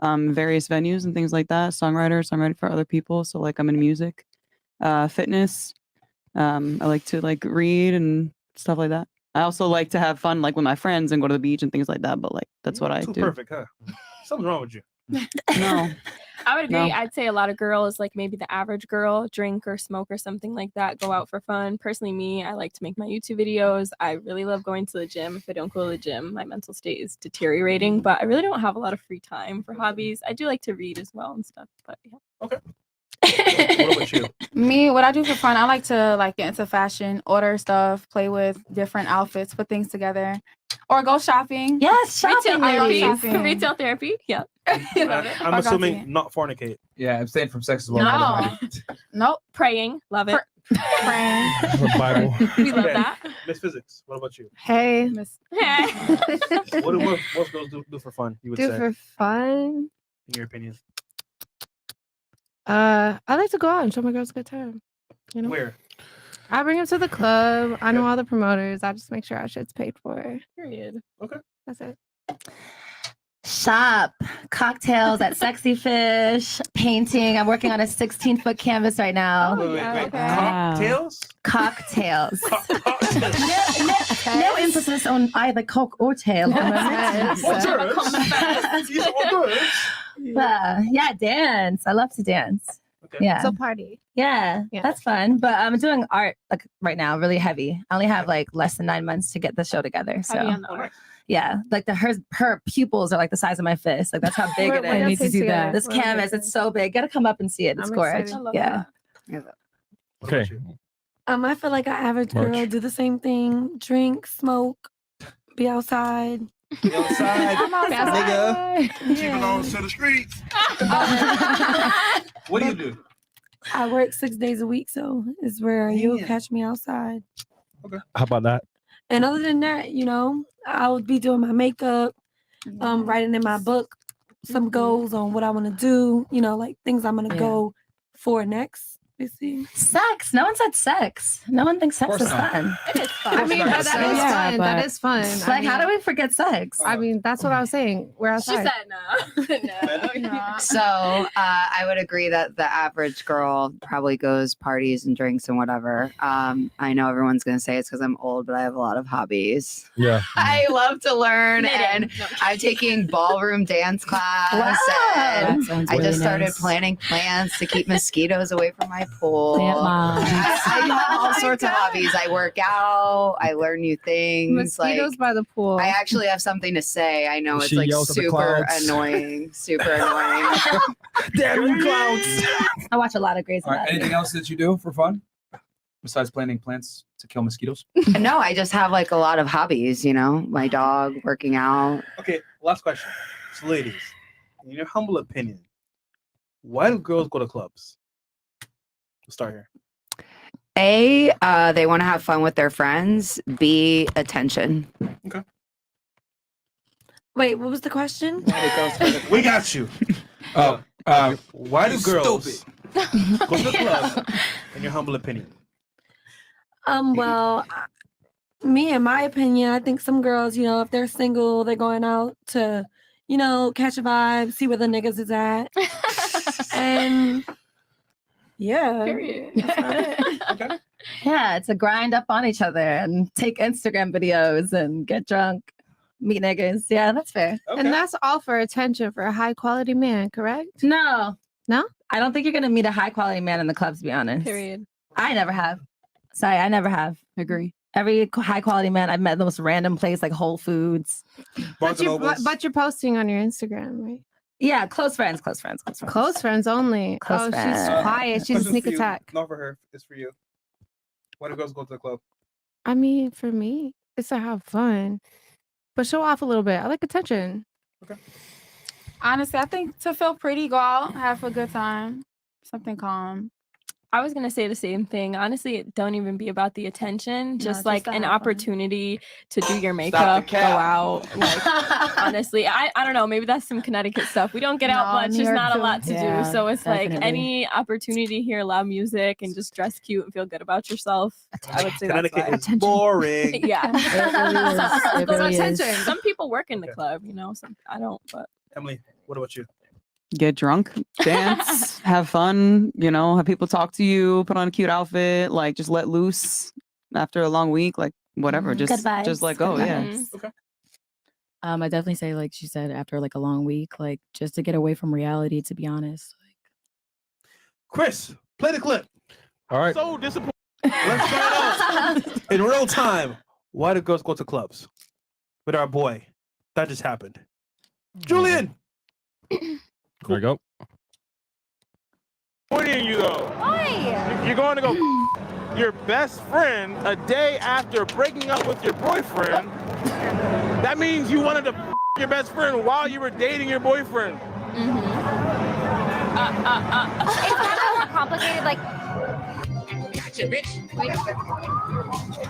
various venues and things like that. Songwriter for other people. So like I'm in music, fitness. I like to like read and stuff like that. I also like to have fun, like with my friends and go to the beach and things like that. But like, that's what I Too do. perfect, huh? Something's wrong with you. No. I would agree. No. I'd say a lot of girls, like maybe the average girl, drink or smoke or something like that, go out for fun. Personally, me, I like to make my YouTube videos. I really love going to the gym. If I don't go to the gym, my mental state is deteriorating, but I really don't have a lot of free time for hobbies. I do like to read as well and stuff, but yeah. Okay. What about you? Me, what I do for fun, I like to like get into fashion, order stuff, play with different outfits, put things together, or go shopping. Yes, Retail I love therapy. shopping. Retail therapy. Yeah. I'm assuming not fornicate. Yeah, abstain from sex as well. No. Nope. Praying. Love it. Praying. Bible. We love Okay. that. Miss Physics, what about you? Hey, What do most girls do for fun, you would do say, for fun. in your opinion? I like to go out and show my girls a good time. You know, Where? I bring them to the club. I know all the promoters. I just make sure our shit's paid for. Period. Okay. That's it. Shop, cocktails at Sexy Fish, painting. I'm working on a 16-foot canvas right now. Wait. okay. Cocktails? Cocktails. Cocktails. No emphasis on either cock or tail. Yes. These are good. Yeah, dance. I love to dance. Okay. Yeah. So party. Yeah, Yeah. that's fun. But I'm doing art like right now, really heavy. I only have like less than 9 months to get the show together. So Heavy on the art. yeah, like her pupils are like the size of my fist. Like that's how big it We're gonna is. need to take do together. that. This We're gonna canvas, take it's so big. Gotta come up and see it. It's I'm gorgeous. excited. I love Yeah. What Okay. about you? I feel like an average girl March. do the same thing: drink, smoke, be outside. Be outside, I'm outside. nigga. She belongs to the streets. What do you do? I work 6 days a week, so it's where you'll Man. catch me outside. How about that? And other than that, I would be doing my makeup, writing in my book some goals on what I want to do, like things I'm going to Yeah. go for next. You see? Sex. No one said sex. No one thinks sex course is not. fun. It is fun. I mean, not. that is Yeah, fun. That but- is fun. It's I like, how mean- do we forget sex? I mean, that's what I was saying. We're She outside. said no. No. So I would agree that the average girl probably goes parties and drinks and whatever. I know everyone's gonna say it's because I'm old, but I have a lot of hobbies. Yeah. I love to learn, Knitting. and No. I'm taking ballroom dance class. Wow. And That sounds I really just started nice. planting plants to keep mosquitoes away from my pool. Plant moms. I have all sorts of hobbies. I work out. I learn new things. Mosquitoes by the pool. I actually have something to say. I know it's She like yells at the super clouds. annoying, super annoying. Damn you clouds. I watch a lot of Grey's All right. Anatomy. Anything else that you do for fun besides planting plants to kill mosquitoes? No, I just have like a lot of hobbies, my dog, working out. Okay, last question. So, ladies, in your humble opinion, why do girls go to clubs? We'll start here. A, they want to have fun with their friends. B, attention. Wait, what was the question? We got you. Oh, Why do girls go to the club, in your humble opinion? Well, me, in my opinion, I think some girls, if they're single, they're going out to, catch a vibe, see where the niggas is at. And yeah. Period. that's about it. Okay. Yeah, it's a grind up on each other and take Instagram videos and get drunk, meet niggas. Yeah, that's fair. Okay. And that's all for attention for a high quality man, correct? No. No? I don't think you're gonna meet a high quality man in the clubs, to be honest. Period. I never have. Sorry, I never have. Agree. Every high quality man I've met in the most random place like Whole Foods. But, you're posting on your Instagram, right? Yeah, close friends. Close friends only. Close She's friends. quiet. She's a sneak attack. Not for her. It's for you. Why do girls go to the club? I mean, for me, it's to have fun, but show off a little bit. I like attention. Honestly, I think to feel pretty, go out, have a good time, something calm. I was gonna say the same thing. Honestly, it don't even be about the attention. Just just like to an have fun. opportunity to do your the makeup, go cap. out. Like honestly, I don't know. Maybe that's some Connecticut stuff. We don't get out No, much. New There's York not a too. lot to Yeah, do. So it's like definitely. any opportunity here, loud music and just dress cute and feel good about yourself. I would say that's Connecticut why. is boring. Yeah. It really is. Some people work in the Okay. club, some I don't, but Emily, what about you? Get drunk, dance, have fun, have people talk to you, put on a cute outfit, like just let loose after a long week. Like whatever. Good Just vibes, let good go. Yeah. vibes. Okay. I definitely say, like she said, after like a long week, like just to get away from reality, to be honest. Chris, play the clip. All right. So disappointed. Let's find out in real time why do girls go to clubs with our boy. That just happened. Julian. There we go. Disappointing you though. Why? You're going to go your best friend a day after breaking up with your boyfriend. That means you wanted to your best friend while you were dating your boyfriend. It's kind of more complicated. Like, Gotcha, bitch.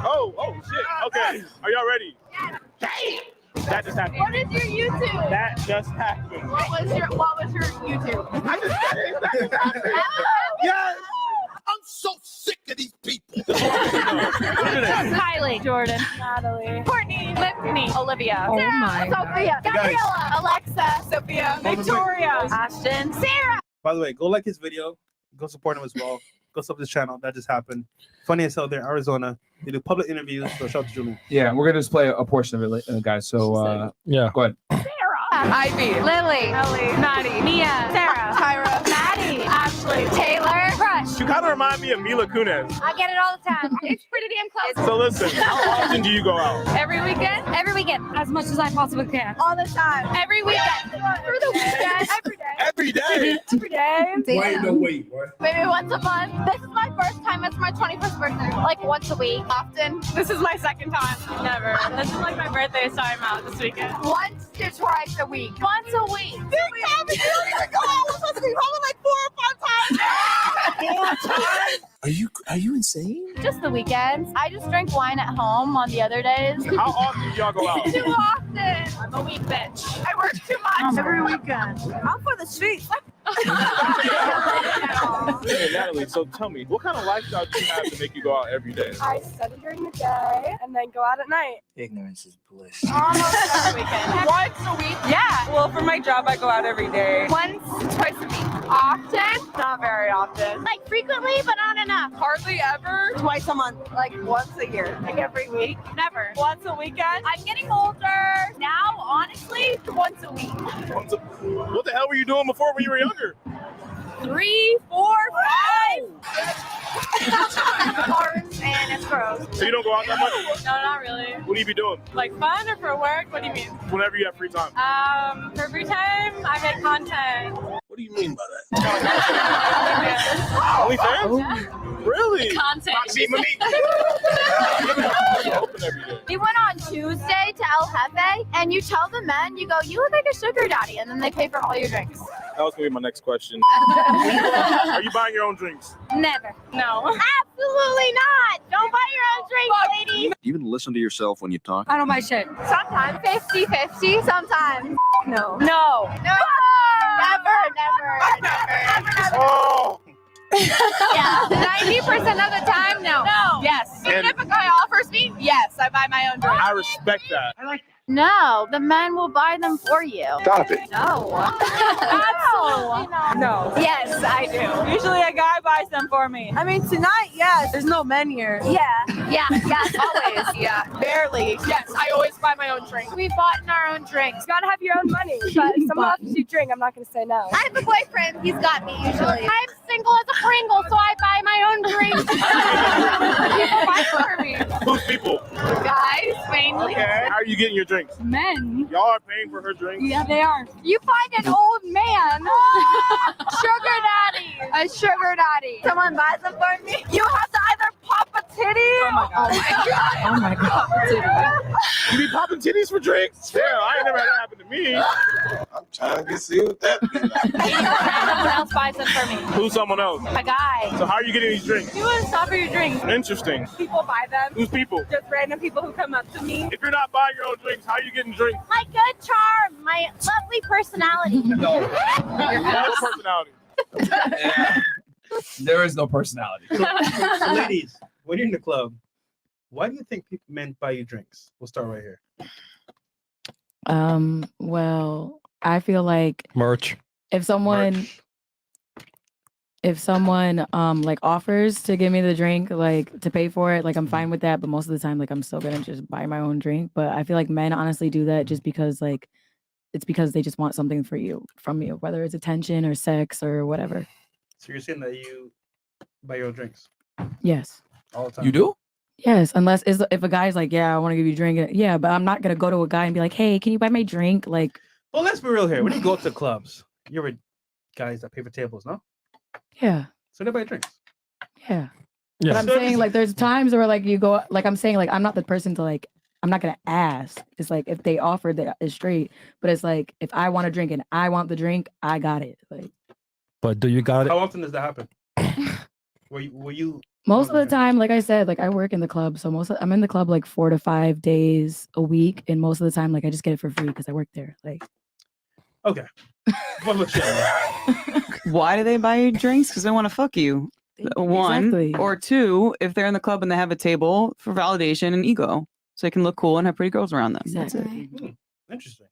Oh shit. Okay. Are y'all ready? That just happened. what is your YouTube? That just happened. What was your YouTube? I just said it. That just happened. Yes. I'm so sick of these people. Kylie, Jordan, Natalie. Courtney, Tiffany, Olivia, Oh Sarah, my Sophia, Gabriella, Alexa, Sophia, Victoria, Ashton, Sarah. By the way, go like his video. Go support him as well. Go sub his channel. That just happened. Funny as hell there in Arizona. They do public interviews. So shout out to Julian. Yeah, we're gonna just play a portion of it, guys. So Yeah. go ahead. Ivy, Lily, Ellie, Maddie, Mia, Sarah, Tyra, Maddie, Ashley, Taylor, Crush. You kind of remind me of Mila Kunis. I get it all the time. It's pretty damn close. So listen, how often do you go out? Every weekend? Every weekend. As much as I possibly can. All the time. Every weekend. Through the weekend. Every day. Every day. Every day. Wait, what? Maybe once a month. This is my first time. It's my 21st birthday. Like once a week. Often. This is my second time. Never. This is like my birthday, so I'm out this weekend. Once to twice a week. Once a week. You don't even go out. We're supposed to be home like 4 or 5 times. 4 times? Are you insane? Just the weekends. I just drink wine at home on the other days. How often do y'all go out? Too often. I'm a weak bitch. I work too much every weekend. I'm for the streets. Hey, Natalie, so tell me, what kind of lifestyle do you have to make you go out every day? I study during the day and then go out at night. Ignorance is bliss. Almost every weekend. Once a week? Yeah. Well, for my job, I go out every day. Once, twice a week. Often? Not very often. Like frequently, but not enough. Hardly ever. Twice a month. Like once a year. Like every week? Never. Once a weekend. I'm getting older. Now, honestly, once a week. What the hell were you doing before when you were younger? 3, 4, 5. Arms and it's gross. So you don't go out that much? No, not really. What do you be doing? Like fun or for work? What do you mean? Whenever you have free time. For free time, I make content. What do you mean by that? OnlyFans? Really? Content. See, Monique. Open every day. We went on Tuesday to El Jefe, and you tell the men, you go, you look like a sugar daddy, and then they pay for all your drinks. That was gonna be my next question. Are you buying your own drinks? Never. No. Absolutely not. Don't buy your own drinks, ladies. You even listen to yourself when you talk. I don't buy shit. Sometimes 50-50. Sometimes. No. No. No. Never. Oh! Yeah. 90% of the time, no. No. Yes. Even if a guy offers me, yes, I buy my own drink. I respect that. No, the men will buy them for you. Stop it. No. Absolutely not. No. Yes, I do. Usually a guy buys them for me. I mean, tonight, yes. There's no men here. Yeah. Yes, always. Yeah, barely. Yes, I always buy my own drink. We bought our own drinks. You gotta have your own money. But if someone offers you drink, I'm not gonna say no. I have a boyfriend. He's got me usually. I'm single as a Pringle, so I buy my own drink. People buy for me. Who's people? Guys, mainly. Okay. How are you getting your drinks? Men. Y'all are paying for her drinks? Yeah, they are. You find an old man. Sugar daddy. A sugar daddy. Someone buys them for me. You have to either pop a titty. Oh my god. Oh my god. You be popping titties for drinks? Yeah, I ain't never had that happen to me. I'm trying to see what that means. Someone else buys them for me. Who's someone else? A guy. So how are you getting these drinks? You want to stop for your drinks? Interesting. People buy them. Who's people? Just random people who come up to me. If you're not buying your own drinks, how are you getting drinks? My good charm. My lovely personality. No. No personality. Yeah. There is no personality. So, ladies, when you're in the club, why do you think men buy you drinks? We'll start right here. Well, I feel like Merch. if someone if someone like offers to give me the drink, like to pay for it, like I'm fine with that. But most of the time, like I'm still gonna just buy my own drink. But I feel like men honestly do that just because like it's because they just want something from you, whether it's attention or sex or whatever. So you're saying that you buy your own drinks Yes. all the time? You do? Yes, unless if a guy's like, yeah, I want to give you a drink. Yeah, but I'm not gonna go to a guy and be like, hey, can you buy my drink? Like, Well, let's be real here. When you go to clubs, you're with guys that pay for tables, no? yeah, So they buy drinks. yeah. Yeah. But I'm So saying like there's times where like you go like I'm saying like I'm not the person to like I'm not gonna ask. It's like if they offer that it's straight. But it's like if I want a drink and I want the drink, I got it. Like But do you got it? How often does that happen? Were you most of the time, like I said, like I work in the club, so I'm in the club like 4 to 5 days a week, and most of the time, like I just get it for free because I work there. Like, okay? What about you? Why do they buy you drinks? Because they want to fuck you. One Exactly. or two, if they're in the club and they have a table for validation and ego, so they can look cool and have pretty girls around them. That's it. Interesting.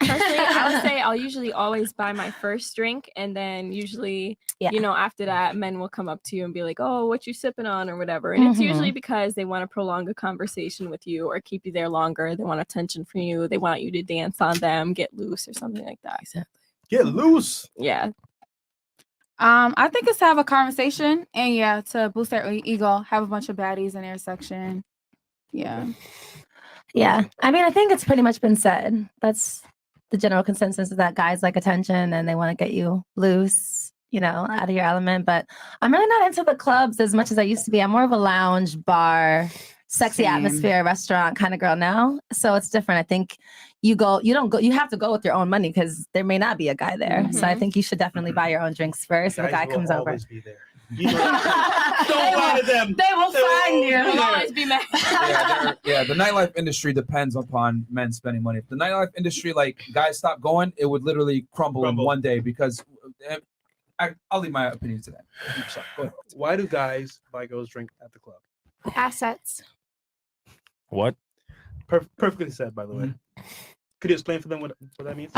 Personally, I would say I'll usually always buy my first drink, and then usually, you know, after that, men will come up to you and be like, "Oh, what you sipping on?" or whatever. And it's usually because they want to prolong a conversation with you or keep you there longer. They want attention from you. They want you to dance on them, get loose, or something like that. Exactly. Get loose. Yeah. I think it's to have a conversation and yeah, to boost their ego, have a bunch of baddies in their section. Yeah. Yeah. I mean, I think it's pretty much been said. That's the general consensus is that guys like attention and they want to get you loose, you know, out of your element. But I'm really not into the clubs as much as I used to be. I'm more of a lounge, bar, sexy Same. atmosphere, restaurant kind of girl now. So it's different. I think you have to go with your own money because there may not be a guy there. So I think you should definitely buy your own drinks first if a guy Guys will comes over. always be there. You know, don't lie to them. They will find you. They'll always be mad. Yeah, the nightlife industry depends upon men spending money. If the nightlife industry, like guys stop going, it would literally crumble in one day because I'll leave my opinion to that. Sorry, go ahead. Why do guys buy girls drink at the club? Assets. What? Perfectly said, by the way. Could you explain for them what that means?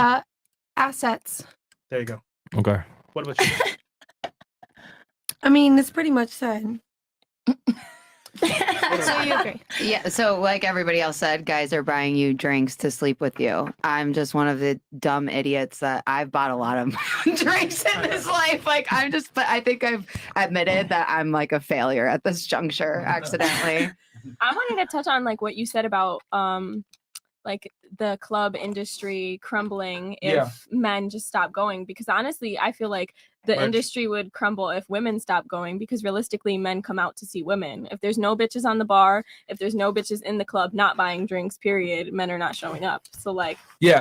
Assets. There you go. Okay. What about you? I mean, it's pretty much said. So you agree? Yeah, so like everybody else said, guys are buying you drinks to sleep with you. I'm just one of the dumb idiots that I've bought a lot of my own drinks in this life. Like but I think I've admitted that I'm like a failure at this juncture accidentally. I wanted to touch on like what you said about like the club industry crumbling if men just stop going, because honestly I feel like the industry would crumble if women stop going, because realistically men come out to see women. If there's no bitches on the bar, if there's no bitches in the club not buying drinks, period, men are not showing up. So like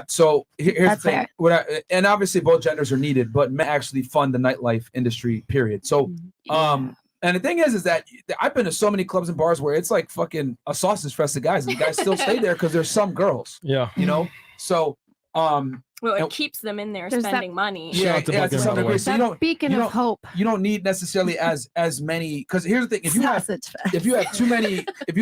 so here's That's the thing. And obviously both genders are needed, but men actually fund the nightlife industry, period. So and the thing is that I've been to so many clubs and bars where it's like fucking a sausage fest of guys, and the guys still stay there because there's some girls. Yeah. You know? So well, it keeps them in there spending money. Yeah, to some degree. So you don't, beacon you of don't- hope. You don't need necessarily as many, because here's the thing: if you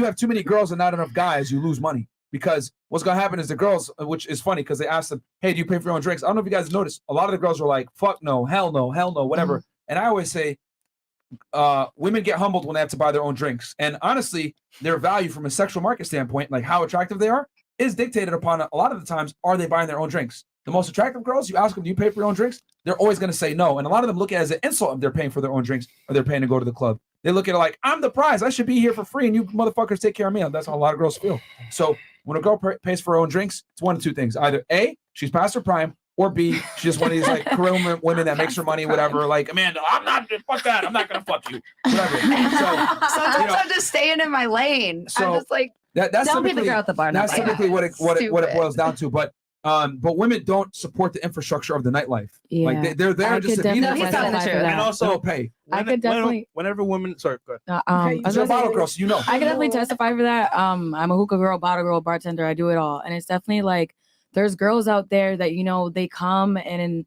have too many girls and not enough guys, you lose money. Because what's gonna happen is the girls, which is funny, because they ask them, "Hey, do you pay for your own drinks?" I don't know if you guys noticed. A lot of the girls were like, "Fuck no, hell no, whatever." And I always say, women get humbled when they have to buy their own drinks, and honestly, their value from a sexual market standpoint, like how attractive they are, is dictated upon a lot of the times. Are they buying their own drinks? The most attractive girls, you ask them, do you pay for your own drinks? They're always going to say no. And a lot of them look at it as an insult if they're paying for their own drinks or they're paying to go to the club. They look at it like, I'm the prize. I should be here for free, and you motherfuckers take care of me. That's how a lot of girls feel. So when a girl pays for her own drinks, it's one of two things. Either A, she's past her prime, or B, she's just one of these like career women that makes her money, whatever. Like, Amanda, I'm not, fuck that. I'm not going to fuck you. Whatever. So, Sometimes I'm just staying in my lane. I'm just like, that's Don't be the girl at the bar. That's typically what it boils down to. But women don't support the infrastructure of the nightlife. Yeah. Like they're there I just could to be there. definitely testify for that. And also They don't pay. I could definitely. Whenever women, sorry, go ahead. I was You're a gonna bottle say- girl, so you know. I can definitely testify for that. I'm a hookah girl, bottle girl, bartender. I do it all, and it's definitely like there's girls out there that they come and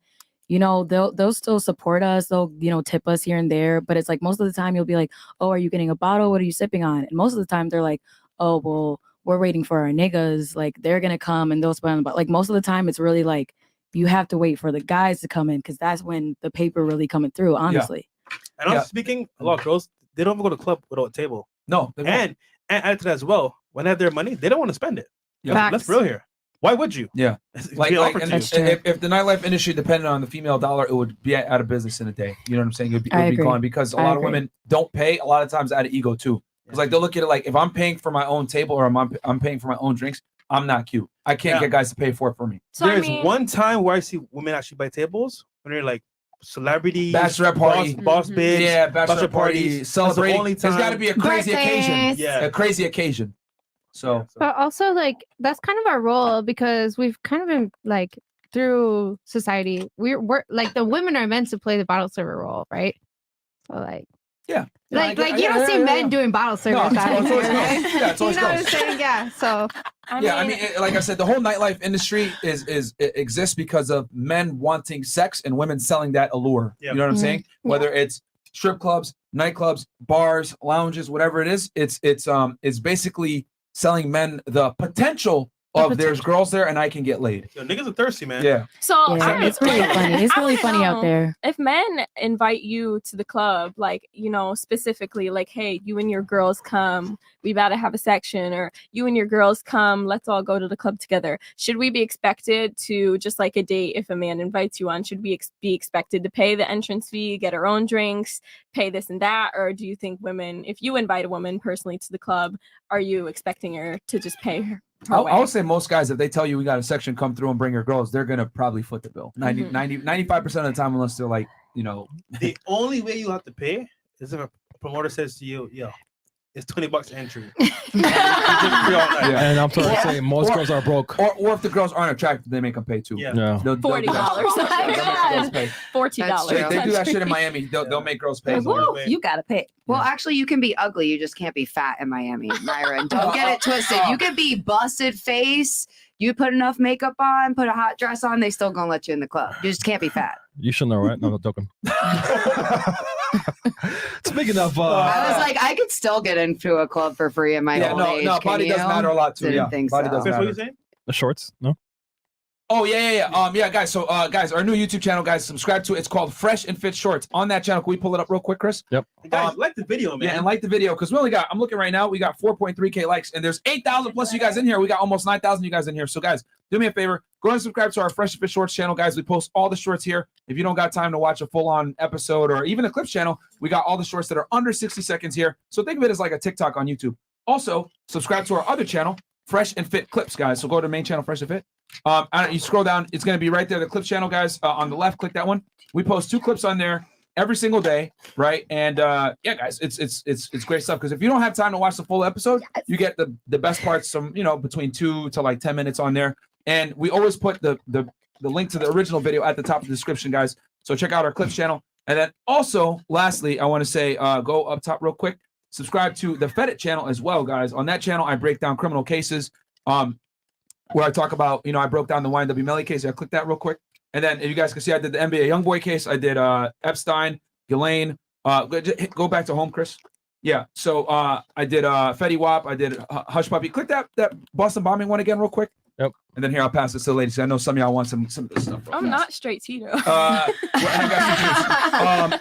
they'll still support us. They'll tip us here and there, but it's like most of the time you'll be like, oh, are you getting a bottle? What are you sipping on? And most of the time they're like, oh, well, we're waiting for our niggas. Like they're gonna come and they'll spend. But like most of the time it's really like you have to wait for the guys to come in because that's when the paper really coming through. Honestly. And also speaking, a lot of girls, they don't even go to the club without a table. No, they won't. And add to that as well, when they have their money, they don't want to spend it. Yeah. Let's be real here. Why would you? Yeah. Like and if the nightlife industry depended on the female dollar, it would be out of business in a day. You know what I'm saying? It would be gone because a lot of women don't pay a lot of times out of ego too. Because like they'll look at it like if I'm paying for my own table or I'm paying for my own drinks, I'm not cute. I can't get guys to pay for it for me. So there's one time where I see women actually buy tables when they're like celebrities, bachelorette party, boss babes, yeah, bachelor party, celebrating. Only There's got to be a crazy occasion. Birthdays. A crazy occasion. So, But also, like, that's kind of our role because we've kind of been like through society. We're like the women are meant to play the bottle server role, right? So, like, yeah, like you don't see men doing bottle service. No, it's always girls. right? Yeah, it's always you know what I'm girls. saying? Yeah. So, I mean, like I said, the whole nightlife industry it exists because of men wanting sex and women selling that allure. Yeah. You know what I'm Mhm. saying? Whether it's strip clubs, nightclubs, bars, lounges, whatever it is, it's basically selling men the potential of there's girls there and I can get laid. Yo, niggas are thirsty, man. Yeah. So it's really funny. It's I really wanna funny out know, there. If men invite you to the club, like, you know, specifically like, hey, you and your girls come, we about to have a section, or you and your girls come, let's all go to the club together. Should we be expected to, just like a date, if a man invites you on, should we be expected to pay the entrance fee, get our own drinks, pay this and that? Or do you think women, if you invite a woman personally to the club, are you expecting her to just pay her? I would say most guys, if they tell you we got a section, come through and bring your girls, they're going to probably foot the bill. 95% of the time, unless they're like, you know. The only way you have to pay is if a promoter says to you, yo, it's $20 entry. And I'm trying to say most girls are broke. Or if the girls aren't attractive, they make them pay too. Yeah. They'll do $40. that. Oh my They'll make girls pay. $40. They do that shit in Miami. They'll make girls pay. Woo, you gotta pay. Well, actually, you can be ugly. You just can't be fat in Miami, Myron. Don't get it twisted. You can be busted face. You put enough makeup on, put a hot dress on, they still gonna let you in the club. You just can't be fat. You should know, right? No, I'm joking. Speaking of, I was like, I could still get into a club for free in my old age. No, Can body does you? matter a lot too. Didn't Yeah, think body so. does Chris, what matter. you saying? the shorts, no? Oh yeah, guys. So guys, our new YouTube channel, guys, subscribe to it. It's called Fresh and Fit Shorts. On that channel, can we pull it up real quick, Chris? Yep. Guys, like the video, man. Yeah, and like the video because we only got. I'm looking right now. We got 4.3K likes, and there's 8,000 plus you guys in here. We got almost 9,000 you guys in here. So guys, do me a favor, go and subscribe to our Fresh and Fit Shorts channel, guys. We post all the shorts here. If you don't got time to watch a full-on episode or even a clips channel, we got all the shorts that are under 60 seconds here. So think of it as like a TikTok on YouTube. Also, subscribe to our other channel, Fresh and Fit Clips, guys. So go to the main channel, Fresh and Fit. You scroll down, it's going to be right there, the clips channel, guys. On the left, click that one. We post 2 clips on there every single day, right? And yeah, guys, it's great stuff because if you don't have time to watch the full episode, you get the best parts, some between 2 to like 10 minutes on there. And we always put the link to the original video at the top of the description, guys. So check out our clips channel. And then also, lastly, I want to say, go up top real quick. Subscribe to the Feddit channel as well, guys. On that channel, I break down criminal cases. Where I talk about, I broke down the YNW Melly case. I click that real quick. And then if you guys can see, I did the NBA Youngboy case. I did Epstein, Ghislaine. Go back to home, Chris. Yeah. So I did Fetty Wap. I did Hush Puppy. Click that Boston bombing one again real quick. Yep. And then here I'll pass it to the ladies. I know some of y'all want some of this stuff. I'm not straight Tito.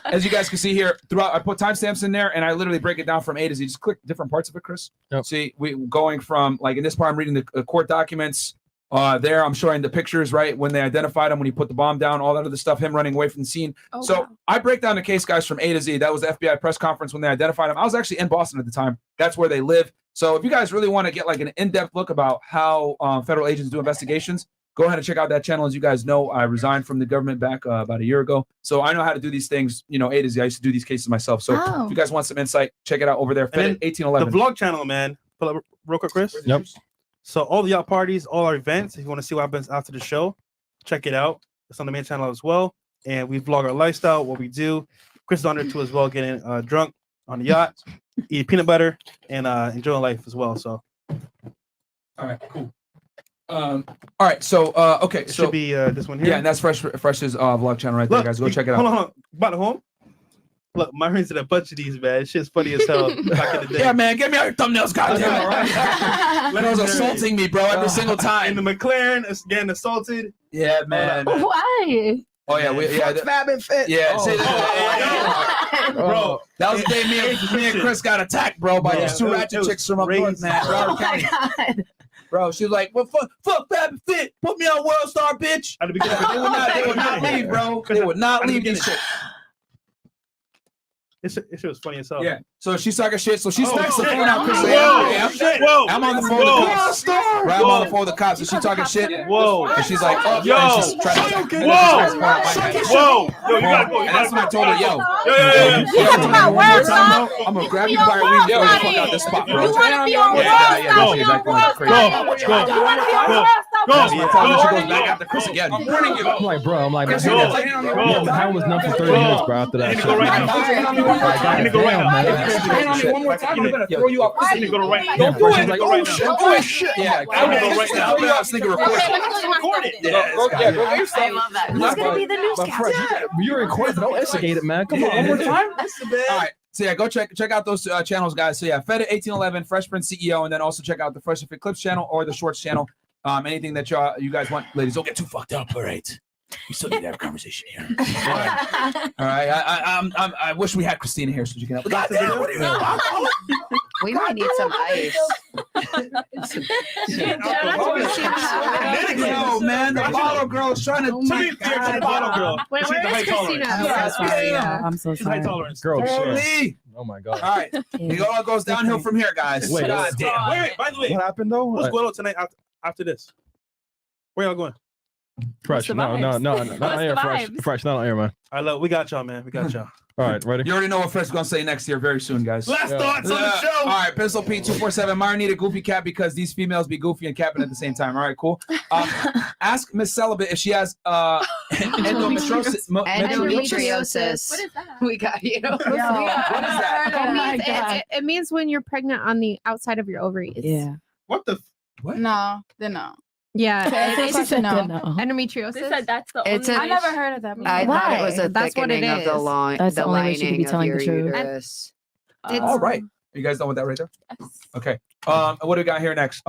As you guys can see here, throughout I put timestamps in there, and I literally break it down from A to Z. Just click different parts of it, Chris. Yep. See, we going from like in this part, I'm reading the court documents. There, I'm showing the pictures, right, when they identified him, when he put the bomb down, all that other stuff, him running away from the scene. So I break down the case, guys, from A to Z. That was the FBI press conference when they identified him. I was actually in Boston at the time. That's where they live. So if you guys really want to get like an in-depth look about how federal agents do investigations, go ahead and check out that channel. As you guys know, I resigned from the government back about a year ago. So I know how to do these things, A to Z. I used to do these cases myself. So if you guys want some insight, check it out over there. Feddit 1811. The vlog channel, man. Pull up real quick, Chris. Yep. So all the yacht parties, all our events, if you want to see what happens after the show, check it out. It's on the main channel as well. And we vlog our lifestyle, what we do. Chris is on there too as well, getting drunk on the yacht, eating peanut butter, and enjoying life as well. So, all right, cool. All right, so okay, it so should be this one here. Yeah, and that's Fresh's vlog channel right there, guys. Go check it out. Hold on. About the home. Look, Myron's did a bunch of these, man. Shit's funny as hell back in the day. Yeah, man, get me out your thumbnails, goddamn. Right? Lenno's assaulting me, bro, every single time. And the McLaren is getting assaulted. Yeah, man. Why? Oh yeah, Fab Fit. Yeah, Oh. say that. Bro, that was the day me and Chris got attacked, bro, by these two ratchet chicks from up north, man. Oh my god. Bro, she was like, well, fuck Fab Fit. Put me on World Star, bitch. At the beginning, They would not leave, bro. They would not leave these shit. It was funny as hell. Yeah. So she's talking shit. So she smacks the shit. phone out. Chris, Whoa. I'm on the phone with the cops. Right, I'm on the phone with the cops. And she talking shit. Whoa. And she's like, oh, Yo. and she's trying to Whoa. Yo, you gotta go. And that's when I told her, yo. Yeah. I'm gonna grab you by your weave and the fuck out this spot, bro. You wanna be on World Yeah, she's acting like crazy. Go. She goes back after Chris again. I'm like, bro, man, how was nothing for 30 minutes, bro, after that shit? Go right now. One more time, I'm gonna throw you off. Don't do it. Like, oh shit. Yeah, I'm gonna right now. This nigga recorded. I love that. Who's gonna be the newscaster? You're recording. Don't instigate it, man. Come on. One more time. All right. So yeah, go check out those channels, guys. So yeah, Feddit 1811, Fresh Prince CEO, and then also check out the Fresh Fit Clips channel or the Shorts channel. Anything that you guys want, ladies, don't get too fucked up. All right. We still need to have a conversation here. All right. I wish we had Christina here so she can help. God damn, what are you doing? We might need some ice. Yo, man, the bottle girl is trying to take the bottle girl. Wait, She's the where high is tolerance. Christina? I'm so She's high sorry. tolerance. Girl, Holy. oh my god. All right. It all goes downhill from here, guys. Wait, God damn. Wait, by the way, What happened though? what's going on tonight after this? Where y'all going? Fresh. the No, vibes? not What's air. the Fresh. vibes? Fresh. Not on air, man. We got y'all, man. We got y'all. All right, ready? You already know what Fred's gonna say next year very soon, guys. Last thoughts on the All show. right, Pencil P247. Myron need a goofy cap because these females be goofy and capping at the same time. All right, cool. Ask Miss Celibate if she has endometriosis. Endometriosis. What is that? We got you. What is that? It means, it means when you're pregnant on the outside of your ovaries. Yeah. What the? What? No, then no. Yeah. It's a no. Endometriosis. They said that's the It's only a- I never heard of that before. I thought it was a That's what it thickening of the, is. That's the only way she could be lining of telling your the truth. uterus. All right. You guys done with that right there? Okay. What do we got here next?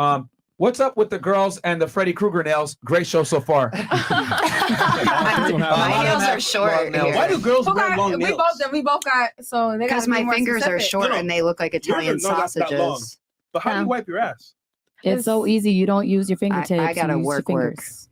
What's up with the girls and the Freddy Krueger nails? Great show so far. My nails are short. Why do girls wear long nails? We both got so they Because gotta be my more fingers are specific. short No, and they look like Italian No, that's not long. sausages. But how do you wipe your ass? It's so easy. You don't use your fingertips. I gotta you use your work. fingers.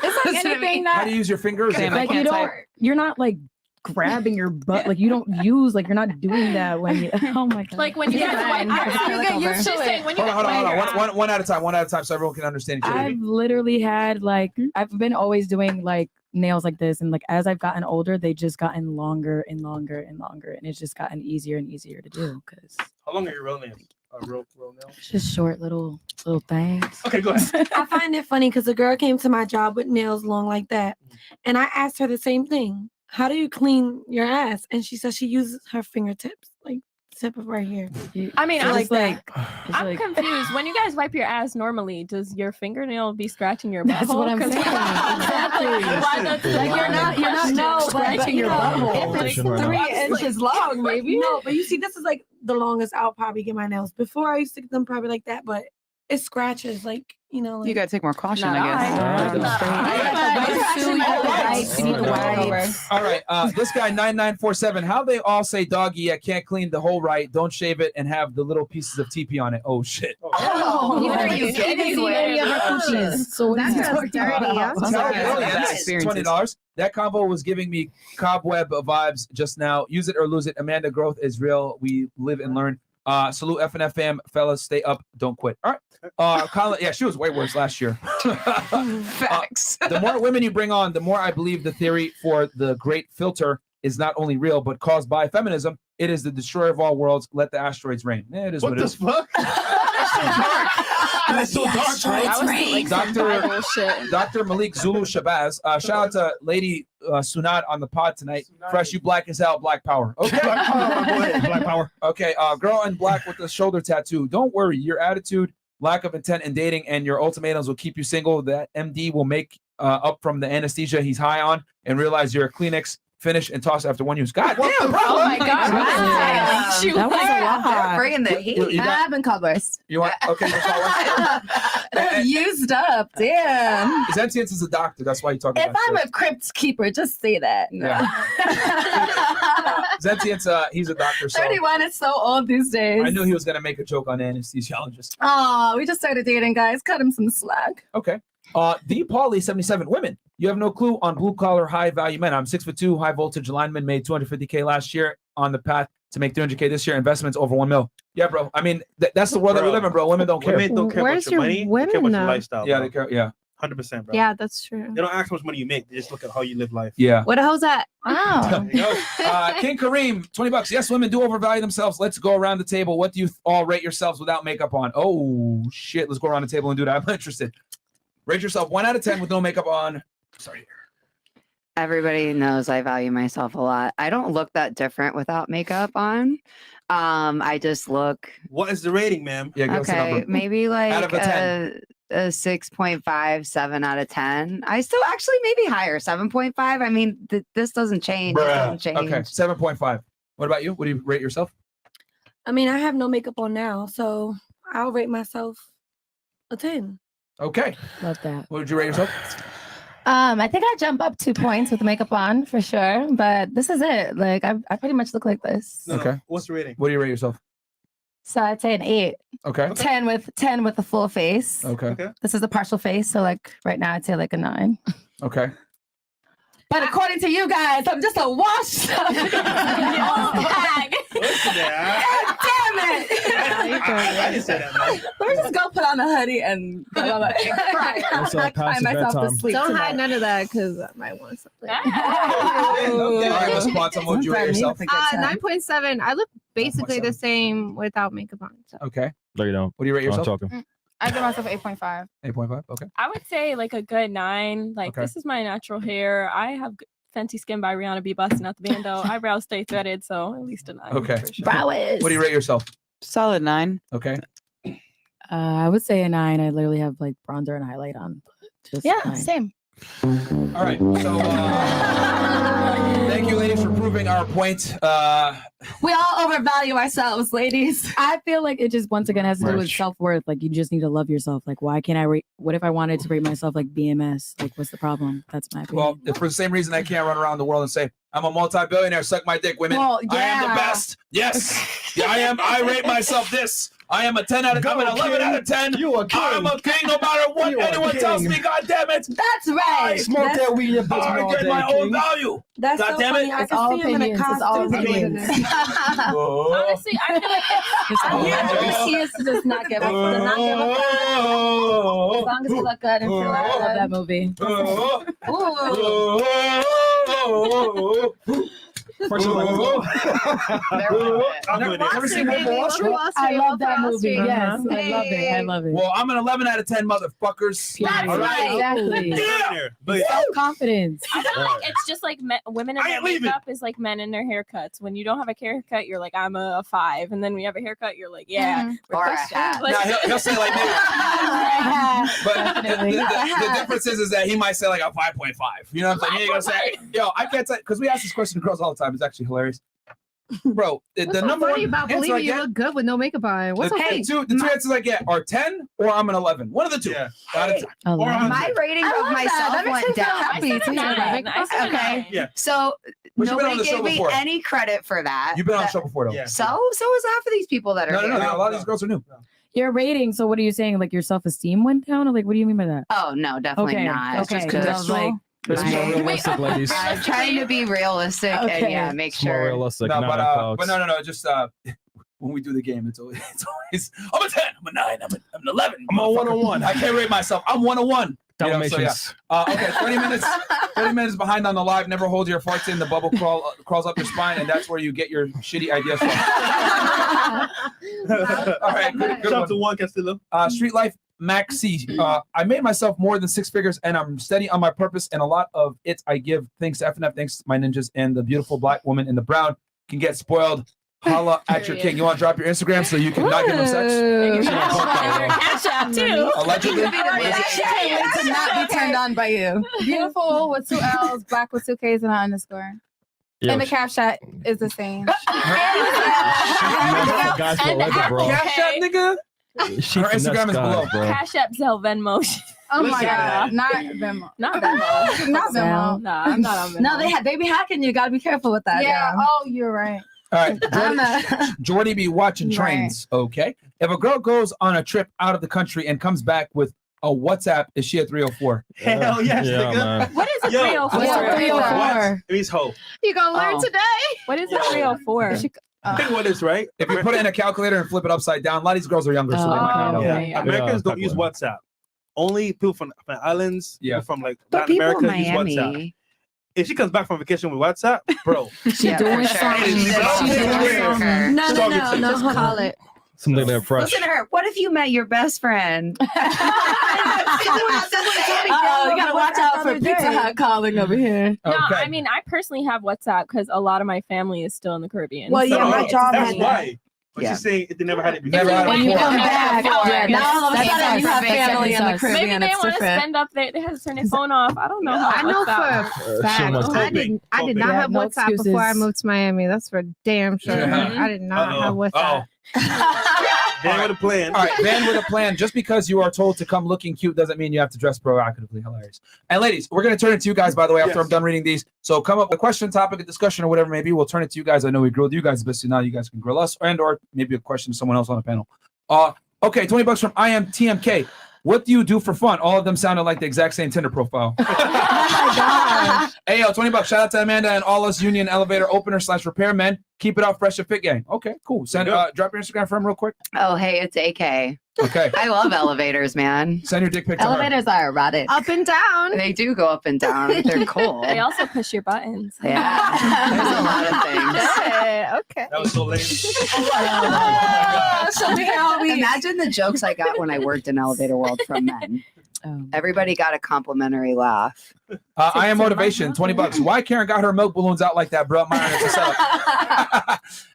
It's like anything How that do you use your fingers? Damn, I Like you can't don't. type. You're not like grabbing your butt. Like you don't use. Like you're not doing that when you. Oh my god. Like when you Yeah, guys wipe I your think you ass. get used to She's it. saying when you Hold guys on. wipe your ass. One at a time, so everyone can understand each other. I've literally had like I've been always doing like nails like this, and like as I've gotten older, they just gotten longer and longer and longer, and it's just gotten easier and easier to do because How long are your real nails? Real nails? it's just short little things. Okay, go ahead. I find it funny because a girl came to my job with nails long like that, and I asked her the same thing. How do you clean your ass? And she says she uses her fingertips, like tip of right here. I mean, So I'm it's like I'm confused. When you guys wipe your ass normally, does your fingernail be scratching your butthole? That's what I'm 'Cause- saying. Exactly. Why does Like you're not No, but scratching your butthole. If it's Right now. 3 inches long, maybe. No, but you see, this is like the longest I'll probably get my nails. Before I used to get them probably like that, but it scratches, like, you know. Like, You gotta take more caution, Not I guess. You need to wipe. All right, this guy 9947. How they all say doggy? I can't clean the hole right. Don't shave it and have the little pieces of TP on it. Oh shit. What are you kidding with? So what That's are you just talking dirty. about? I'm sorry. That's $20. That combo was giving me cobweb vibes just now. Use it or lose it. Amanda, growth is real. We live and learn. Salute FNF fam, fellas. Stay up. Don't quit. All right. Colin, yeah, she was way worse last year. Facts. The more women you bring on, the more I believe the theory for the great filter is not only real, but caused by feminism. It is the destroyer of all worlds. Let the asteroids rain. It is what, What it the is. fuck? That's so dark, bro. Dr. Malik Zulu Shabazz. Shout out to Lady Sunat on the pod tonight. Fresh, you black as hell, black power. Okay. Black power, my boy. Black power. Okay, girl in black with the shoulder tattoo. Don't worry, your attitude, lack of intent in dating, and your ultimatums will keep you single. That MD will make up from the anesthesia he's high on and realize you're a Kleenex. Finish and toss after one use. God damn, bro. Oh my god. That was a lot. Bringing the heat. You got- I've been called worse. You want? Okay, you call one. Used up. Damn. Sentience is a doctor. That's why you talk If about I'm shit. a crypt keeper, just say that. Yeah. Sentience, he's a doctor. So 31 is so old these days. I knew he was going to make a joke on anesthesiologist. Oh, we just started dating, guys. Cut him some slack. Okay. The Pauly 77 women. You have no clue on blue collar, high value men. I'm 6'2", high voltage lineman, made $250K last year, on the path to make $300K this year. Investments over $1 million. Yeah, bro. I mean, that's the world that we live in, bro. Women don't care. Women don't care Where's about your your money. They care women about your now? lifestyle. Yeah, bro. they care. Yeah. 100%, bro. Yeah, that's true. They don't ask how much money you make. They just look at how you live life. Yeah. What the hell's that? Wow. King Kareem, $20. Yes, women do overvalue themselves. Let's go around the table. What do you all rate yourselves without makeup on? Oh, shit. Let's go around the table and do that. I'm interested. Rate yourself 1 out of 10 with no makeup on. Sorry. Everybody knows I value myself a lot. I don't look that different without makeup on. I just look. What is the rating, ma'am? Yeah, give us a Okay, number. maybe like Out of a 10. a 6.5, 7 out of 10. I still actually maybe higher, 7.5. I mean, this doesn't change. It doesn't change. Okay, 7.5. What about you? What do you rate yourself? I mean, I have no makeup on now, so I'll rate myself a 10. Okay. Love that. What would you rate yourself? I think I jump up 2 points with the makeup on for sure, but this is it. Like I pretty much look like this. No, Okay. What's the rating? What do you rate yourself? So I'd say an 8. Okay. 10 with the full face. Okay. This is the partial face, so like right now I'd say like a 9. Okay. But according to you guys, I'm just a washed up bag. Damn it! I didn't say that, man. Let me just go put on a hoodie and go on It's like cry past myself to bedtime. sleep. Don't tonight. hide none of that because I might want something. All right, let's spot some. What would you rate yourself? 9.7. I look basically the same without makeup on. So. Okay. There you go. What do you rate I'm yourself? talking. I give myself 8.5. 8.5. Okay. I would say like a good 9. Like Okay. this is my natural hair. I have Fenty Skin by Rihanna be busting out the bando. Eyebrows stay threaded, so at least a 9. Okay. for sure. What do you rate yourself? Solid 9. Okay. I would say a 9. I literally have like bronzer and highlight on. Just Yeah, 9. same. All right. So thank you, ladies, for proving our point. We all overvalue ourselves, ladies. I feel like it just once again has to do with Merch. self-worth. Like you just need to love yourself. Like why can't I rate? What if I wanted to rate myself like BMS? Like what's the problem? That's my opinion. Well, if for the same reason I can't run around the world and say I'm a multi-billionaire, suck my dick, women. Well, I am the yeah. best. Yes. Yeah, I am. I rate myself this. I am a 10 out of 10. I'm an 11 out of 10. You a king. I'm a king no matter what You a anyone tells king. me. God damn it. That's right. Smoke That's- that weed in your bitch I all get day, my own king. value. That's God so damn funny. it. I It's can all see him in a opinions. It's all costume. opinions. Oh. Honestly, I feel like He is to just not give a fuck. Not give a fuck. As long as you look good and feel I love good. that movie. Ooh. First of all, I'm doing it. Never seen Wolf of Wall Street? I love that movie. Yes, I love it. I love it. Well, I'm an 11 out of 10, motherfuckers. That's All right. Exactly. Yeah. Self-confidence. I feel like it's just like women in I their ain't leaving. makeup is like men in their haircuts. When you don't have a haircut, you're like I'm a 5, and then when you have a haircut, you're like yeah. Or a Christian. hat. Like- Now, he'll say like maybe. But the difference is that he might say like a 5.5. You know what I'm saying? He ain't gonna say, yo, I can't say, because we ask this question to girls all the time. It's actually hilarious. Bro, the What's so number funny one about answer I believing you get, look good with no makeup on? What's the, okay? the two answers I get are 10 or I'm an 11. One of the two. Yeah. Out of 10. Oh, Or wow. 100. My rating I of love that. myself That makes went me feel down. happy to hear that. I said a 9. Yeah. So But you've been on nobody the show gave me before. any credit for that. You've been on the That- show before, though. Yeah. So is half of these people that are No, here. a lot of these girls are new. Your rating. So what are you saying? Like your self-esteem went down? Or like what do you mean by that? Oh no, definitely Okay. not. Okay. Just Because I 'cause was like, it's more realistic, ladies. I'm trying to be realistic and Okay. yeah, make It's more sure. realistic. No, not but clouds. no. Just when we do the game, it's always I'm a 10, I'm a 9, I'm an 11. I'm a motherfucker. 101. I can't rate myself. I'm 101. You know, so, yeah. Dalmatians. Okay, 30 minutes behind on the live. Never hold your farts in. The bubble crawls up your spine, and that's where you get your shitty ideas from. All right, good Shout out one. to Juan Castillo. Street Life Maxi. I made myself more than 6 figures, and I'm steady on my purpose, and a lot of it I give thanks to FNF, thanks to my ninjas, and the beautiful black woman in the brown can get spoiled. Holla at your king. You want to drop your Instagram so you can not give him sex? Cash App too. Allegedly. I can't wait to not be turned on by you. Beautiful with 2 L's, black with 2 K's, and an underscore. Yo, And the cash chat is the same. guys feel like it, bro. Cash App, nigga. She Her finesse Instagram is guys, below. bro. Cash App, Zelle, Venmo. Oh my Listen, god, not Venmo. Not Venmo. Not Venmo. Nah, I'm not on Venmo. No, they be hacking you. Gotta be careful with that. Yeah. Oh, you're right. All right, I'm Jordy, not. Jordy be watching Right. trains. Okay, if a girl goes on a trip out of the country and comes back with a WhatsApp, is she a 304? Hell yes, Yeah, nigga. man. What is a Yo, 304? what's a What? 304? It means hoe. You gonna learn Oh. today? What is a 304? I think what is right. If you put it in a calculator and flip it upside down, a lot of these girls are younger, so they might not know. Yeah. yeah. Americans don't Yeah, use WhatsApp. Only people from the islands, Yeah. people from like But Latin people in America use WhatsApp. Miami. If she comes back from vacation with WhatsApp, bro, She Yeah, doing for sure. something. She She doing doing something. something. No, Talking no, to no. Just call it. Something that fresh. Listen to her. What if you met your best friend? Oh, you gotta watch out for Pizza Hut calling over here. No, Okay. I mean, I personally have WhatsApp because a lot of my family is still in the Caribbean. Well, yeah, No, my no, job that's had why. But Yeah. she's saying they never had it before. Never had it when you before. come back. Yeah, now all of a that's sudden you have us. family in the Maybe Caribbean. they It's want to different. spend up there. They have to turn their phone off. I don't know how. I know WhatsApp for works. a fact. must I take did not Coping. have No WhatsApp before I excuses. moved to Miami. That's for damn sure. Yeah. I did not Uh-oh. have WhatsApp. Then with a plan. All right, man with a plan. Just because you are told to come looking cute doesn't mean you have to dress proactively. Hilarious. And ladies, we're going to turn it to you guys, by the way, after Yes. I'm done reading these. So come up with a question, topic, a discussion, or whatever it may be. We'll turn it to you guys. I know we grilled you guys, but so now you guys can grill us or maybe a question to someone else on the panel. Okay, $20 from IMTMK. What do you do for fun? All of them sounded like the exact same Tinder profile. Hey, yo, $20. Shout out to Amanda and all us union elevator opener / repairmen. Keep it up, Fresh and Fit gang. Okay, cool. Send drop your Instagram for him real quick. Oh, hey, it's AK. Okay. I love elevators, man. Send your dick pic to her. Elevators are erotic. Up and down. They do go up and down. They're cool. They also push your buttons. Yeah, there's a lot of things. Okay. That was so lame. Imagine the jokes I got when I worked in elevator world from men. Everybody got a complimentary laugh. I am motivation. $20. Why Karen got her milk balloons out like that, bro? Myron, it's a setup.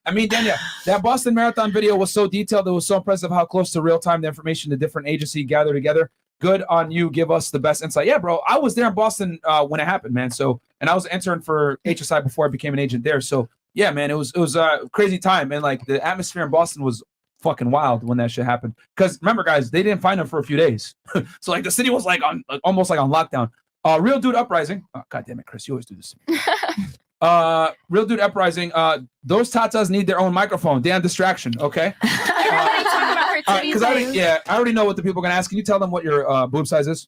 I mean, Danielle, that Boston Marathon video was so detailed. It was so impressive how close to real time the information the different agency gathered together. Good on you. Give us the best insight. Yeah, bro. I was there in Boston when it happened, man. So, and I was an intern for HSI before I became an agent there. So, yeah, man, it was a crazy time, and like the atmosphere in Boston was fucking wild when that shit happened. Because remember, guys, they didn't find him for a few days. So like the city was like on almost like on lockdown. Real Dude Uprising. Oh, God damn it, Chris, you always do this to me. Real Dude Uprising. Those tatas need their own microphone. Damn distraction. Okay. Everybody talking about her titties. I already know what the people are gonna ask. Can you tell them what your boob size is?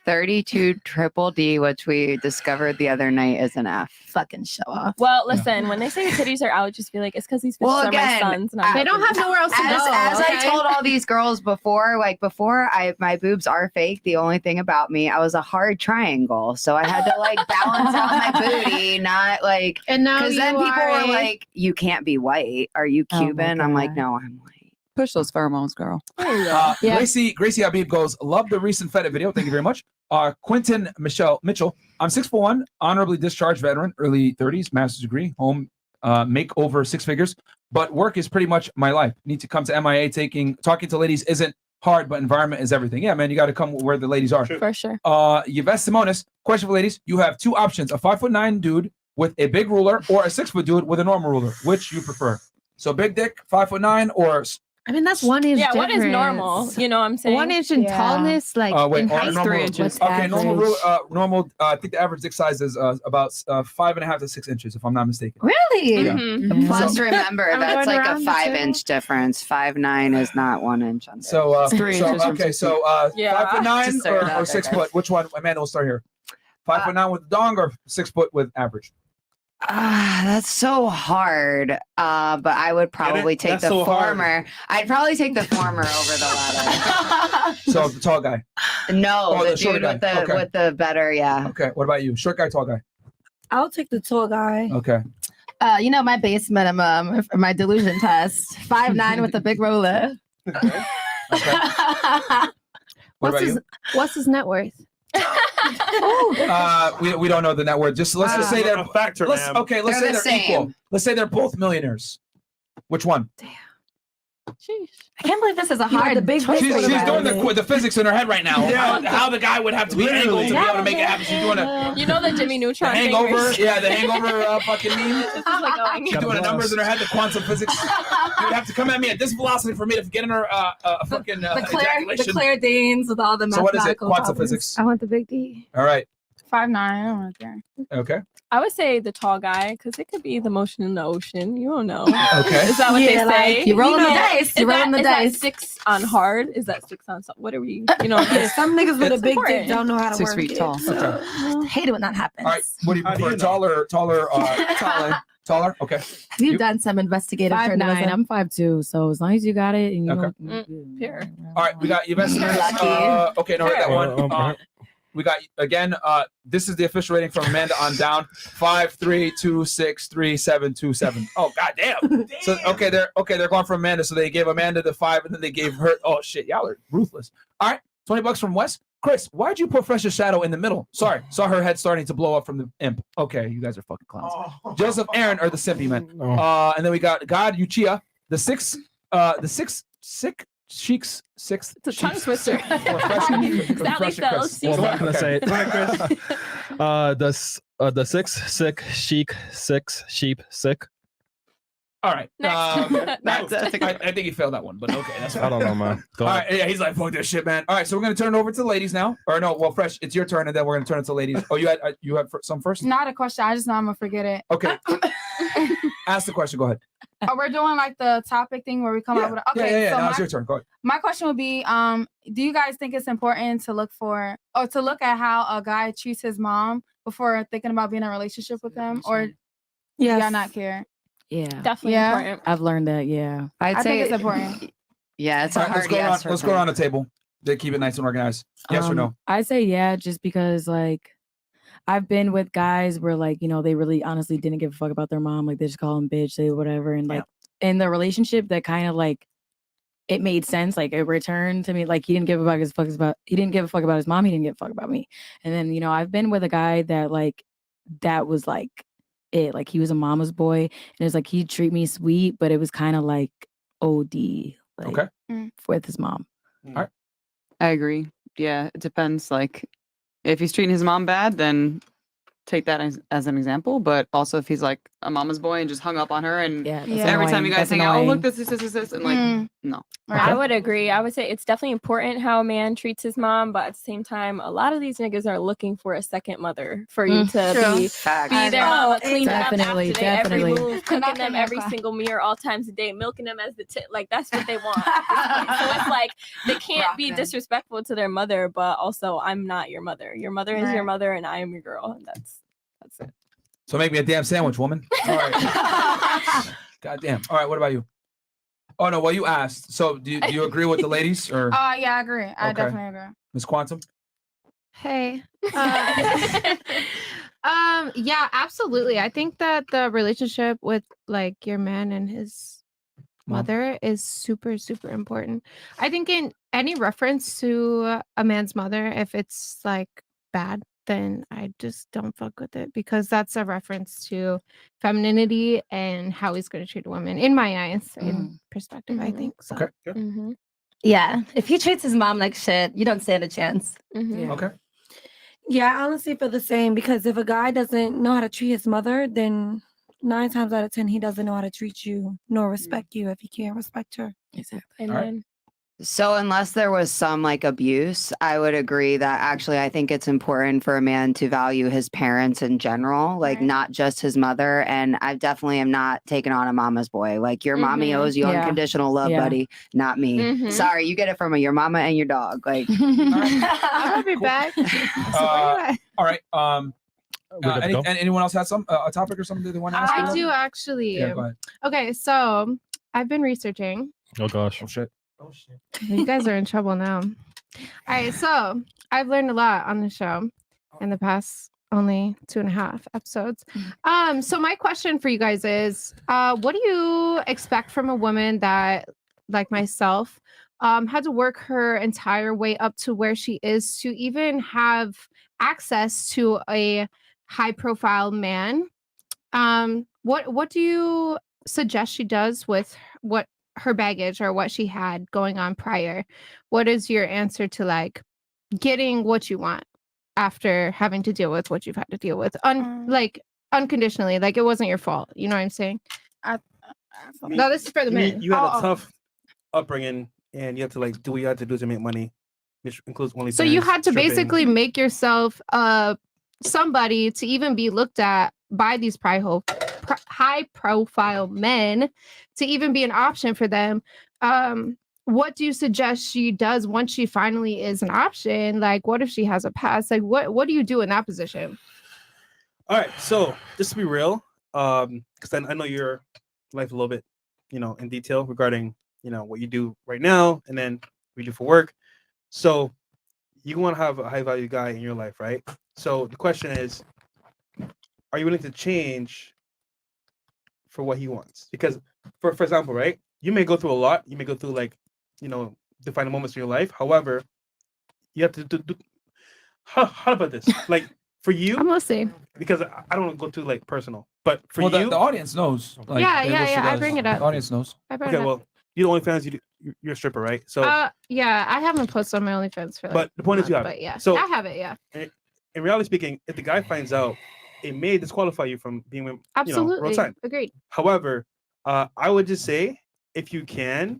32 triple D, which we discovered the other night is an F. Fucking show off. Well, listen, when they say your titties are out, just be like, it's because these bitches Well, are my again, sons. And They don't have nowhere else to As go. I okay? told all these girls before, my boobs are fake. The only thing about me, I was a hard triangle, so I had to like balance out my booty, not like. And now Because you then people are were a- like, "You can't be white. Are you Oh my Cuban?" I'm like, God. "No, I'm white." Push those pheromones, girl. Yeah. Gracie Habib goes, love the recent Feddit video. Thank you very much. Quentin Mitchell. I'm 6'1", honorably discharged veteran, early 30s, master's degree, home, make over 6 figures, but work is pretty much my life. Need to come to MIA. Talking to ladies isn't hard, but environment is everything. Yeah, man, you got to come where the ladies are. For sure. Yvette Simonis, question for ladies. You have 2 options: a 5'9" dude with a big ruler, or a 6 foot dude with a normal ruler. Which you prefer? So big dick, 5'9", or I mean, that's 1 inch. Yeah, what is difference. normal? You know what I'm saying? 1 inch in Yeah. tallness, like wait, in height. normal, 3 inches. Okay, normal. Average. I think the average dick size is about 5.5 to 6 inches, if I'm not mistaken. Really? Yeah. Mhm. Plus, remember I'm that's going like a around the 5-inch difference. 5'9" is not 1 inch under. So, It's 3 inches from okay, 6 so Yeah, 5'9" just throwing it or out 6 there, foot. Which one? Amanda, we'll start here. 5'9" with dong or 6 foot with average. That's so hard. But I would probably take That's the so hard. former. I'd probably take the former over the latter. So the tall guy. No, Oh, the the shorter dude with guy. the Okay. with the better, yeah. Okay, what about you? Short guy, tall guy. I'll take the tall guy. Okay. You know my base minimum for my delusion test: 5'9" with a big ruler. Okay. What about you? What's his net worth? We don't know the net worth. Let's just say they're a factor, let's ma'am. say They're they're the same. equal. Let's say they're both millionaires. Which one? I can't believe this is a You know, hard the big choice. She's for you doing guys. the physics in her head right now. Yeah. How the guy would have to be angled to be able to make it happen. She's doing You know the Jimmy the Neutron thing. hangover. Yeah, the hangover fucking meme. This is like going. She's doing the numbers in her head, the quantum physics. You would have to come at me at this velocity for me to get in her fucking the ejaculation. Claire Danes with all the So what is it? mathematical Quantum problems. physics. I want the big D. All right. 5'9". I don't want there. Okay. I would say the tall guy because it could be the motion in the ocean. You don't know. Okay. Is that what Yeah, they say? like, you rolling the know, dice. You is rolling that- the is that dice. 6 on hard? Is that 6 on? What are we? You know, Some niggas with a it's big important. dick don't know how to 6 work feet it. tall. Okay. I hate it when that happens. All right. What do you How do prefer? you know? Taller. Taller. Okay. Have you done some investigative 5'9". journalism? I'm 5'2". So as long as you got it and you Okay. don't, Pure. All right. We got Yvette Smith. Lucky. Okay. No, hit that one. We got again. This is the official rating from Amanda on down. 5, 3, 2, 6, 3, 7, 2, 7. Oh goddamn. So they're going for Amanda. So they gave Amanda the 5, and then they gave her. Oh shit, y'all are ruthless. All right, $20 from Wes. Chris, why'd you put Fresh's shadow in the middle? Sorry, saw her head starting to blow up from the imp. Okay, you guys are fucking clowns. Joseph, Aaron are the simpy men. And then we got God Yuchia, the six sick Sheik's sixth. It's a tongue twister. Sally Phelps. Well, I'm not gonna say it. Go ahead, Chris. The 6 sick chic 6 sheep sick. All right. Next. I think he failed that one, but okay, that's fine. I don't know, man. Go All ahead. right, yeah, he's like, fuck this shit, man. All right, so we're gonna turn it over to the ladies now, or no? Well, Fresh, it's your turn, and then we're gonna turn it to ladies. Oh, you had some first. It's not a question. I just know I'm gonna forget it. Okay. Ask the question. Go ahead. Oh, we're doing like the topic thing where we come up with. Okay, Yeah. so Now my, it's your turn. Go ahead. my question would be, do you guys think it's important to look at how a guy treats his mom before thinking about being in a relationship with him, or y'all not care? yeah, Definitely Yeah. important. I've learned that. Yeah, I think it's important. Yeah, it's a All right, hard let's go yes. around. for Let's go some. around the table. They keep it nice and organized. Yes or no? I say yeah, just because like I've been with guys where like they really honestly didn't give a fuck about their mom. Like they just call him bitch, say whatever, and like in the relationship that kind of like it made sense. Like it returned to me. Like he didn't give a fuck he didn't give a fuck about his mom. He didn't give a fuck about me. And then I've been with a guy that like that was like it. Like he was a mama's boy, and it's like he'd treat me sweet, but it was kind of like OD. Like, Okay. with his mom. All right. I agree. Yeah, it depends. Like, if he's treating his mom bad, then take that as an example. But also, if he's like a mama's boy and just hung up on her, and Yeah, that's every time annoying. you guys That's hang out, oh look, annoying. this, and like, no. I would agree. I would say it's definitely important how a man treats his mom, but at the same time, a lot of these niggas are looking for a second mother for you to True. be Facts. their mama, clean them up Definitely, after they every definitely. move, cooking Not them gonna every cry. single meal, all times a day, milking them as the like that's what they want. at this point. So it's like they can't be Rockin'. disrespectful to their mother, but also I'm not your mother. Your mother is your Right. mother, and I am your girl. And that's it. So make me a damn sandwich, woman. All right. God damn. All right. What about you? Oh no. Well, you asked. So do you agree with the ladies or Yeah, I agree. I Okay. definitely agree. Miss Quantum? Hey. Yeah, absolutely. I think that the relationship with like your man and his mother is super, super important. I think in any reference to a man's mother, if it's like bad, then I just don't fuck with it because that's a reference to femininity and how he's going to treat a woman in my eyes, in perspective, I think. So. Okay. Mhm. Yeah, if he treats his mom like shit, you don't stand a chance. Mhm. Okay. Yeah, I honestly feel the same because if a guy doesn't know how to treat his mother, then 9 times out of 10 he doesn't know how to treat you nor respect you if he can't respect her. Exactly. And All right. then So unless there was some like abuse, I would agree that actually I think it's important for a man to value his parents in general, like Right. not just his mother. And I definitely am not taking on a mama's boy. Like your mommy Mhm. owes you Yeah. unconditional love, Yeah. buddy, not me. Mhm. Sorry, you get it from your mama and your dog. Like I'll be back. So where you at? All right. We're good to go. Anyone else has a topic or something they want to ask? I do actually. Yeah, go ahead. Okay, so I've been researching. Oh gosh. Oh shit. You guys are in trouble now. All right, so I've learned a lot on the show in the past only 2.5 episodes. So my question for you guys is, what do you expect from a woman that, like myself, had to work her entire way up to where she is to even have access to a high-profile man? What do you suggest she does with what her baggage or what she had going on prior, what is your answer to like getting what you want after having to deal with what you've had to deal with like unconditionally, like it wasn't your fault, you know what I'm saying? No, this is for the men. You had a tough upbringing, and you have to like do what you had to do to make money, which includes OnlyFans. So you had to stripping. basically make yourself somebody to even be looked at by these high profile men to even be an option for them. What do you suggest she does once she finally is an option? Like, what if she has a past? Like, what do you do in that position? All right, so just to be real, because I know your life a little bit, in detail regarding, what you do right now and then what you do for work. So you want to have a high value guy in your life, right? So the question is, are you willing to change for what he wants? Because for example, right, you may go through a lot. You may go through like, defining moments in your life. However, you have to do how about this? Like for you, I'm listening. Because I don't go too like personal, but for Well, you, the audience knows. Like, Yeah, they know she I does. bring it up. The audience knows. I bring okay, it up. well, you do OnlyFans. You're a stripper, right? So, Yeah, I haven't posted on my OnlyFans for like but the point is you have. but yeah, So I have it. Yeah, in reality speaking, if the guy finds out, it may disqualify you from being with absolutely real time. agreed. However, I would just say if you can.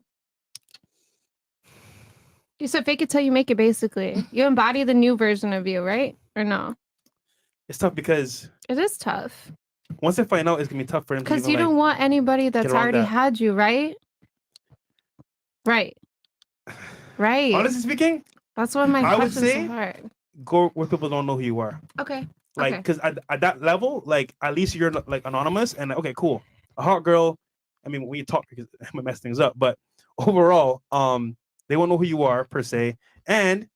You said fake it till you make it. Basically, you embody the new version of you, right? Or no? It's tough because It is tough once they find out, it's gonna be tough for them. because to you even, don't want anybody that's around already that. had you, right? Right. Right. Honestly speaking, that's one of my I would questions so say hard. go where people don't know who you are. Okay. Like, okay. because at that level, like at least you're like anonymous and okay, cool. A hot girl. I mean, when you talk, because I'm gonna mess things up, but overall, they won't know who you are per se, and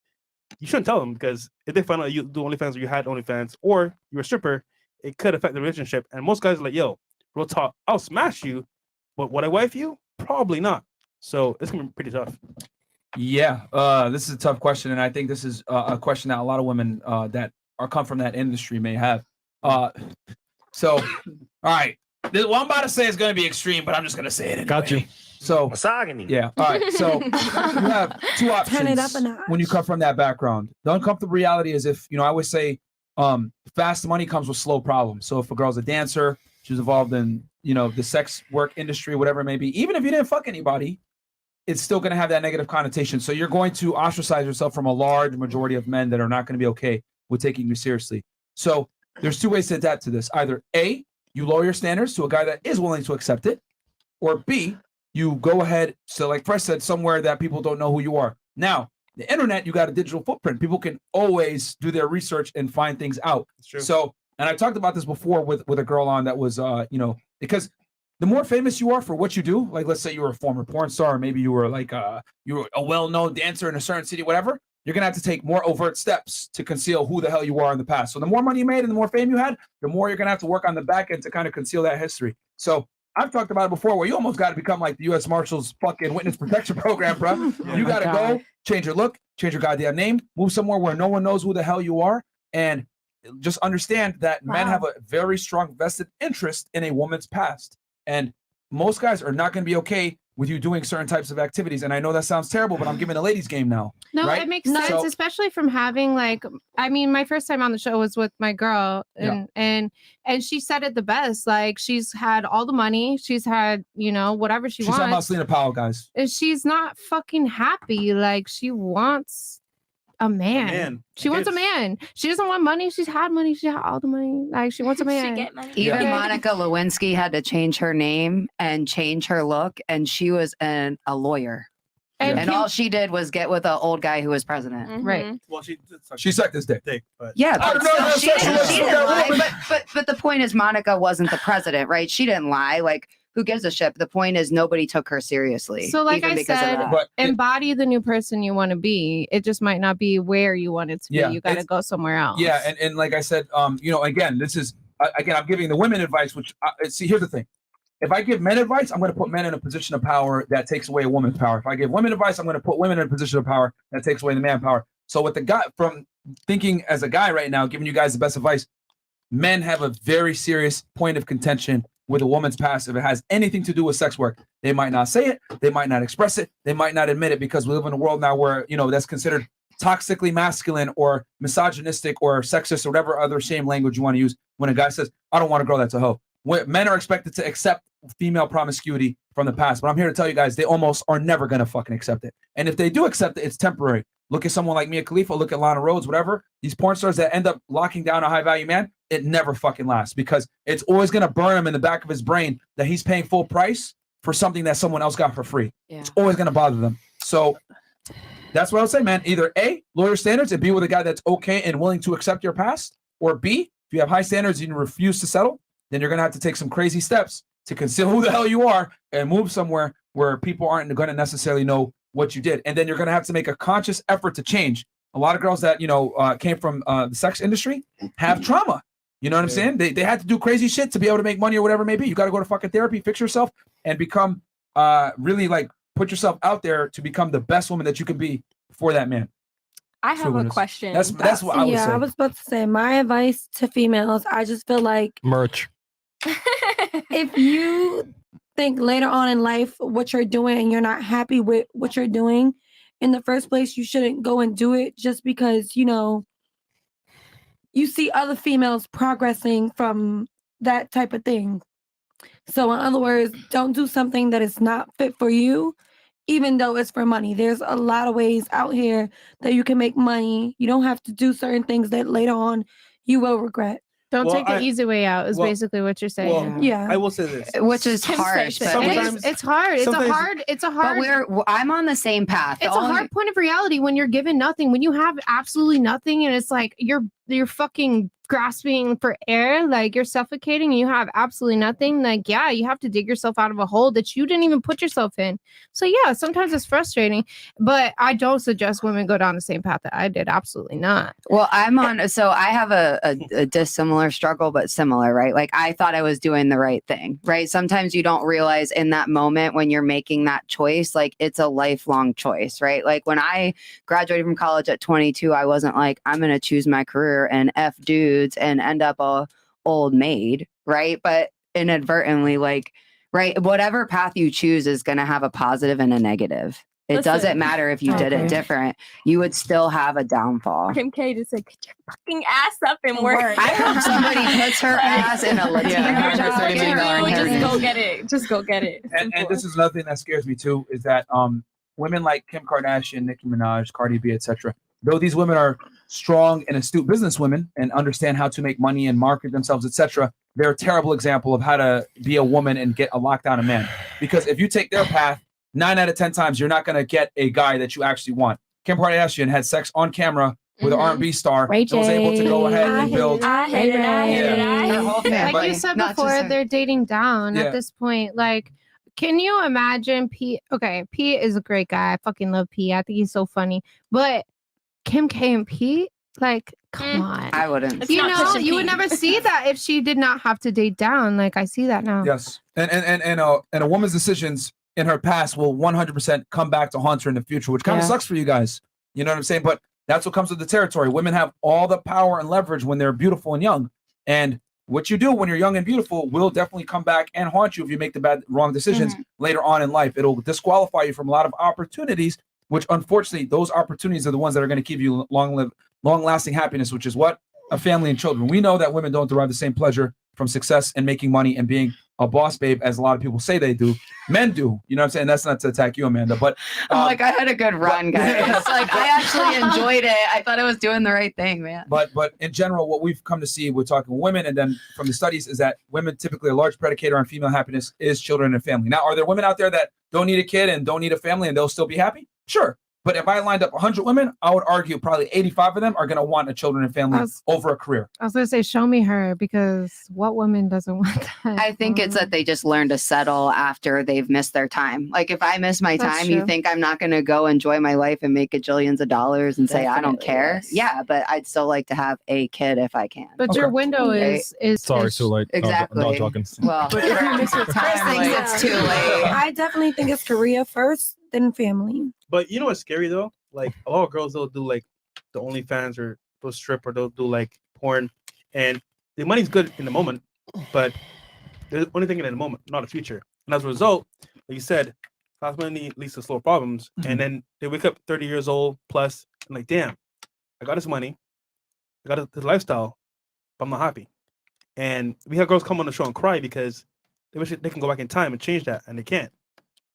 you shouldn't tell them because if they find out you do OnlyFans or you had OnlyFans or you're a stripper, it could affect the relationship. And most guys are like, yo, real talk, I'll smash you, but would I wife you? Probably not. So it's gonna be pretty tough. Yeah, this is a tough question, and I think this is a question that a lot of women that come from that industry may have. So, all right, what I'm about to say is going to be extreme, but I'm just going to say it anyway. Got you. So, misogyny. Yeah. All right. So you have two options Turn it up a notch. when you come from that background. The uncomfortable reality is if, I always say fast money comes with slow problems. So if a girl's a dancer, she's involved in, the sex work industry, whatever it may be, even if you didn't fuck anybody, it's still going to have that negative connotation. So you're going to ostracize yourself from a large majority of men that are not going to be okay with taking you seriously. So there's two ways to adapt to this. Either A, you lower your standards to a guy that is willing to accept it, or B, you go ahead, so like Fresh said, somewhere that people don't know who you are. Now, the internet, you got a digital footprint. People can always do their research and find things out. True. So, and I talked about this before with a girl on that was, because the more famous you are for what you do, like let's say you were a former porn star, or maybe you were like you were a well-known dancer in a certain city, whatever, you're gonna have to take more overt steps to conceal who the hell you are in the past. So the more money you made and the more fame you had, the more you're gonna have to work on the back end to kind of conceal that history. So I've talked about it before where you almost got to become like the U.S. Marshals fucking witness protection program, bro. You got to go change your look, change your goddamn name, move somewhere where no one knows who the hell you are, and just understand that men have a very strong vested interest in a woman's past. And most guys are not going to be okay with you doing certain types of activities. And I know that sounds terrible, but I'm giving a ladies game now. No, right? it makes sense, So- especially from having my first time on the show was with my girl, and she said it the best. Like she's had all the money, she's had whatever she She's talking about wants, Selena Powell, guys. and she's not fucking happy. Like she wants a man. She wants a man. She doesn't want money. She's had money. She had all the money. Like she wants a man. Even Monica Lewinsky had to change her name and change her look, and she was a lawyer. And all she did was get with an old guy who was president. Right. Well, she sucked his dick. But yeah, I but don't know, still, she that's didn't sexual lie. assault. But the point is, Monica wasn't the president, right? She didn't lie. Like, who gives a shit? The point is, nobody took her seriously. So, like even I because of said, that. embody the new person you want to be. It just might not be where you want it to be. Yeah, You got to it's- go somewhere else. Yeah, and like I said, again, this is again, I'm giving the women advice. Which see, here's the thing: if I give men advice, I'm going to put men in a position of power that takes away a woman's power. If I give women advice, I'm going to put women in a position of power that takes away the man power. So with the guy, from thinking as a guy right now, giving you guys the best advice, men have a very serious point of contention with a woman's past if it has anything to do with sex work. They might not say it, they might not express it, they might not admit it, because we live in a world now where, you know, that's considered toxically masculine or misogynistic or sexist or whatever other shame language you want to use when a guy says, I don't want a girl that's a hoe. When men are expected to accept female promiscuity from the past, but I'm here to tell you guys, they almost are never going to fucking accept it. And if they do accept it, it's temporary. Look at someone like Mia Khalifa, look at Lana Rhoades, whatever. These porn stars that end up locking down a high value man, it never fucking lasts, because it's always going to burn him in the back of his brain that he's paying full price for something that someone else got for free. Yeah. It's always going to bother them. So that's what I would say, man. Either A, lower your standards and be with a guy that's okay and willing to accept your past, or B, if you have high standards and you refuse to settle, then you're going to have to take some crazy steps to conceal who the hell you are and move somewhere where people aren't going to necessarily know what you did. And then you're going to have to make a conscious effort to change. A lot of girls that, you know, came from the sex industry have trauma. You know what I'm saying? They had to do crazy shit to be able to make money or whatever it may be. You got to go to fucking therapy, fix yourself, and become really like put yourself out there to become the best woman that you can be for that man. I have a question. That's what I would say. I was about to say my advice to females. I just feel like merch. If you think later on in life what you're doing and you're not happy with what you're doing in the first place, you shouldn't go and do it just because, you know, you see other females progressing from that type of thing. So in other words, don't do something that is not fit for you, even though it's for money. There's a lot of ways out here that you can make money. You don't have to do certain things that later on you will regret. Don't take the easy way out is basically what you're saying. Well, yeah. I will say this. Which is harsh. But It's hard. It's a hard. But I'm on the same path. It's a hard point of reality when you're given nothing, when you have absolutely nothing, and it's like you're fucking grasping for air, like you're suffocating and you have absolutely nothing. Like, yeah, you have to dig yourself out of a hole that you didn't even put yourself in. So yeah, sometimes it's frustrating, but I don't suggest women go down the same path that I did. Absolutely not. Well, so I have a dissimilar struggle, but similar, right? Like I thought I was doing the right thing, right? Sometimes you don't realize in that moment when you're making that choice, like it's a lifelong choice, right? Like when I graduated from college at 22, I wasn't like, I'm going to choose my career and F dudes and end up a old maid, right? But inadvertently, like, right, whatever path you choose is going to have a positive and a negative. It doesn't matter if you did it different. You would still have a downfall. Kim K just said, "Get your fucking ass up and work." I hope somebody puts her ass in a Latina job. Just go get it. Just go get it. And this is another thing that scares me too, is that women like Kim Kardashian, Nicki Minaj, Cardi B, etc. Though these women are strong and astute businesswomen and understand how to make money and market themselves, etc., they're a terrible example of how to be a woman and get a lockdown of men. Because if you take their path, 9 out of 10 times you're not going to get a guy that you actually want. Kim Kardashian had sex on camera with an R&B star that was able to go ahead and build. Like you said before, they're dating down at this point. Like, can you imagine P? Okay, P is a great guy. I fucking love P. I think he's so funny. But Kim K and P, like, come on. I wouldn't. You know, you would never see that if she did not have to date down. Like, I see that now. Yes, and a woman's decisions in her past will 100% come back to haunt her in the future, which kind of sucks for you guys. You know what I'm saying? But that's what comes with the territory. Women have all the power and leverage when they're beautiful and young, and what you do when you're young and beautiful will definitely come back and haunt you if you make the wrong decisions later on in life. It'll disqualify you from a lot of opportunities, which unfortunately those opportunities are the ones that are going to give you long-lasting happiness, which is what? A family and children. We know that women don't derive the same pleasure from success and making money and being a boss babe as a lot of people say they do. Men do. You know what I'm saying? That's not to attack you, Amanda, but I'm like, I had a good run, guys. Like, I actually enjoyed it. I thought I was doing the right thing, man. But in general, what we've come to see, we're talking women, and then from the studies, is that women typically a large predicator on female happiness is children and family. Now, are there women out there that don't need a kid and don't need a family and they'll still be happy? Sure. But if I lined up 100 women, I would argue probably 85 of them are going to want a children and family over a career. I was going to say, show me her, because what woman doesn't want that? I think it's that they just learn to settle after they've missed their time. Like, if I miss my time, you think I'm not going to go enjoy my life and make $1 of dollars and say, I don't care? Yes. Yeah, but I'd still like to have a kid if I can. But your window is Sorry, too late. Exactly. I'm talking. Well, But if you miss your Chris time, thinks it's too late. I definitely think it's career first, then family. But you know what's scary though? Like a lot of girls, they'll do like the OnlyFans or they'll strip or they'll do like porn, and the money's good in the moment, but They're only thinking in the moment, not the future. And as a result, like you said, fast money leads to slow problems. And then they wake up 30 years old plus, and like, damn, I got this money, I got this lifestyle, but I'm not happy. And we have girls come on the show and cry because they wish they can go back in time and change that, and they can't.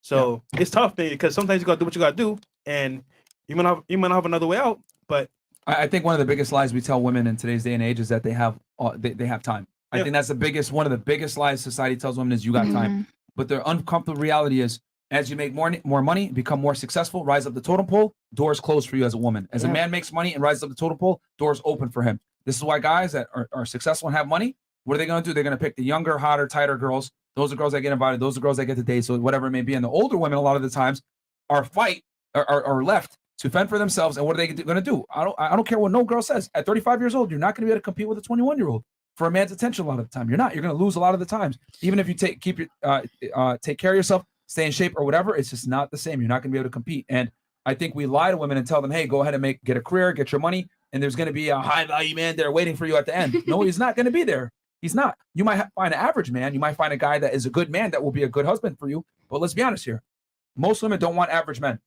So it's tough, man, because sometimes you gotta do what you gotta do, and you might not have another way out. But I think one of the biggest lies we tell women in today's day and age is that they have time. I think that's one of the biggest lies society tells women is you got time. But the uncomfortable reality is, as you make more money, become more successful, rise up the totem pole, doors close for you as a woman. As a man makes money and rises up the totem pole, doors open for him. This is why guys that are successful and have money, what are they going to do? They're going to pick the younger, hotter, tighter girls. Those are girls that get invited. Those are girls that get to date. So whatever it may be. And the older women, a lot of the times, are left to fend for themselves. And what are they going to do? I don't care what no girl says. At 35 years old, you're not going to be able to compete with a 21-year-old for a man's attention a lot of the time. You're not. You're going to lose a lot of the times. Even if you take care of yourself, stay in shape or whatever, it's just not the same. You're not going to be able to compete. And I think we lie to women and tell them, hey, go ahead and get a career, get your money, and there's going to be a high-value man there waiting for you at the end. No, he's not going to be there. He's not. You might find an average man. You might find a guy that is a good man that will be a good husband for you. But let's be honest here. Most women don't want average men.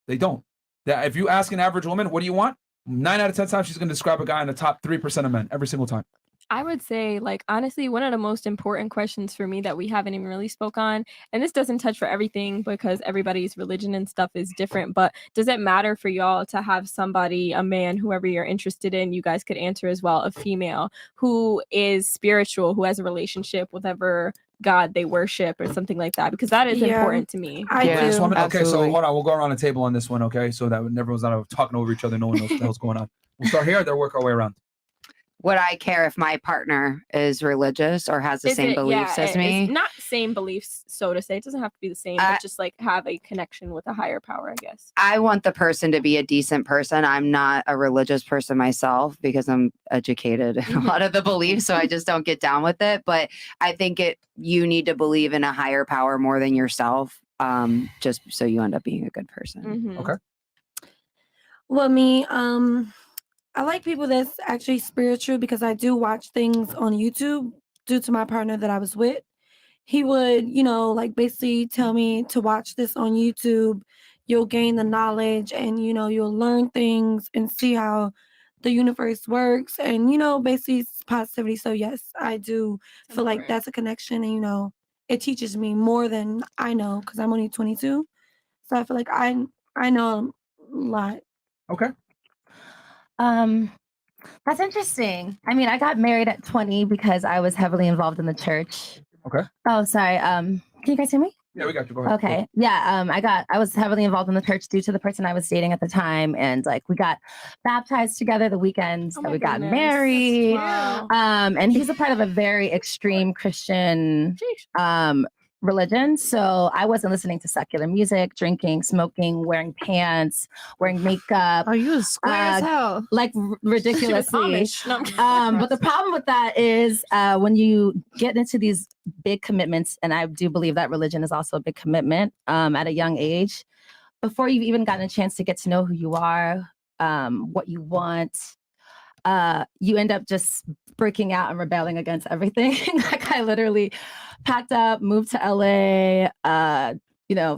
They don't. That if you ask an average woman, what do you want? 9 out of 10 times she's going to describe a guy in the top 3% of men every single time. I would say, like, honestly, one of the most important questions for me that we haven't even really spoke on, and this doesn't touch for everything because everybody's religion and stuff is different, but does it matter for y'all to have somebody, a man, whoever you're interested in, you guys could answer as well, a female who is spiritual, who has a relationship with whatever God they worship or something like that? Because that is important to me. Okay, so hold on. We'll go around the table on this one, okay? So that everyone's not talking over each other. No one knows what the hell's going on. We'll start here, then work our way around. Would I care if my partner is religious or has the same beliefs as me? Not same beliefs, so to say. It doesn't have to be the same, but just like have a connection with a higher power, I guess. I want the person to be a decent person. I'm not a religious person myself because I'm educated in a lot of the beliefs, so I just don't get down with it. But I think you need to believe in a higher power more than yourself, just so you end up being a good person. Okay. Well, me, I like people that's actually spiritual because I do watch things on YouTube due to my partner that I was with. He would, like basically tell me to watch this on YouTube. You'll gain the knowledge and, you'll learn things and see how the universe works and, basically it's positivity. So yes, I do feel like that's a connection and, it teaches me more than I know because I'm only 22. So I feel like I know a lot. Okay. That's interesting. I mean, I got married at 20 because I was heavily involved in the church. Okay. Oh, sorry. Can you guys hear me? Yeah, we got you. Go ahead. Okay. Yeah. I was heavily involved in the church due to the person I was dating at the time. And like, we got baptized together the weekends that we got married. Wow. And he's a part of a very extreme Christian, religion. So I wasn't listening to secular music, drinking, smoking, wearing pants, wearing makeup. Oh, you was square as hell. Like ridiculously. Amish. No, I'm kidding. But the problem with that is when you get into these big commitments, and I do believe that religion is also a big commitment at a young age, before you've even gotten a chance to get to know who you are, what you want, you end up just breaking out and rebelling against everything. Like I literally packed up, moved to LA.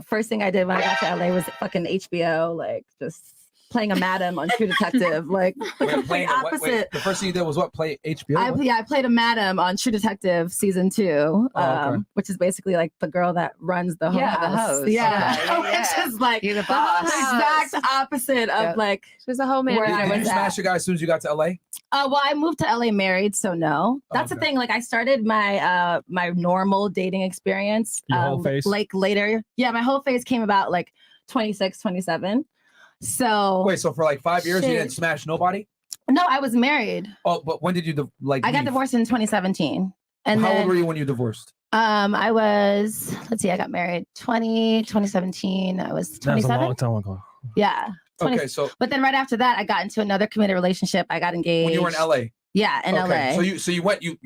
First thing I did when I got to LA was fucking HBO, like just playing a madam on True Detective. Like the complete opposite. The first thing you did was what? Play HBO? I played a madam on True Detective season 2, which is basically like the girl that runs the whole house. The host. Yeah. Okay. Which is like You're the boss. the exact opposite of like There's a whole man. where I Did you was smash at. a guy as soon as you got to LA? Well, I moved to LA married, so no. That's the thing. Like, I started my my normal dating experience Your whole phase? like later. Yeah, my whole phase came about like 26, 27. So Wait, so for like 5 years you didn't smash nobody? No, I was married. Oh, but when did you I got leave? divorced in 2017. And How then, old were you when you divorced? I was, I got married 2017. I was 27. That's a long time ago. Yeah. 20, Okay, so but then right after that, I got into another committed relationship. I got engaged. when you were in LA? Yeah, in LA. So you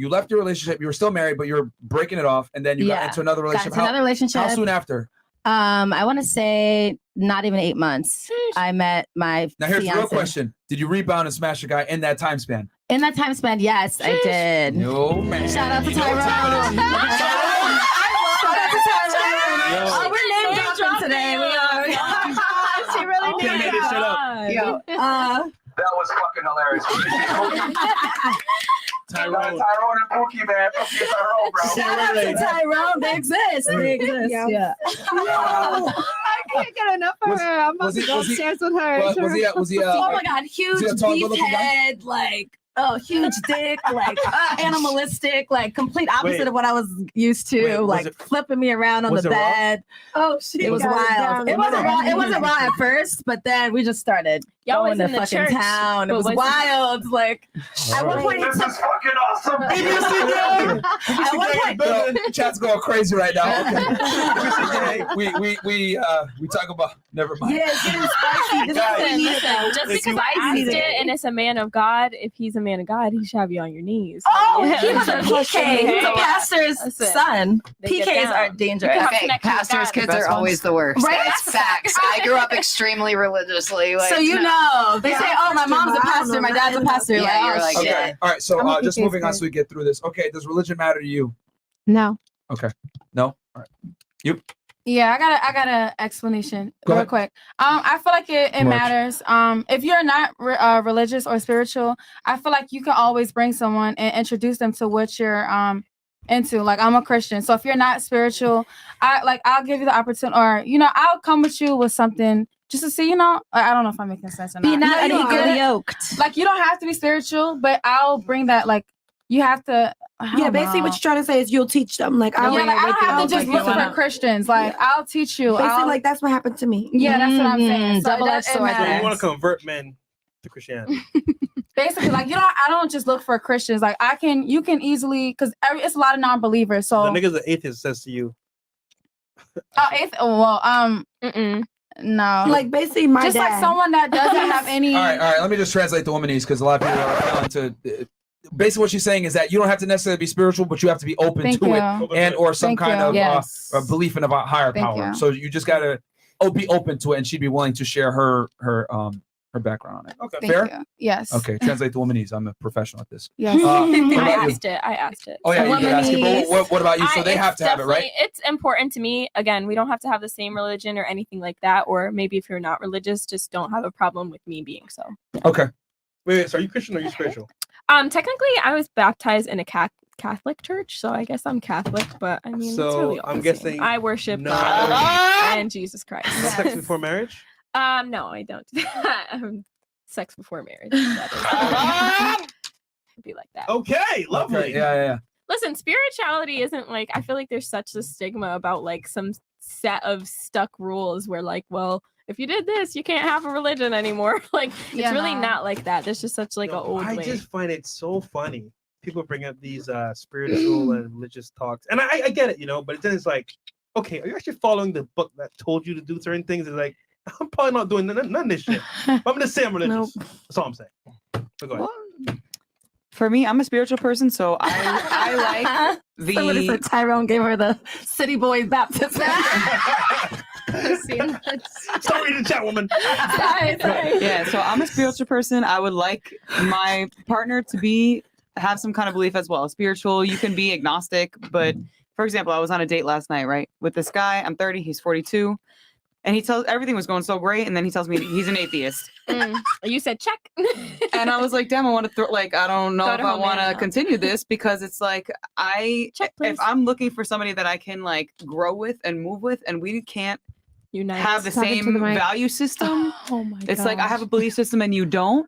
left your relationship, you were still married, but you were breaking it off, and then you got into another relationship. Another relationship. How soon after? I want to say not even 8 months. I met my Now here's the real fiance. question. Did you rebound and smash a guy in that time span? In that time span, yes, I did. No, man. Shout out to You know what time it is. Tyrone. Yo. Oh, we're name dropping today. We are. She really You can't make this shit up. Yo, That was fucking hilarious. Tyrone. Tyrone and Pookie, man. Pookie and Tyrone, bro. shout out to Tyrone. They exist. They exist. Yeah. I can't get enough of her. I'm about to go upstairs with her. Was he? Oh my God, was huge he a tall, beef good-looking guy? head, like huge dick, like animalistic, like complete opposite Wait. of what I was used to, Wait, was like it- flipping me around on was the it raw? bed. Oh, shit. It was wild. It wasn't raw. It wasn't raw at first, but then we just started Y'all going was to in the fucking church, town. It but was was- wild. Like at one point, This is fucking awesome. at one point, Yo, chat's going crazy right now. Okay. we talk about. Never mind. yeah, it's getting spicy. This is what we need. Listen, just It's because I spicy asked it today. and it's a man of God, if he's a man of God, he should have you on your knees. Oh, Yeah. he was a PK. He's a pastor's Listen, son. they get PKs down. are dangerous. have Okay, connection with pastors' God. kids Best are always the worst. Right? That's facts. I grew up extremely religiously. Like, So you know, they say, "Oh, my mom's a pastor, my dad's a pastor." Yeah, Like, you're oh, like, shit. Okay. All right. So I'm a just PK moving on, fan. so we get through this. Okay. Does religion matter to you? No. Okay. No. All right. You. Yeah, I got an explanation Go real ahead. quick. I feel like it Merch. matters. If you're not religious or spiritual, I feel like you can always bring someone and introduce them to what you're into. Like I'm a Christian, so if you're not spiritual, I'll give you the opportunity, or I'll come with you with something just to see. I don't know if I'm making sense or not. Be not You know, unequally yoked. like you don't have to be spiritual, but I'll bring that. Like you have to. Yeah, basically what you're trying to say is you'll teach them. Like, I I'll don't have to just like, look why for not? Christians. Like I'll teach you. Basically, I'll, like that's what happened to me. yeah, that's what I'm saying. So Double-edged it sword So matters. you want to convert men to Christianity? Basically, like I don't just look for Christians. Like you can easily, because it's a lot of non-believers. So The niggas the atheist says to you, no, Like basically, my just dad. like someone that doesn't have any. All right. Let me just translate the womanese because a lot of people are failing to. Basically, what she's saying is that you don't have to necessarily be spiritual, but you have to be open Thank to you. it and or some Thank kind you. of Yes. belief in a higher Thank power. you. So you just gotta be open to it, and she'd be willing to share her background on it. okay, Thank fair. you. Yes. Okay, translate the womanese. I'm a professional at this. Yes. What I about you? asked it. I asked it. Oh yeah, you did ask it. But what about you? So they it's have to have it, right? definitely- It's important to me. Again, we don't have to have the same religion or anything like that. Or maybe if you're not religious, just don't have a problem with me being so. Okay. Wait. So are you Christian or are you spiritual? Technically, I was baptized in a Catholic church, so I guess I'm Catholic. But I mean, it's So, really all I'm the same. guessing I worship no. God and Jesus Christ. No sex before marriage? No, I don't do that. Sex before marriage. That is- It'd be like that. Okay, lovely. Okay, yeah. Listen, spirituality isn't like, I feel like there's such a stigma about like some set of stuck rules where like, well, if you did this, you can't have a religion anymore. Like Yeah, it's really no. not like that. There's just such like an old I way. just find it so funny. People bring up these spiritual and religious talks, and I get it, but then it's like, okay, are you actually following the book that told you to do certain things? It's like, I'm probably not doing none of this shit. But I'm gonna say I'm religious. That's all I'm saying. So go ahead. For me, I'm a spiritual person, so I like Somebody said Tyrone gave her the City Boys baptism. Stop reading the chat, woman. Sorry. Yeah, so I'm a spiritual person. I would like my partner to have some kind of belief as well. Spiritual, you can be agnostic, but for example, I was on a date last night, right? With this guy. I'm 30, he's 42. And he tells everything was going so great, and then he tells me he's an atheist. You said check. And I was like, damn, I want to I don't know Go if to I home want to now. continue this because it's like Check, please. if I'm looking for somebody that I can like grow with and move with, and we can't Unite. have the Talk into same the mic. value system. Oh my It's like I have a belief system and you don't.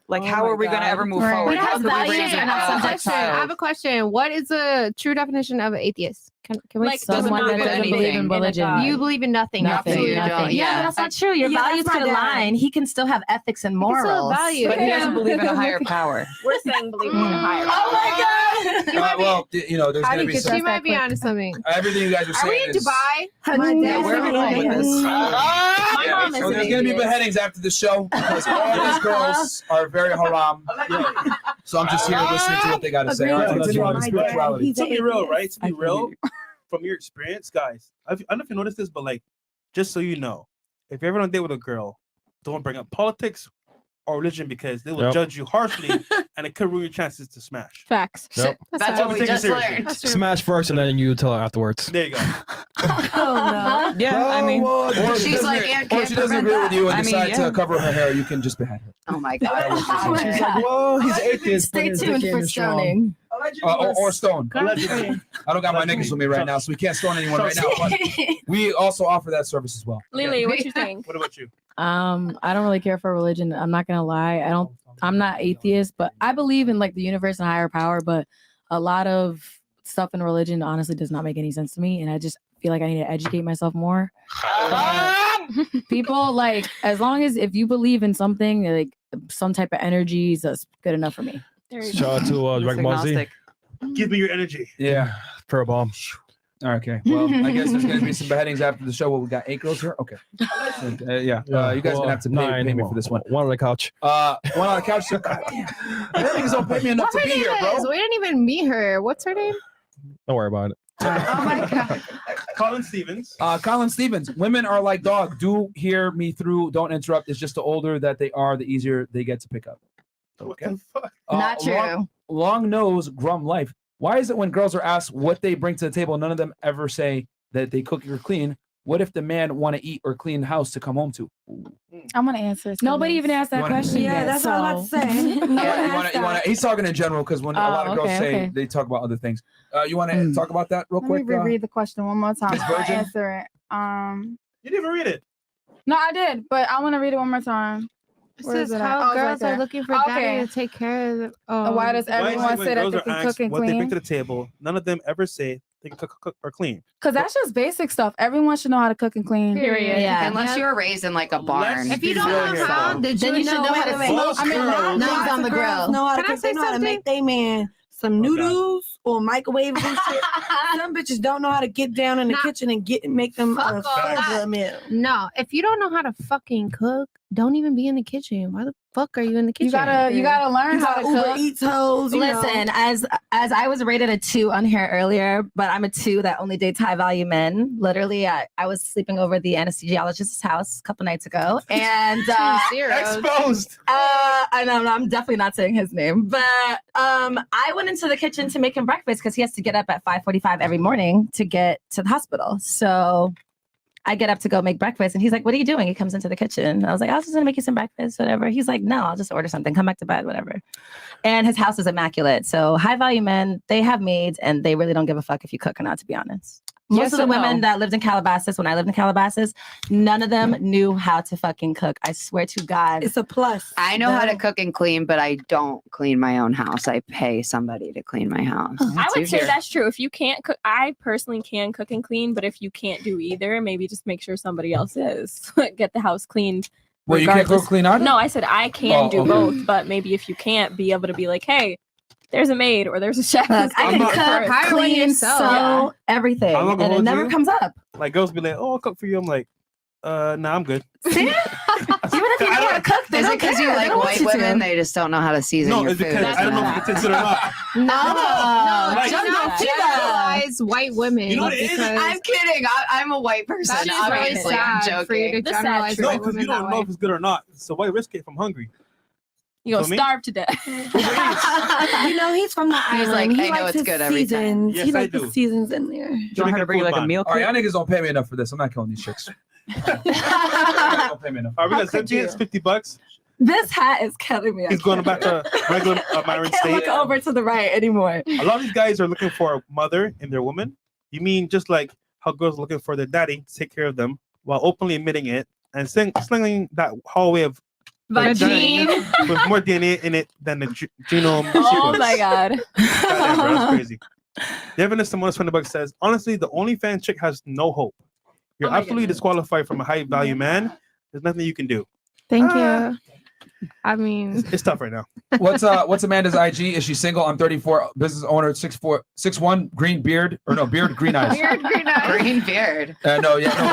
Like, Oh how my are we going to God. ever move Right. forward? We How have could we value raise and a that's I have child? a question. What is the true definition of an atheist? Can we Like doesn't Someone believe that in doesn't believe anything. in religion. You believe in nothing. Nothing. Absolutely You don't, nothing. Yeah, but that's not true. Your Yeah, values that's my could dad. align. He can still have ethics and can still have morals. value. But he Yeah. doesn't believe in a higher power. We're saying believe in a higher. Oh my God. Well, there's How gonna do you be get some. She might be onto something. Everything you guys are Are saying we in is. Dubai? My Yeah, dad. where are we going with this? My Yeah, mom is so an there's gonna be atheist. beheadings after the show because all these girls are very haram. So I'm just here listening to what they got to say. All right, continue on the spirituality. To be real, right? To be real, from your experience, guys, I don't know if you noticed this, but like, just so you know, if you're ever on a date with a girl, don't bring up politics or religion because they will Yep. judge you harshly and it could ruin your chances to smash. Facts. Yep. That's what we Take it just seriously. learned. Smash first and then you tell her afterwards. There you go. Oh no. Yeah, I mean, or She's she doesn't- like, or "Can't she doesn't prevent agree with you and that." I mean, decide yeah. to cover her hair. You can just behead her. Oh my god. She's like, whoa, he's atheist. but Stay his tuned dick for game is strong. stoning. Or stone. Allegedly. I don't got my niggas with me right now, so we can't stone anyone right now. But we also offer that service as well. Lily, what you think? What about you? I don't really care for religion. I'm not gonna lie. I'm not atheist, but I believe in like the universe and higher power. But a lot of stuff in religion honestly does not make any sense to me, and I just feel like I need to educate myself more. People like, as long as if you believe in something like some type of energies, that's good enough for me. There you go. Shout out to Drag Mozzie. Give me your energy. Yeah. Per bomb. Okay. Well, I guess there's going to be some beheadings after the show. Well, we got 8 girls here. Okay. Yeah. You guys gonna have to pay me for this one. One on the couch. One on the couch. God damn. That niggas don't pay me enough What to her be name here, bro. is? We didn't even meet her. What's her name? Don't worry about it. Oh my god. Colin Stevens. Colin Stevens. Women are like dog. Do hear me through. Don't interrupt. It's just the older that they are, the easier they get to pick up. Okay. Not true. Long nose, grum life. Why is it when girls are asked what they bring to the table, none of them ever say that they cook or clean? What if the man want to eat or clean the house to come home to? I'm gonna answer. it. Nobody even asked that You wanna- question Yeah, yet. that's what I was so- about to say. No one You asked wanna, that. he's talking in general because when a lot of girls okay, say okay. they talk about other things. You want to talk about that real Let me quick? reread the question one more time. Miss I'll Virgin? answer it. You didn't even read it. No, I did, but I want to read it one more time. This Where is is it at? how Oh, it's right girls are there. looking for Okay. daddy to take care of them. And why does Why is it everyone when say that girls they are can asked cook and what they bring clean? to the table, none of them ever say they can cook or clean. Because that's just basic stuff. Everyone should know how to cook and clean. Period. Yeah. Unless you were raised in like a barn. If you Be don't real know here, how, though. did Then you should know how to wait. smoke. I mean, Things lots on the of grill. girls know how to Can I cook. They say know how to something? make they man some Okay. noodles or microwave and shit. Some bitches don't know how to get down in the Nah. kitchen and make them Fuck a all full that. meal. No, if you don't know how to fucking cook, don't even be in the kitchen. Why the fuck are you in the kitchen? You gotta learn You how got to Uber cook. Eats hoes. You Listen, know. as I was rated a 2 on here earlier, but I'm a 2 that only dates high value men. Literally, I was sleeping over the anesthesiologist's house a couple nights ago, and Exposed. I know I'm definitely not saying his name, but I went into the kitchen to make him breakfast because he has to get up at 5:45 every morning to get to the hospital. So I get up to go make breakfast, and he's like, "What are you doing?" He comes into the kitchen. I was like, "I was just gonna make you some breakfast, whatever." He's like, "No, I'll just order something. Come back to bed, whatever." And his house is immaculate. So high value men, they have maids, and they really don't give a fuck if you cook or not. To be honest. Most Yes of the and women no. that lived in Calabasas, when I lived in Calabasas, none of them knew how to fucking cook. I swear to God. It's a plus. I know how to cook and clean, but I don't clean my own house. I pay somebody to clean my house. I would say easier. that's true. If you can't cook, I personally can cook and clean, but if you can't do either, maybe just make sure somebody else is. Get the house cleaned. Well, you can't cook, regardless. clean either? No, I said I can Oh, do okay. both, but maybe if you can't, be able to be like, hey, there's a maid or there's a chef. Look, I can cook, Hire one clean, yourself. sew, everything, I'm not and gonna it hold never you. comes up. Like girls be like, "Oh, I'll cook for you." I'm like, nah, I'm good. See? Even if you know how to cook, they Is don't it because you care. They like don't want white you to. women? They just don't know how to season No, your it's food. because I don't know if it's considered or not. No, Like- don't generalize white women. You know what it is? because I'm kidding. I'm a white person. that is really Obviously, I'm sad for you to joking. The sad generalize truth. No, white because women you don't that know way. if it's good or not. So why risk it if I'm hungry? You gonna For me? starve to death. You know, he's from the He's island. like, he I know likes it's his good every time. seasons. Yes, he I likes do. the seasons in there. You want her to bring you like a meal All right, kit? y'all niggas don't pay me enough for this. I'm not killing these chicks. Y'all don't pay me enough. Are we How gonna send could you you? his $50? This hat is killing me. I He's going can't- back to regular Myron I can't State. look over to the right anymore. A lot of these guys are looking for a mother in their woman. You mean just like how girls are looking for their daddy to take care of them while openly admitting it and slinging that hallway of Vagine. with more DNA in it than the genome Oh sequence. my god. Goddamn, bro, that's crazy. Devin is someone $20 says, honestly, the OnlyFans chick has no hope. You're Oh my absolutely goodness. disqualified from a high value man. There's nothing you can do. Thank you. I mean, It's tough right now. What's Amanda's IG? Is she single? I'm 34, business owner, 6'4", 6'1", green beard or no beard, green eyes. weird green eyes. Green beard. No, yeah, no.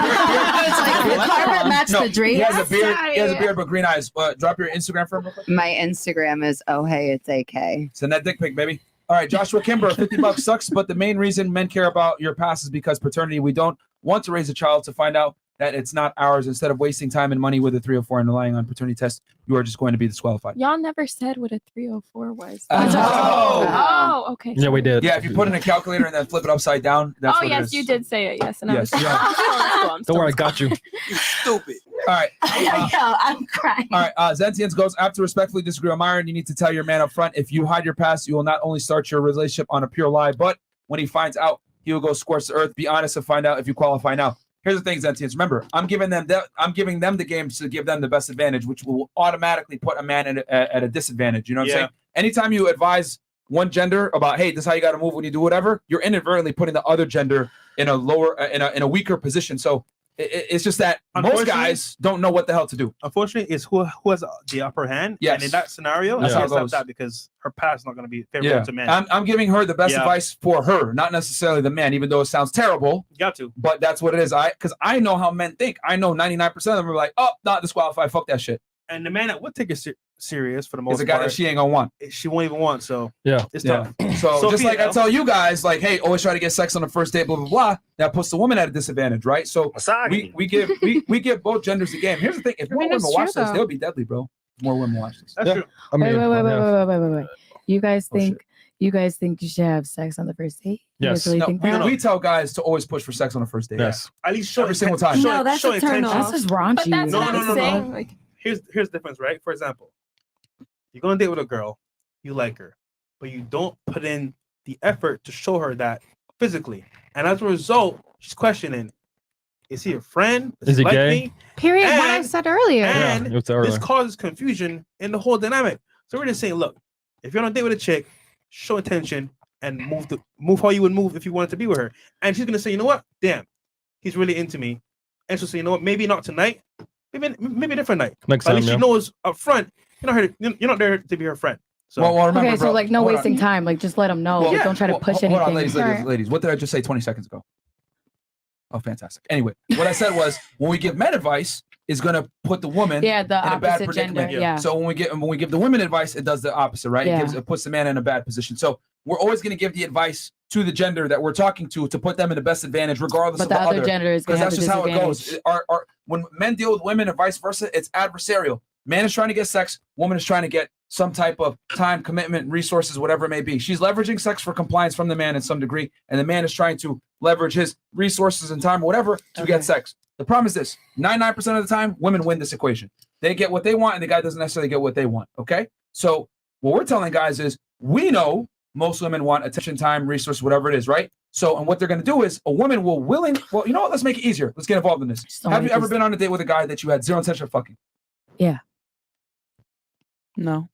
It's like, The carpet matched No, the drapes. he has a beard. Yeah, He has a yeah. beard, but green eyes. Drop your Instagram for him. Real quick. my Instagram is oh hey it's AK. Send that dick pic, baby. All right, Joshua Kimber, $50 sucks, but the main reason men care about your past is because paternity. We don't want to raise a child to find out that it's not ours. Instead of wasting time and money with a 304 and relying on paternity tests, you are just going to be disqualified. Y'all never said what a 304 was. Oh. Okay. Yeah, we did. Yeah, if you put in a calculator and then flip it upside down, that's what it yes, is. you did say it. Yes, and Yes. I was Yeah. Don't worry, I got you. Stupid. All right. I'm crying. All right. Zentians goes, I have to respectfully disagree on Myron. You need to tell your man up front. If you hide your past, you will not only start your relationship on a pure lie, but when he finds out, he will go scorch the earth. Be honest and find out if you qualify now. Here's the thing, Zentians. Remember, I'm giving them the games to give them the best advantage, which will automatically put a man at a disadvantage. You know what I'm saying? Anytime you advise one gender about, hey, this is how you got to move when you do whatever, you're inadvertently putting the other gender in a lower, in a weaker position. So it's just that most guys don't know what the hell to do. Unfortunately, it's who has the upper hand. Yes. And in that scenario, That's she how it accept goes. that because her past is not going to be favorable to men. I'm giving her the best Yeah. advice for her, not necessarily the man, even though it sounds terrible. You got to. But that's what it is. Because I know how men think. I know 99% of them are like, oh, not disqualified. Fuck that shit. And the man that would take it serious for the most Is a guy part, that she ain't gonna want. She won't even want. So yeah, it's Yeah. tough. So just like I female. tell you guys, like, hey, always try to get sex on the first date, blah blah blah. That puts the woman at a disadvantage, right? So we give we give both genders the game. Here's the thing: if more women it's watch true, this, though. they'll be deadly, bro. If more women watch this. That's true. I mean, Wait. You guys think you should have sex on the first date? You guys really No, think that? we tell guys to always push for sex on the first date. Yes. At least show every single time. Show, No, that's show a turn intention. off. That's just raunchy. But that's No, not no, the no, same. no. Like, Here's the difference, right? For example, you go on a date with a girl, you like her, but you don't put in the effort to show her that physically, and as a result, she's questioning: is he a friend? Is he like gay? me? Period. What I And- said earlier. And you said earlier. this causes confusion in the whole dynamic. So we're just saying, look, if you're on a date with a chick, show attention and move how you would move if you wanted to be with her. And she's gonna say, you know what? Damn, he's really into me. And she'll say, you know what? Maybe not tonight. Maybe a different night. Next But at time, least yeah. she knows up front, you're not there to be her friend. So Well, remember, Okay, so bro, like no hold on. wasting time. Like just let them know. Well, Like, don't try to push hold anything. on, ladies. What did I just say 20 seconds ago? Oh, fantastic. Anyway, what I said was when we give men advice, is going to put the woman Yeah, the in a bad opposite predicament. gender. Yeah. So when we give the women advice, it does the opposite, right? Yeah. It puts the man in a bad position. So we're always going to give the advice to the gender that we're talking to put them in the best advantage, regardless But of the the other gender is because gonna that's have just the how it goes. When men deal with women and vice versa, it's adversarial. Man is trying to get sex, woman is trying to get some type of time, commitment, resources, whatever it may be. She's leveraging sex for compliance from the man in some degree, and the man is trying to leverage his resources and time, whatever, to get sex. The problem is this: 99% of the time, women win this equation. They get what they want, and the guy doesn't necessarily get what they want. Okay, so what we're telling guys is, we know most women want attention, time, resource, whatever it is, right? So, and what they're going to do is, a woman will well, you know what? Let's make it easier. Let's get involved in this. don't Have you make ever this- been on a date with a guy that you had zero intention of fucking? Yeah. No.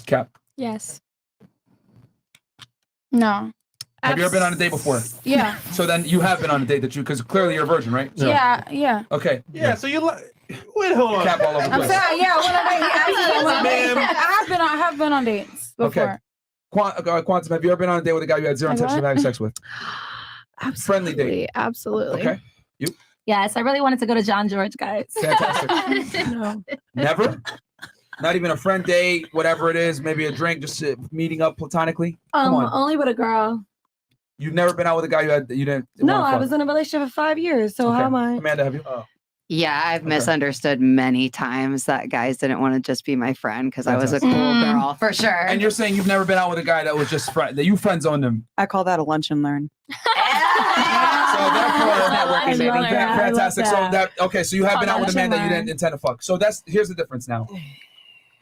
Cap. yes. No. Have you ever been on a date before? Yeah. So then you have been on a date that you, because clearly you're a virgin, right? Yeah. Okay. Yeah. So you like, wait, hold on. Cap all over the I'm place. saying, yeah. Ma'am. I have been on dates before. Okay. Quantum, have you ever been on a date with a guy you had zero intention of having sex with? Friendly date. Absolutely. Okay. You? Yes, I really wanted to go to John George, guys. Fantastic. No. Never? Not even a friend date, whatever it is, maybe a drink, just meeting up platonically? Come on. Only with a girl. You've never been out with a guy you didn't No, wanna I fuck? was in a relationship for 5 years. So Okay. how am I? Amanda, have you? Yeah, I've misunderstood many times that guys didn't want to just be my friend because I was a Fantastic. cool girl for sure. And you're saying you've never been out with a guy that was just that you friend zoned him. I call that a lunch and learn. So therefore, networking, baby. Fantastic. So that. okay, so you have been Oh, out with a man that you didn't intend to fuck. So here's the difference now.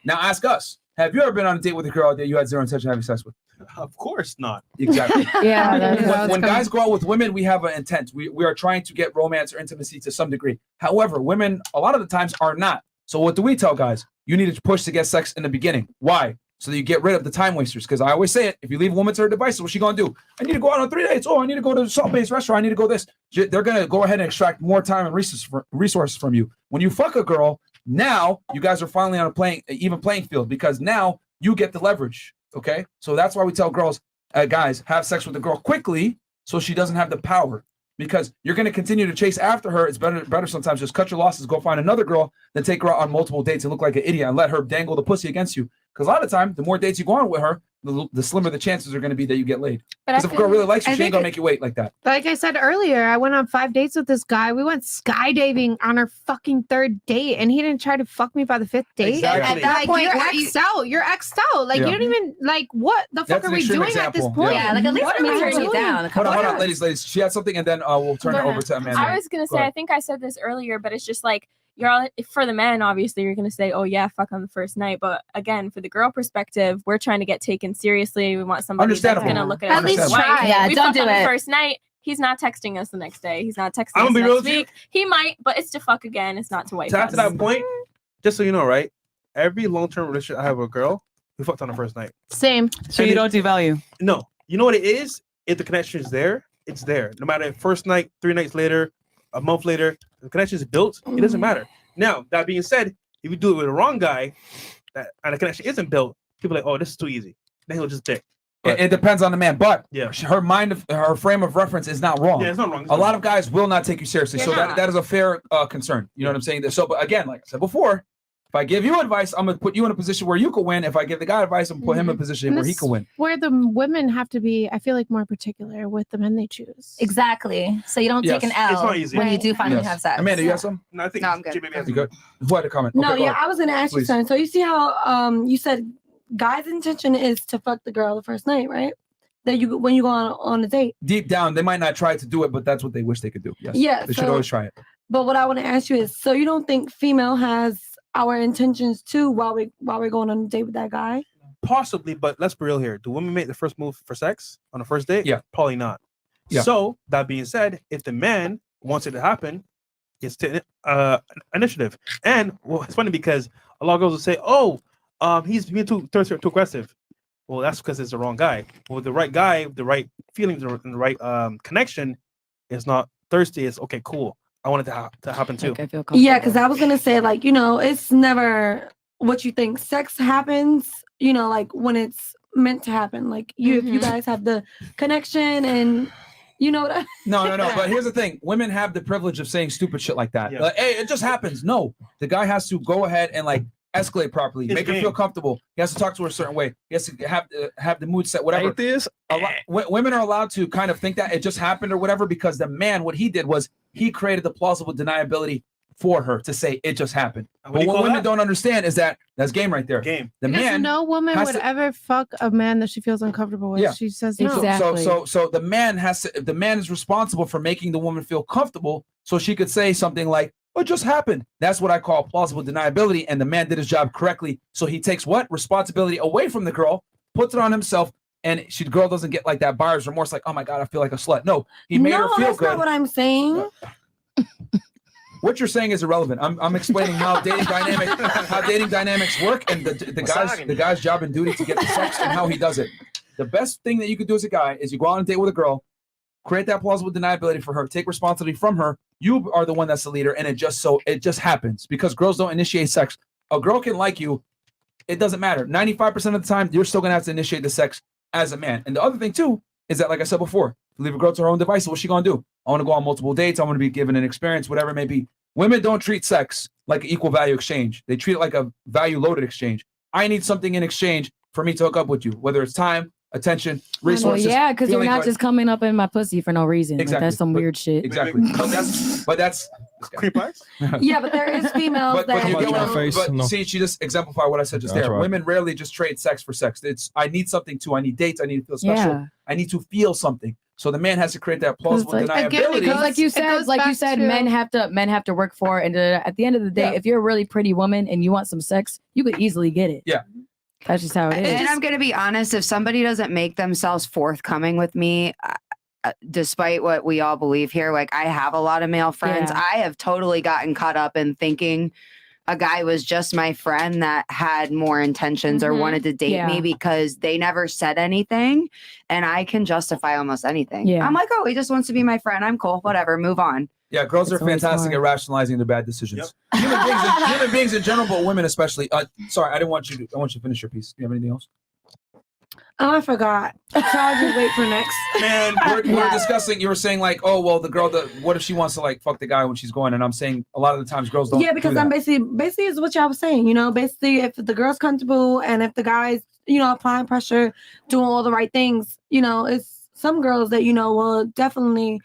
Now ask us: have you ever been on a date with a girl that you had zero intention of having sex with? Of course not. Exactly. Yeah, that's how it's when coming. guys go out with women, we have an intent. We are trying to get romance or intimacy to some degree. However, women a lot of the times are not. So what do we tell guys? You need to push to get sex in the beginning. Why? So that you get rid of the time wasters. Because I always say it: if you leave a woman to her devices, what's she gonna do? I need to go out on 3 dates. Oh, I need to go to a salt-based restaurant. I need to go this. They're gonna go ahead and extract more time and resources from you. When you fuck a girl, now you guys are finally on a even playing field because now you get the leverage. Okay, so that's why we tell girls, guys, have sex with the girl quickly so she doesn't have the power. Because you're going to continue to chase after her. It's better sometimes just cut your losses, go find another girl, then take her out on multiple dates and look like an idiot and let her dangle the pussy against you. Because a lot of the time, the more dates you go on with her, the slimmer the chances are going to be that you get laid. But I Because if a girl feel- really likes you, I she ain't think gonna it- make you wait like that. Like I said earlier, I went on 5 dates with this guy. We went skydiving on our fucking 3rd date, and he didn't try to fuck me by the 5th date. Exactly. At that Like, point, you're you're exed exed out. You're exed out. Like Yeah. you don't even like what the fuck That's are an we extreme doing at this example. point? Yeah. Yeah, like at least What let me are we turn you doing? down. A Hold couple on, times. ladies. She had something, and then we'll turn Go it over ahead. to Amanda. I was gonna Go say, I ahead. think I said this earlier, but it's just like you're all for the men. Obviously, you're gonna say, "Oh yeah, fuck on the first night." But again, for the girl perspective, we're trying to get taken seriously. We want somebody that's Understandable. gonna look at At us least as a wife. try. Yeah, we don't fuck do on the it. first night. He's not texting us the next day. He's not texting I'm us gonna be real next with you. week. He might, but it's to fuck again. It's not to wife To add us. to that point, just so you know, right? Every long-term relationship I have with a girl, we fucked on the first night. Same. So you don't devalue. No, you know what it is? If the connection is there, it's there. No matter if first night, 3 nights later, a month later, the connection is built. It doesn't matter. Now, that being said, if you do it with the wrong guy, and the connection isn't built, people are like, oh, this is too easy. Then he'll just dick. It depends on the man, but Yeah. her frame of reference is not wrong. Yeah, it's not wrong. It's A not lot wrong. of guys will not take you seriously, so Yeah. that is a fair concern. You know what I'm saying? So, but again, like I said before, if I give you advice, I'm gonna put you in a position where you can win. If I give the guy advice, I'm gonna put him in a position And where he this can win. Where the women have to be, I feel like, more particular with the men they choose. Exactly. So you don't take an Yes. It's L not easy. when you Right. do finally Yes. have sex. Amanda, you have some? No, I think No, I'm good. Jimmy has You good? Who had a comment? No, Okay, go yeah, ahead. I was gonna ask you Please. something. So you see how you said guy's intention is to fuck the girl the first night, right? That you when you go on a date. Deep down, they might not try to do it, but that's what they wish they could do. Yes. Yeah, They should so- always try it. But what I want to ask you is, so you don't think female has our intentions too while we're going on a date with that guy? Possibly, but let's be real here. Do women make the first move for sex on the first date? Yeah. Probably not. Yeah. So that being said, if the man wants it to happen, it's to initiative. And well, it's funny because a lot of girls will say, "Oh, he's being too aggressive." Well, that's because it's the wrong guy. Well, the right guy, the right feelings, and the right connection is not thirsty. It's okay, cool. I want it to happen too. Like, I feel Yeah, because I was gonna say, like, it's never what you think. Sex happens, like when it's meant to happen. Like if you guys have the connection and that. No. But here's the thing: women have the privilege of saying stupid shit like that. Yeah. Like, hey, it just happens. No, the guy has to go ahead and like escalate properly, It's make her game. feel comfortable. He has to talk to her a certain way. He has to have the mood set, whatever. Ain't this? Women are allowed to kind of think that it just happened or whatever because the man, what he did was he created the plausible deniability for her to say it just happened. And But do you what call women that? don't understand is that that's game right there. Game. The Because man no woman has would to- ever fuck a man that she feels uncomfortable with. Yeah. She says no. Exactly. So the man the man is responsible for making the woman feel comfortable so she could say something like, "What just happened?" That's what I call plausible deniability, and the man did his job correctly. So he takes what responsibility away from the girl, puts it on himself, and the girl doesn't get like that buyer's remorse, like, "Oh my god, I feel like a slut." No, he made her feel that's good. not what I'm saying. What you're saying is irrelevant. I'm explaining how dating dynamics work, and the guy's job and duty to get the sex and how he does it. The best thing that you could do as a guy is you go on a date with a girl, create that plausible deniability for her, take responsibility from her. You are the one that's the leader, and it just happens because girls don't initiate sex. A girl can like you, it doesn't matter. 95% of the time, you're still gonna have to initiate the sex as a man. And the other thing too is that, like I said before, leave a girl to her own devices. What's she gonna do? I want to go on multiple dates. I want to be given an experience, whatever it may be. Women don't treat sex like an equal value exchange. They treat it like a value loaded exchange. I need something in exchange for me to hook up with you, whether it's time, attention, Well, resources. yeah, because you're feeling not good. just coming up in my pussy for no reason. Exactly. Like, that's some weird shit. Exactly. But that's creep eyes. Yeah, but there is females But that you get what I'm- face? but No. see, she just exemplified what I said just That's there. right. Women rarely just trade sex for sex. It's I need something too. I need dates. I need to feel special. Yeah. I need to feel something. So the man has to create that plausible Like, deniability. because like you said, men have to work for it. And at the end of the day, Yeah. if you're a really pretty woman and you want some sex, you could easily get it. Yeah. That's just how it is. And I'm going to be honest, if somebody doesn't make themselves forthcoming with me, despite what we all believe here, like I have a lot of male friends, Yeah. I have totally gotten caught up in thinking a guy was just my friend that had more intentions or Mhm. wanted to date Yeah. me because they never said anything. And I can justify almost anything. Yeah. I'm like, oh, he just wants to be my friend. I'm cool. Whatever. Move on. Yeah, girls It's are always fantastic hard. at rationalizing their bad decisions. Human beings in general, but women especially. Sorry, I want you to finish your piece. Do you have anything else? Oh, I forgot. So I'll just wait for next. Man, we're discussing. You were saying like, oh well, the girl. What if she wants to like fuck the guy when she's going? And I'm saying a lot of the times girls don't. Yeah, because do I'm that. basically is what y'all was saying. Basically if the girl's comfortable and if the guy's applying pressure, doing all the right things. It's some girls that will definitely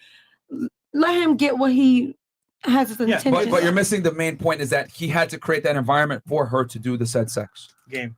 let him get what he has his intention. But you're missing the main point is that he had to create that environment for her to do the said sex. Game.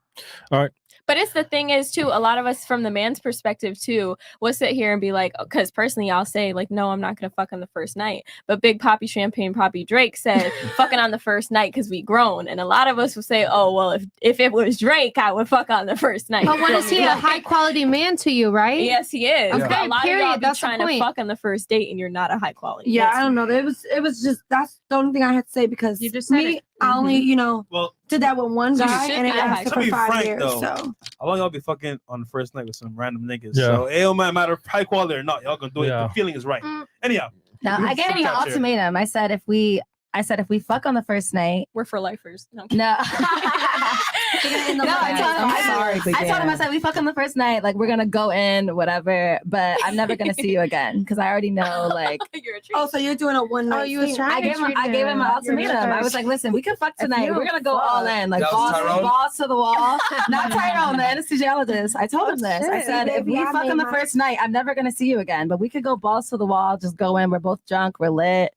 All right. But it's the thing is too, a lot of us from the man's perspective too, will sit here and be like, because personally I'll say like, no, I'm not gonna fuck on the first night. But Big Poppy Champagne Poppy Drake said fucking on the first night because we grown. And a lot of us will say, oh well, if it was Drake, I would fuck on the first night. But when is he a high quality man to you, right? Yes, he is. Okay, But a lot of y'all be that's the trying to point. fuck on the first date and you're not a high quality. Yeah, I don't know. It was just that's the only thing I had to say because You just said me, it. I only Well, did that with one to be- guy and it be a lasted to for be 5 frank years. though, So how long y'all be fucking on the first night with some random niggas? Yeah. So it don't matter if high quality or not. Y'all gonna do it. Yeah. The feeling is right. Anyhow. No, I gave him an Superchats here. ultimatum. I said if we fuck on the first night, We're for lifers. No. no. No, I'm sorry, I told him, I said, we fuck on the first night, like we're gonna go in, whatever, but I'm never gonna see you again because I already know, like. You're a treat. oh, so you're doing a one night? you was trying I gave him an ultimatum. I was like, listen, we can fuck tonight. We're gonna go all in, like That was Tyrone? balls to the wall. Not Tyrone, the anesthesiologist. I told him this. I shit. said, if we Baby, I fuck on made the my- first night, I'm never gonna see you again. But we could go balls to the wall, just go in. We're both drunk, we're lit,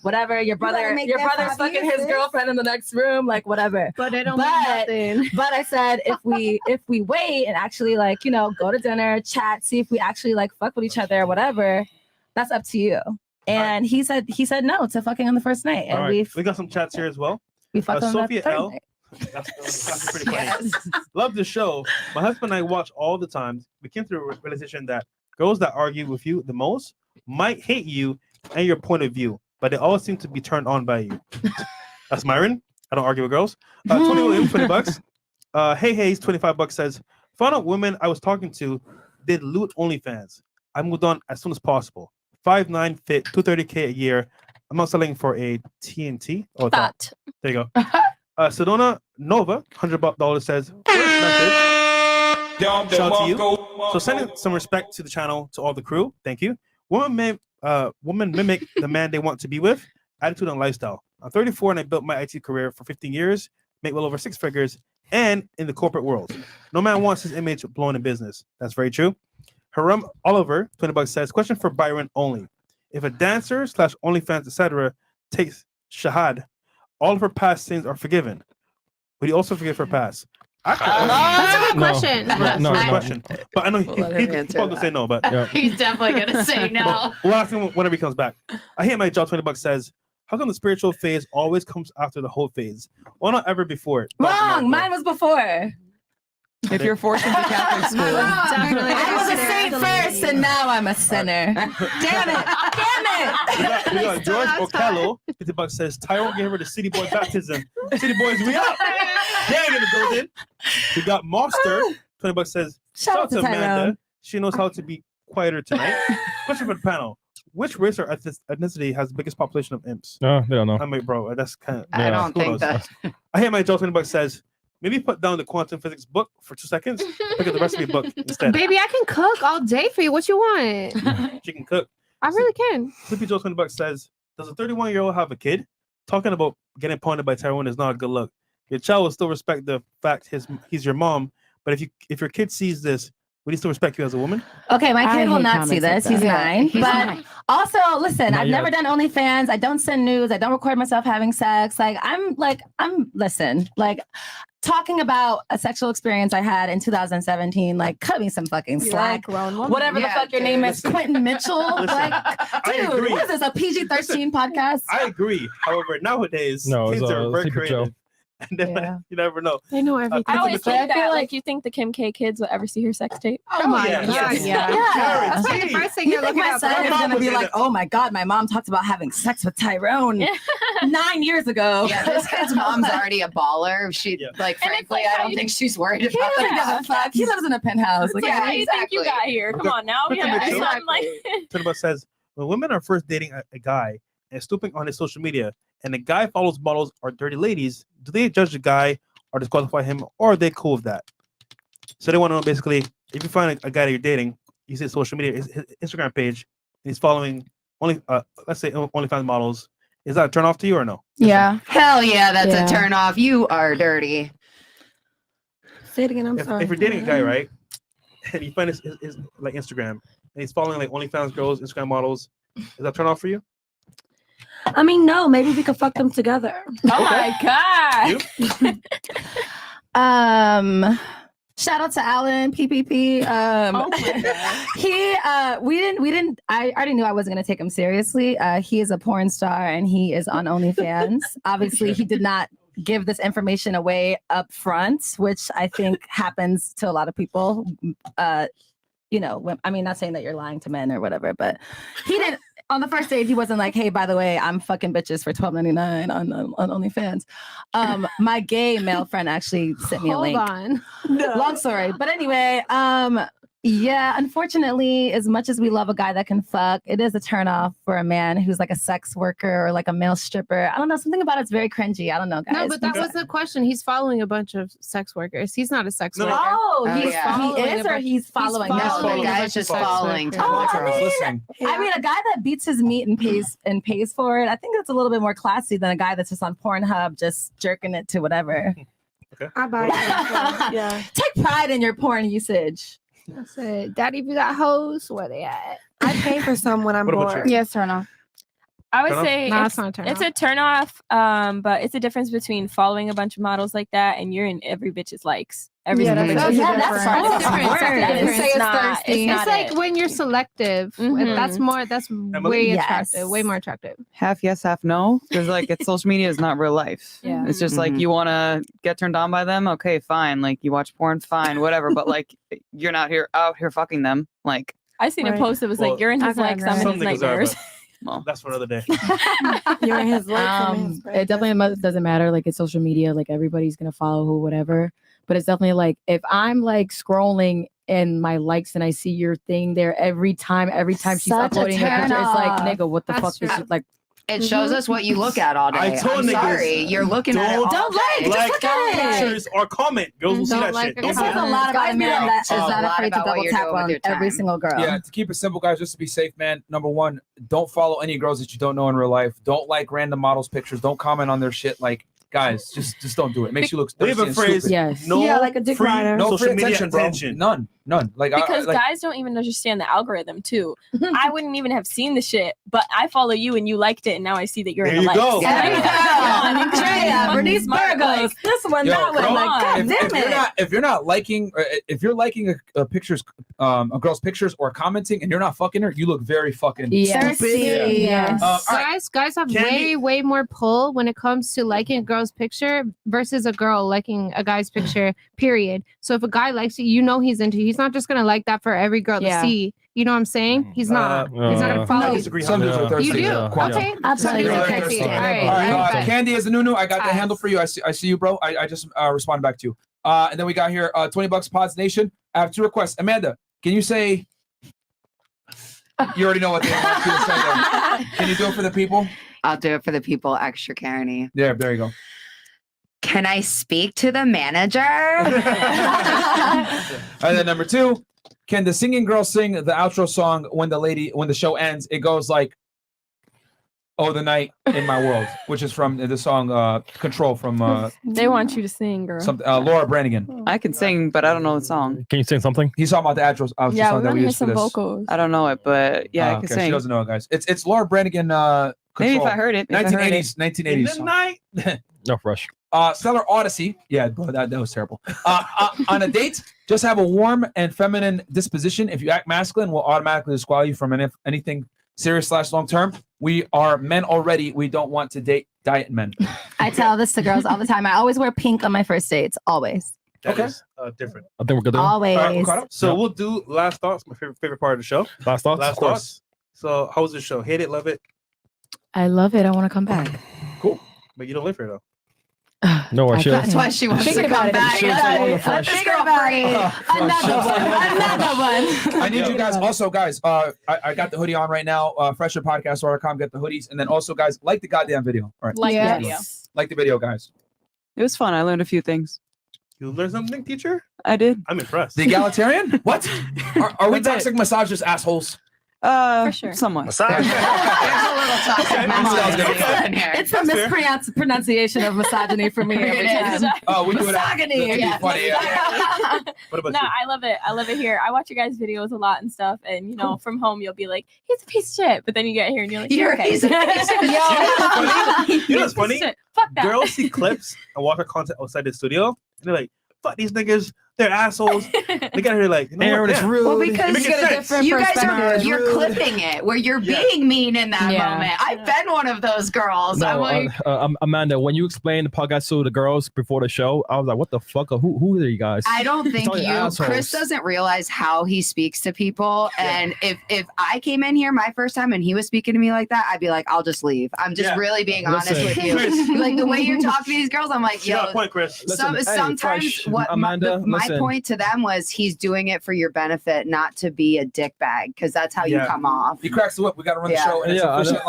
whatever. Your better make that brother's 5 fucking years, his sis. girlfriend in the next room, like whatever. But it don't But- mean nothing. But I said if we wait and actually like go to dinner, chat, see if we actually like fuck with each other or whatever, that's up to you. And he said no to fucking on the first night, and All right. We got some chats here as well. we fucked on Sophia the third L. night. That's pretty funny. Love the show. My husband and I watch all the time. We came to the realization that girls that argue with you the most might hate you and your point of view, but they always seem to be turned on by you. That's Myron. I don't argue with girls. 20 Williams, $20. Hey Hayes, $25 says, found out women I was talking to did loot OnlyFans. I moved on as soon as possible. 5'9", fit, $230K a year. I'm not selling for a TNT. Oh, Thought. there you go. Sedona Nova, $100 says, first message. Shout out to you. So sending some respect to the channel, to all the crew. Thank you. Women mimic the man they want to be with, attitude and lifestyle. I'm 34 and I built my IT career for 15 years, make well over 6 figures, and in the corporate world. No man wants his image blown in business. That's very true. Haram Oliver, $20 says, question for Byron only. If a dancer / OnlyFans, etc. takes shahad, all of her past sins are forgiven. Would he also forgive her past? That's a good question. No, Good no. question. But I know We'll let him he's answer probably gonna say no, but Yeah. He's definitely gonna say no. we'll ask him whenever he comes back. I hate my job. $20 says, how come the spiritual phase always comes after the whole phase? Why not ever before it? Wrong. Mine was before. If you're forced into Catholic school, I was a saint first, and now I'm a sinner. Damn it! Damn We got it! George Okello, $50 says, Tyrone gave her the City Boy baptism. City Boys, we up! Gang in the building. We got Monster, $20 says, Shout out to Amanda. Tyrone. She knows how to be quieter tonight. Question for the panel. Which race or ethnicity has the biggest population of imps? No, they don't know. I mean, bro, that's kind of. I don't think that. I hate my joke. $20 says, maybe put down the quantum physics book for 2 seconds. Look at the recipe book instead. Baby, I can cook all day for you. What you want? She can cook. I really can. Sleepy Joe $20 says, does a 31-year-old have a kid? Talking about getting pounded by Tyrone is not a good look. Your child will still respect the fact he's your mom, but if your kid sees this, would he still respect you as a woman? Okay, my I kid will hate not see comments this. like He's that. 9. He's But 9. also, listen, Not I've never yet. done OnlyFans. I don't send nudes. I don't record myself having sex. Listen, talking about a sexual experience I had in 2017, like cut me some fucking slack. Whatever the Yeah, fuck your name is, listen. Quentin Mitchell. Like, I dude, agree. what is this, a PG-13 podcast? I agree. However, nowadays, No, kids it's, are very Sleepy Joe. creative. And then Yeah. you never know. They know everything. I always But think I that, feel like, you think the Kim K kids will ever see her sex tape? Oh my yeah. god, Yes. yeah. Yeah. That's like the first thing You you're think looking my at. son is Mom gonna was be in like, it. oh my god, my mom talked about having sex with Tyrone 9 years ago. Yeah, this kid's mom's already a baller. She Yeah. like, And it's frankly, like I how don't you- think she's worried He about doesn't give a that. fuck. He lives in a penthouse. It's Like, like, Yeah, how do you think you exactly. got here? Come on now. Look at Yeah, me, it's too. not like $20 says, when women are first dating a guy and stooping on his social media, and the guy follows models or dirty ladies, do they judge the guy or disqualify him, or are they cool with that? So they want to know basically, if you find a guy that you're dating, you see his social media, his Instagram page, and he's following let's say OnlyFans models, is that a turn off to you or no? yeah. Hell yeah, that's Yeah. a turn off. You are dirty. Say it again. I'm sorry. If you're dating a guy, right, and you find his like Instagram, and he's following like OnlyFans girls, Instagram models, is that turn off for you? I mean, no. Maybe we could fuck them together. Oh my god. Shout out to Alan PPP. We didn't. I already knew I wasn't gonna take him seriously. He is a porn star and he is on OnlyFans. Obviously, he did not give this information away up front, which I think happens to a lot of people. You know, I mean, not saying that you're lying to men or whatever, but he didn't. On the first date, he wasn't like, "Hey, by the way, I'm fucking bitches for $12.99 on OnlyFans." My gay male friend actually sent me a link. Hold on. Long story, but anyway, yeah. Unfortunately, as much as we love a guy that can fuck, it is a turnoff for a man who's like a sex worker or like a male stripper. I don't know, something about it's very cringy. I don't know, guys. No, but that was the question. He's following a bunch of sex workers. He's not a sex worker. Oh, He's he is, or he's following. The guy's just following. I mean, a guy that beats his meat and pays for it. I think that's a little bit more classy than a guy that's just on Pornhub just jerking it to whatever. I buy it. Yeah. Take pride in your porn usage. I said, Daddy, if you got hoes, where they at? I pay for some when I'm bored. Yes, turn off. I would Turn off? say Nah, it's, it's not a turn it's off. a turn off, but it's a difference between following a bunch of models like that and you're in every bitch's likes. Every Yeah, single that's- bitch's yeah, likes. that's That's fine. different. That's That's different. different. Say it's not- thirsty. not It's like it. when you're selective. That's more. That's way Yes. attractive. Way more attractive. Half yes, half no. Because like it's social media is not real life. Yeah. It's just like you want to get turned on by them. Okay, fine. Like you watch porn, fine, whatever. But like you're not out here fucking them. Like I seen a post that was like, "You're in his likes, I'm in some his niggas are, nightmares." but that's for another day. You're in his It definitely doesn't matter. Like it's social media, like everybody's gonna follow who, whatever. But it's definitely like if I'm like scrolling in my likes and I see your thing there every time she's Such a uploading a picture, it's like, turn-off. nigga, what the That's fuck is true. it like? It shows us what you look at all day. I told I'm niggas, sorry, you're looking at it all don't day. like pictures or comment. Girls will see Don't that like shit. it. Don't This do says that. a lot about a man that is a not lot afraid to about what double you're tap doing with on your every time. single girl. Yeah, to keep it simple, guys, just to be safe, man. Number one, don't follow any girls that you don't know in real life. Don't like random models' pictures. Don't comment on their shit. Like, guys, just don't do it. It makes you look We have thirsty a and phrase. stupid. Yes. No Yeah, like a dick free rider. No social free media attention, bro. attention. None. Like Because like, guys don't even understand the algorithm too. I wouldn't even have seen the shit, but I follow you and you liked it, and now I see that you're There in the you likes. go. Yeah. Andrea, Bernice Burgos, this one, Yo, that one. bro, Like, God if damn it. you're not liking, or if you're liking a pictures, a girl's pictures or commenting, and you're not fucking her, you look very fucking Yes. stupid. Yes. All right. Guys have Candy- way more pull when it comes to liking a girl's picture versus a girl liking a guy's picture. Period. So if a guy likes you, you know he's into you. He's not just gonna like that for every girl Yeah. to see. You know what I'm saying? He's not. He's not gonna follow I you. disagree. Some dudes are thirsty. You do. Quantum. Okay. I'll tell you Some what dudes are thirsty. thirsty. All right. All right, All right. Candy is a new. I got the Pass. handle for you. I see you, bro. I just responded back to you. And then we got here $20 Pods Nation. I have two requests. Amanda, can you say? You already know what they want you to say. Though. Can you do it for the people? I'll do it for the people. Extra Carney. Yeah, there you go. Can I speak to the manager? And then number two, can the singing girl sing the outro song when the show ends? It goes like, "Oh, the night in my world," which is from the song "Control" from They want you to sing, girl. Laura Branigan. I can sing, but I don't know the song. Can you sing something? He's talking about the outro Yeah, song we that want we to hear used for some this. vocals. I don't know it, but yeah, I can Okay, sing. she doesn't know it, guys. It's Laura Branigan. Maybe Control. if I heard it. If I heard it. 1980s The song. night. No rush. Stellar Odyssey. Yeah, bro, that was terrible. On a date, just have a warm and feminine disposition. If you act masculine, we'll automatically disqualify you from anything serious / long term. We are men already. We don't want to date diet men. I tell this to girls all the time. I always wear pink on my first dates. Always. That Okay. is, different. I think we're good. Always. All right, we're caught up? So we'll do last thoughts. My favorite part of the show. Last thoughts. Last Of course. thoughts. So how was the show? Hate it, love it, I love it. I want to come back. Cool. but you don't live here though. No, I should. That's why she wants to come back. She was like, on the fresh. Think about it. Another one. I need you guys. Also, guys, I got the hoodie on right now. Freshpodcast.com. Get the hoodies, and then also, guys, like the goddamn video. All right, Like Yes. the video. like the video, guys. It was fun. I learned a few things. You learned something, teacher? I did. I'm impressed. The egalitarian? What? Are we What's that? toxic misogynist assholes? For sure. Somewhat. There's a little toxic masculinity in here. It's a mispronunciation of misogyny for me every time. Oh, we do it. Misogyny. Yeah. Funny. Yeah. What about No, you? I love it. I love it here. I watch your guys' videos a lot and stuff. And, you know, from home, you'll be like, he's a piece of shit. But then you get here and you're like, You're okay. he's a piece of shit. You know what's funny? Shit. Fuck that. Girls see clips and watch our content outside the studio, and they're like, "Fuck these niggas, they're assholes." They got here like, you know Aaron what? is Yeah. rude. Well, because It makes sense. you guys are Rude. you're clipping it where you're being mean in that Yeah. moment. I've been one of those girls. I'm No, like, Amanda, when you explained the podcast to the girls before the show, I was like, "What the fuck? Who are you guys?" I don't think all you. assholes. Chris doesn't realize how he speaks to people, and if I came in here my first time and he was speaking to me like that, I'd be like, I'll just leave. I'm just Yeah. really being honest Listen. with you. Chris. Like the way you talk to these girls, I'm like, You got yo. a point, Chris. Listen, hey, Sometimes Fresh, what Amanda, my listen. point to them was he's doing it for your benefit, not to be a dickbag, because that's how you Yeah. come off. He cracks the whip. We got to run Yeah. the show. And it's Yeah, I efficient.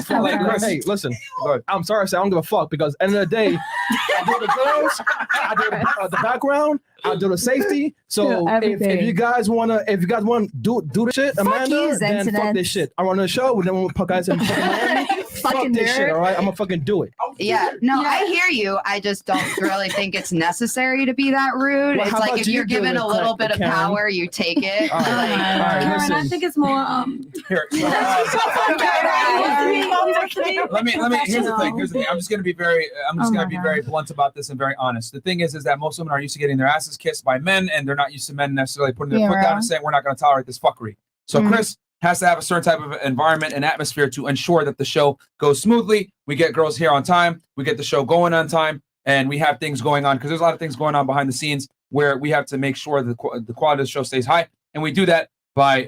know. Like Chris. Hey, listen. Go ahead. I'm sorry, I don't give a fuck because end of the day, I do the girls, I do the background, I do the safety. So Yeah, if everything. you guys wanna do the shit, Amanda, you, then fuck Zentinets. this shit. I run the show, then we'll put guys in fucking Miami. Fuck Fucking this shit, nerd. all right? I'm gonna fucking do it. Yeah, no, I hear you. I just don't really think it's necessary to be that rude. Well, It's how like about if you you're do given it, a little bit of Karen? power, you take it. All right, Like, all right, Karen, I listen. think it's more Here. So, let me. Here's the thing. I'm just gonna be very very blunt about this and very honest. The thing is that most women are used to getting their asses kissed by men, and they're not used to men necessarily putting their foot down and saying we're not gonna tolerate this fuckery. So Chris has to have a certain type of environment and atmosphere to ensure that the show goes smoothly. We get girls here on time. We get the show going on time, and we have things going on because there's a lot of things going on behind the scenes where we have to make sure the quality of the show stays high, and we do that by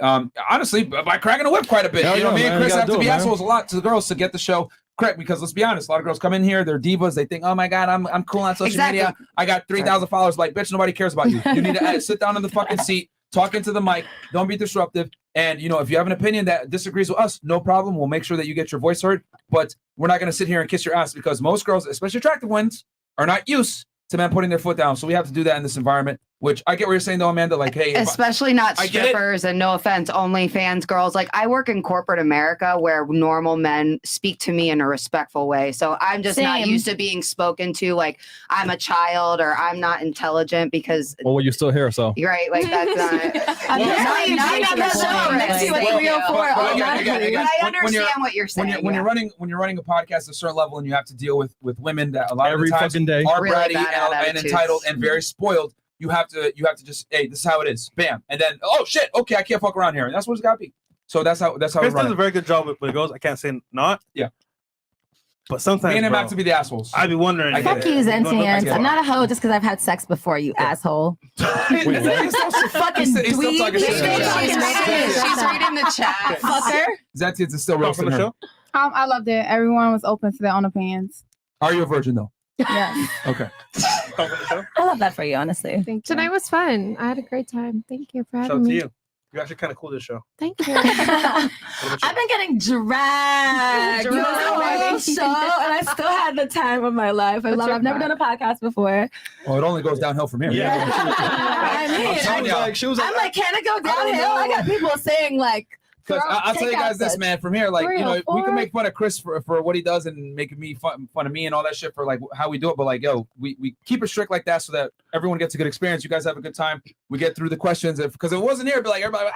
honestly by cracking a whip quite a bit. Hell You know, yeah, me and man. Chris You gotta have to do it, be man. assholes a lot to the girls to get the show correct because let's be honest, a lot of girls come in here, they're divas, they think, oh my god, I'm cool on social Exactly. media, I got 3,000 followers. Like, bitch, nobody cares about you. You need to sit down in the fucking seat, talk into the mic, don't be disruptive. And you know, if you have an opinion that disagrees with us, no problem. We'll make sure that you get your voice heard. But we're not going to sit here and kiss your ass because most girls, especially attractive ones, are not used to men putting their foot down. So we have to do that in this environment. Which I get what you're saying though, Amanda. Like, hey, especially not I get it. strippers and no offense, OnlyFans girls. Like I work in corporate America where normal men speak to me in a respectful way. So I'm just not Same. used to being spoken to like I'm a child or I'm not intelligent because Well, you're still here, so you're right. Like that's not. Well, not on the show. Next to you at 304. But automatically. again, But I when you're- understand what you're saying. when you're running a podcast at a certain level and you have to deal with women that a lot every of the times fucking day. are Really bratty bad and attitudes. entitled and very spoiled. You have to just, hey, this is how it is. Bam. And then, oh shit, okay, I can't fuck around here. And that's what it's gotta be. So that's how Chris we does run a it. very good job with girls. I can't say not. Yeah. But sometimes Me and him bro, have to be the assholes. I'd be wondering. I get Fuck it. you, Go ahead, Zentians. go I'm ahead. not a hoe just because I've had sex before, you asshole. Fucking dweeb. She's reading the chat. Fucker. Zentians is still From roasting the her. show. I loved it. Everyone was open to their own opinions. Are you a virgin though? Yes. Okay. From the show. I love that for you, honestly. Thank you. Tonight was fun. I had a great time. Thank you for Shout having out to me. you. You're actually kind of cool this show. Thank you. I've been getting dragged the whole show, and I still had the time of my life. I've never done a podcast before. Well, it only goes downhill from here. I mean, I'm telling y'all. She was I'm like, can it go downhill? I got people saying like, Because I'll tell you take out guys this, the man. From here, like, 3 you or know, we 4. can make fun of Chris for what he does and making me fun of me and all that shit for like how we do it. But like, yo, we keep it strict like that so that everyone gets a good experience. You guys have a good time. We get through the questions. Because if it wasn't here, it'd be like everybody,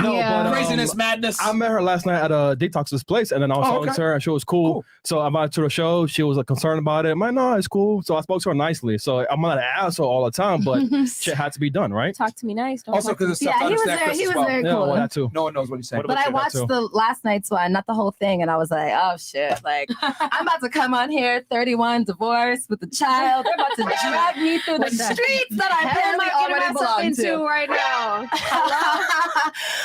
No, Yeah. but craziness, madness. I met her last night at Detox's place, and then I was Oh, talking okay. to her, and she was cool. So I invited her to the show. She was concerned about it. I'm like, no, it's cool. So I spoke to her nicely. So I'm not an asshole all the time, but shit had to be done, right? Talk to me nice. Don't Also, talk to because me- it's tough yeah, to he was understand there. Chris He as was well. very Yeah, cool. well, that too. No one knows what he's saying. What But about I you? watched too. the last night's one, not the whole thing, and I was like, oh shit, like I'm about to come on here, 31, divorced with a child. They're about to drag me through the streets that I barely already belong to. right now.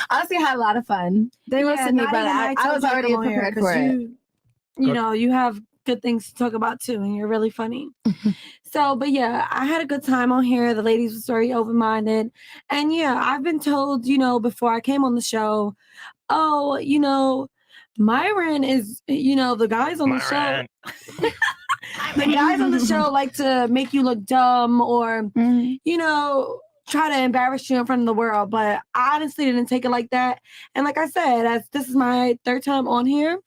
Honestly, I had a lot of fun. They roasted me, but I was already prepared for it. You know, you have good things to talk about too, and you're really funny. So, but yeah, I had a good time on here. The ladies was very open-minded. And yeah, I've been told, you know, before I came on the show, oh, you know, Myron is, you know, the guys on the show. The guys on the show like to make you look dumb or, you know, try to embarrass you in front of the world. But I honestly didn't take it like that. And like I said, as this is my 3rd time on here,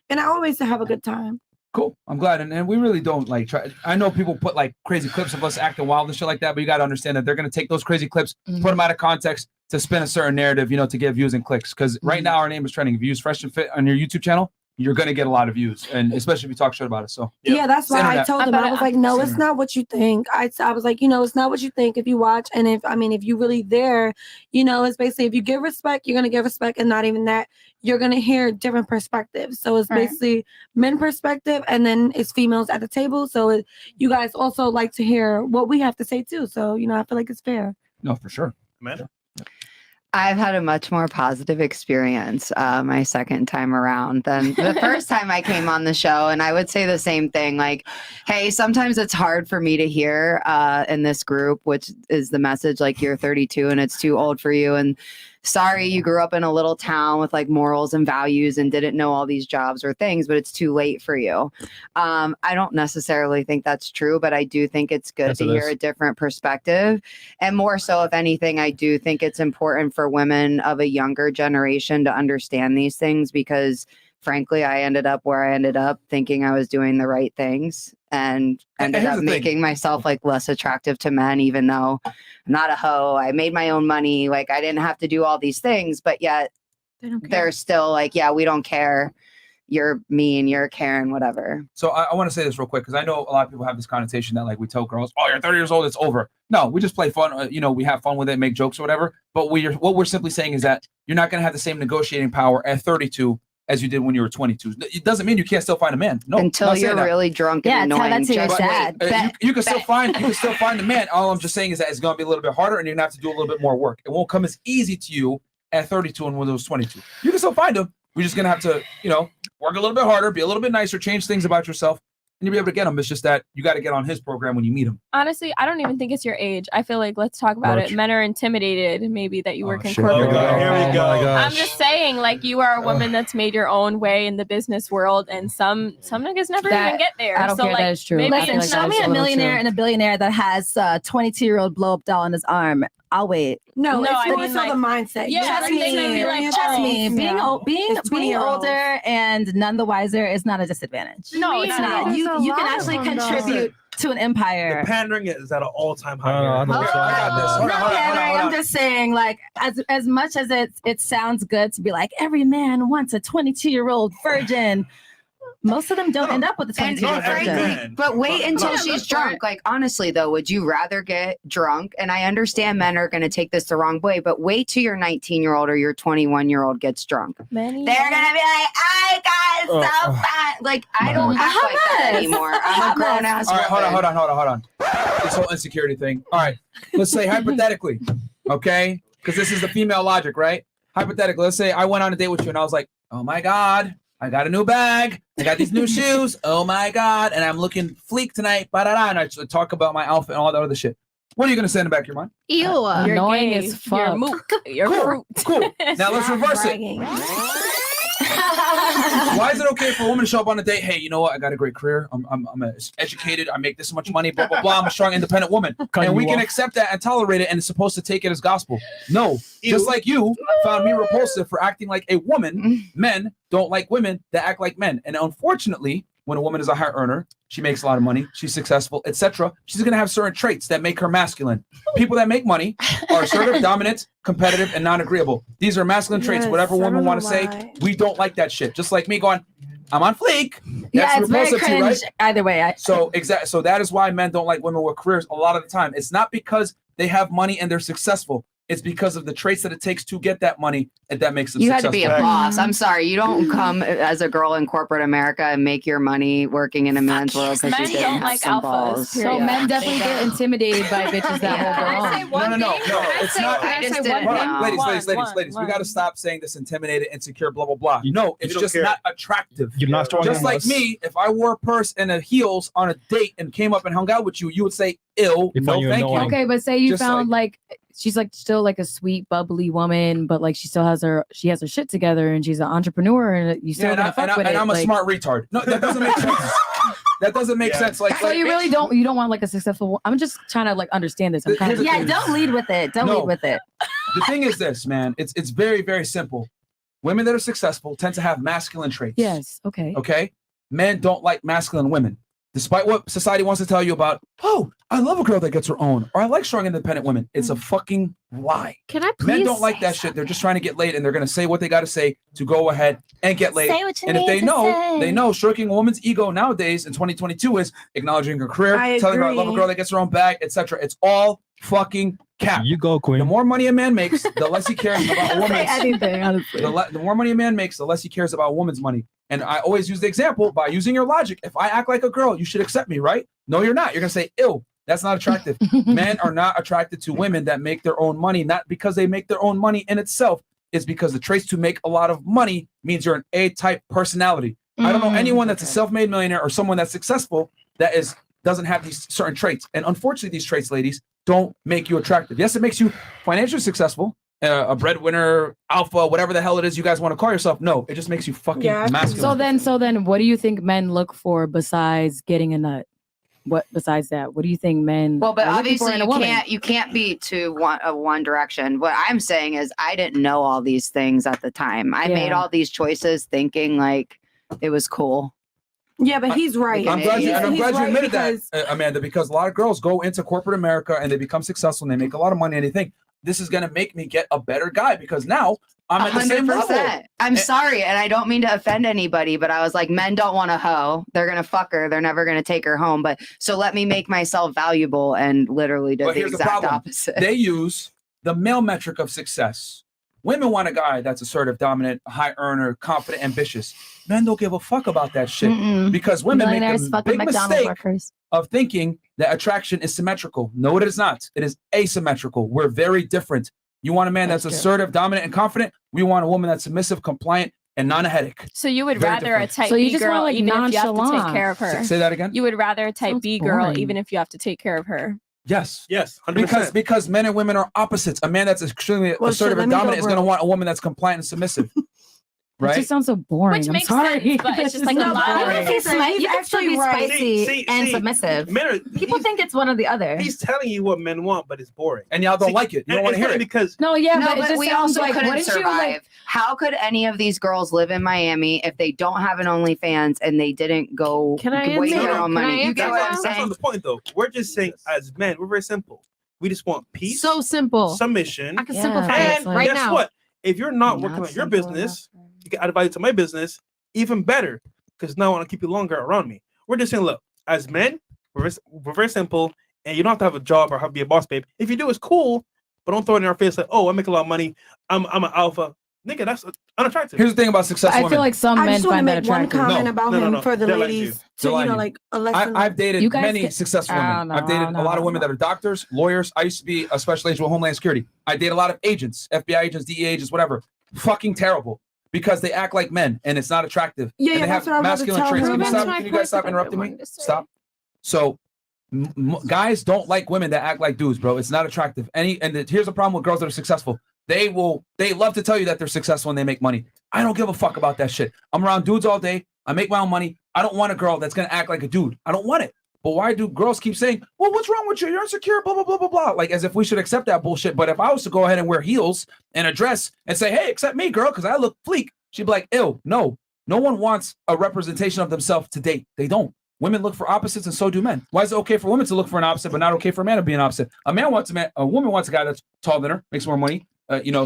and I always have a good time. Cool. I'm glad. And we really don't like try. I know people put like crazy clips of us acting wild and shit like that, but you got to understand that they're going to take those crazy clips, put them out of context to spin a certain narrative, to get views and clicks. Because right now our name is trending. Views Fresh and Fit on your YouTube channel, you're going to get a lot of views. And especially if you talk shit about it. So yeah, that's why I told them, I was like, no, it's not what you think. I was like, it's not what you think if you watch. And if you really there, it's basically, if you give respect, you're going to give respect. And not even that, you're going to hear different perspectives. So it's basically men perspective, and then it's females at the table. So you guys also like to hear what we have to say too. So, I feel like it's fair. No, for sure. Amanda? I've had a much more positive experience my 2nd time around than the first time I came on the show. And I would say the same thing, like, hey, sometimes it's hard for me to hear in this group, which is the message, like, you're 32 and it's too old for you. And sorry, you grew up in a little town with like morals and values and didn't know all these jobs or things, but it's too late for you. I don't necessarily think that's true, but I do think it's good to hear a different perspective. And more so, if anything, I do think it's important for women of a younger generation to understand these things, because frankly, I ended up where I ended up thinking I was doing the right things and ended up making myself like less attractive to men, even though I'm not a hoe. I made my own money. Like, I didn't have to do all these things, but yet they're still like, yeah, we don't care. You're mean, you're Karen, whatever. So I want to say this real quick, because I know a lot of people have this connotation that like we tell girls, oh, you're 30 years old, it's over. No, we just play fun. We have fun with it, make jokes or whatever. But what we're simply saying is that you're not going to have the same negotiating power at 32 as you did when you were 22. It doesn't mean you can't still find a man. No, until you're really drunk and annoying. Tell that to your dad. You can still find the man. All I'm just saying is that it's going to be a little bit harder, and you're going to have to do a little bit more work. It won't come as easy to you at 32 and when it was 22. You can still find them. We're just going to have to, work a little bit harder, be a little bit nicer, change things about yourself, and you'll be able to get them. It's just that you got to get on his program when you meet him. Honestly, I don't even think it's your age. I feel like, let's talk about it. Men are intimidated, maybe, that you work in corporate. Here we go. I'm just saying, like, you are a woman that's made your own way in the business world, and some niggas never even get there. I don't care, that is true. Listen, show me a millionaire and a billionaire that has a 22-year-old blow up doll on his arm. I'll wait. No, I it's mean, like, the mindset. Yeah, trust me. Being older and none the wiser is not a disadvantage. No, it's not. You can actually contribute to an empire. The pandering is at an all-time high. I got this. I'm just saying, like, as much as it sounds good to be like, every man wants a 22-year-old virgin. Most of them don't end up with a 22-year-old virgin. But wait until she's drunk. Like, honestly, though, would you rather get drunk? And I understand men are going to take this the wrong way, but wait till your 19-year-old or your 21-year-old gets drunk. They're going to be like, I got so fat. Like, I don't act like that anymore. I'm a grown-ass woman. All right, hold on. This whole insecurity thing. All right, let's say hypothetically, okay? Because this is the female logic, right? Hypothetically, let's say I went on a date with you and I was like, oh my God, I got a new bag. I got these new shoes. Oh my God. And I'm looking fleek tonight. Ba-da-da. And I talk about my outfit and all that other shit. What are you going to say in the back of your mind? Ew. You're annoying as fuck. You're mook. You're fruit. Cool. Now let's reverse it. Why is it okay for a woman to show up on a date? Hey, you know what? I got a great career. I'm educated. I make this much money. Blah, blah, blah. I'm a strong, independent woman. And we can accept that and tolerate it and it's supposed to take it as gospel. No. Just like you found me repulsive for acting like a woman, men don't like women that act like men. And unfortunately, when a woman is a high earner, she makes a lot of money, she's successful, etc. She's going to have certain traits that make her masculine. People that make money are assertive, dominant, competitive, and non-agreeable. These are masculine traits. Whatever women want to say, we don't like that shit. Just like me going, I'm on fleek. Yeah, it's very cringe. You, right? Either way. So that is why men don't like women with careers a lot of the time. It's not because they have money and they're successful. It's because of the traits that it takes to get that money, and that makes them successful. You had to be a boss. I'm sorry. You don't come as a girl in corporate America and make your money working in a man's world because you didn't have some balls. So men definitely get intimidated by bitches that hold their own. No. It's not. Ladies. We got to stop saying this intimidated, insecure, blah, blah, blah. No, it's just not attractive. You're not strong. Just like me, if I wore a purse and a heels on a date and came up and hung out with you, you would say, ill, no thank you. Okay, but say you found like she's like still like a sweet, bubbly woman, but like she has her shit together and she's an entrepreneur and you still gonna fuck with it. And I'm a smart retard. No, that doesn't make sense. That doesn't make sense. Like, so you really don't want like a successful. I'm just trying to like understand this. I'm kind of Yeah, don't lead with it. Don't lead with it. The thing is this, man. It's very, very simple. Women that are successful tend to have masculine traits. Yes. Okay. Okay. Men don't like masculine women. Despite what society wants to tell you about, oh, I love a girl that gets her own, or I like strong, independent women. It's a fucking lie. Can I please? Men don't like that shit. They're just trying to get laid, and they're gonna say what they gotta say to go ahead and get laid. Say what you And if need they to know, say. they know shirking a woman's ego nowadays in 2022 is acknowledging her career, telling her I love a agree. girl that gets her own bag, etc. It's all fucking cap. You go, queen. The more money a man makes, the less he cares about a woman's. anything, honestly. The more money a man makes, the less he cares about a woman's money. And I always use the example by using your logic. If I act like a girl, you should accept me, right? No, you're not. You're gonna say, ew, that's not attractive. Men are not attracted to women that make their own money, not because they make their own money in itself. It's because the traits to make a lot of money means you're an A-type personality. I don't know anyone that's a self-made millionaire or someone that's successful that doesn't have these certain traits. And unfortunately, these traits, ladies, don't make you attractive. Yes, it makes you financially successful, a breadwinner, alpha, whatever the hell it is you guys want to call yourself. No, it just makes you fucking masculine. So then, what do you think men look for besides getting a nut? What besides that? What do you think men? Well, but are looking for obviously in a woman? you can't be to one direction. What I'm saying is I didn't know all these things at the time. I made all these choices thinking like it was cool. Yeah, but he's right. I'm glad you He's right admitted because- that, Amanda, because a lot of girls go into corporate America and they become successful and they make a lot of money and they think this is going to make me get a better guy because now I'm at the same level. I'm sorry, and I don't mean to offend anybody, but I was like, men don't want a hoe. They're gonna fuck her. They're never gonna take her home. But so let me make myself valuable, and literally did But the here's the exact problem. opposite. They use the male metric of success. Women want a guy that's assertive, dominant, high earner, confident, ambitious. Men don't give a fuck about that shit because women make Millionaires a fucking big McDonald's mistake workers. of thinking that attraction is symmetrical. No, it is not. It is asymmetrical. We're very different. You want a man that's assertive, dominant, and confident. We want a woman that's submissive, compliant, and non-headache. So you would Very rather different. a type So you B just girl want, like, even if you have to take nonchalant. care of her. Say that again? You would rather a type Sounds B girl boring. even if you have to take care of her. Yes. Yes, 100%. Because men and women are opposites. A man that's extremely Well, assertive shit, and let me go, dominant is going to bro. want a woman that's compliant and submissive. It Right? just sounds so boring. Which I'm makes sorry. sense, but it's just like a No, but lot. even if he's He's you can still actually be right. spicy and submissive. Men are, People think it's one or the other. he's telling you what men want, but it's boring. And y'all don't See, like it. You don't and want to it's hear funny it. because No, yeah, No, but it but just we sounds also like couldn't wouldn't you survive. like? How could any of these girls live in Miami if they don't have an OnlyFans and they didn't go Can I waste answer? their own Can I money? You get answer what that? I'm that's not saying? the point, though. We're just saying, as men, we're very simple. We just want peace, So simple. submission, I can Yeah. simplify and it right guess now. what? If you're not Not working on your simple business, you can add value to my business, even better, because now I want to keep you longer around me. We're just saying, look, as men, we're very simple, and you don't have to have a job or have to be a boss, babe. If you do, it's cool, but don't throw it in our face like, oh, I make a lot of money. I'm an alpha. Nigga, that's unattractive. Here's the thing about successful I women. feel like some I men just want to find that make one attractive. comment No, about no, him no. for the They're like ladies you. to, They're like you. like a lesson. I've dated You guys many can- successful I women. don't know, I've dated a lot of women that are doctors, lawyers. I used to be a special agent with Homeland Security. I dated a lot of agents, FBI agents, DEA agents, whatever. Fucking terrible because they act like men and it's not attractive. Yeah, and yeah, they have that's what I was about to masculine tell traits. her. Can you, That's stop? my Can you guys point stop that I interrupting me? wanted to say. Stop. So guys don't like women that act like dudes, bro. It's not attractive. Here's the problem with girls that are successful. They love to tell you that they're successful and they make money. I don't give a fuck about that shit. I'm around dudes all day. I make my own money. I don't want a girl that's gonna act like a dude. I don't want it. But why do girls keep saying, well, what's wrong with you? You're insecure, blah, blah, blah, blah, blah. Like as if we should accept that bullshit. But if I was to go ahead and wear heels and a dress and say, hey, accept me, girl, because I look fleek, she'd be like, ew, no. No one wants a representation of themselves to date. They don't. Women look for opposites and so do men. Why is it okay for women to look for an opposite, but not okay for a man to be an opposite? A woman wants a guy that's taller than her, makes more money,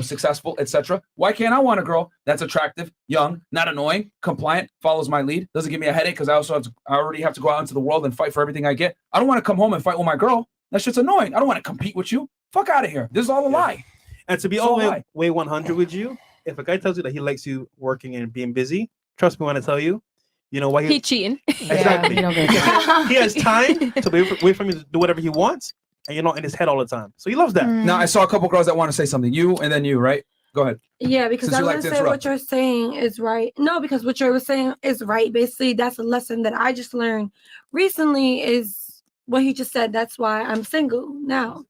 successful, etc. Why can't I want a girl that's attractive, young, not annoying, compliant, follows my lead, doesn't give me a headache because I already have to go out into the world and fight for everything I get. I don't want to come home and fight with my girl. That shit's annoying. I don't want to compete with you. Fuck out of here. This is all a lie. And to be It's all all a the lie. way 100 with you, if a guy tells you that he likes you working and being busy, trust me when I tell you, you know why He cheating. Exactly. you don't get He has time to be away from you to do whatever he wants, and you're not in his head all the time. So he loves that. Now, I saw a couple girls that want to say something. You and then you, right? Go ahead. Yeah, because Since I you want like to to say what interrupt. you're saying is right. No, because what you're saying is right. Basically, that's a lesson that I just learned recently is what he just said. That's why I'm single now.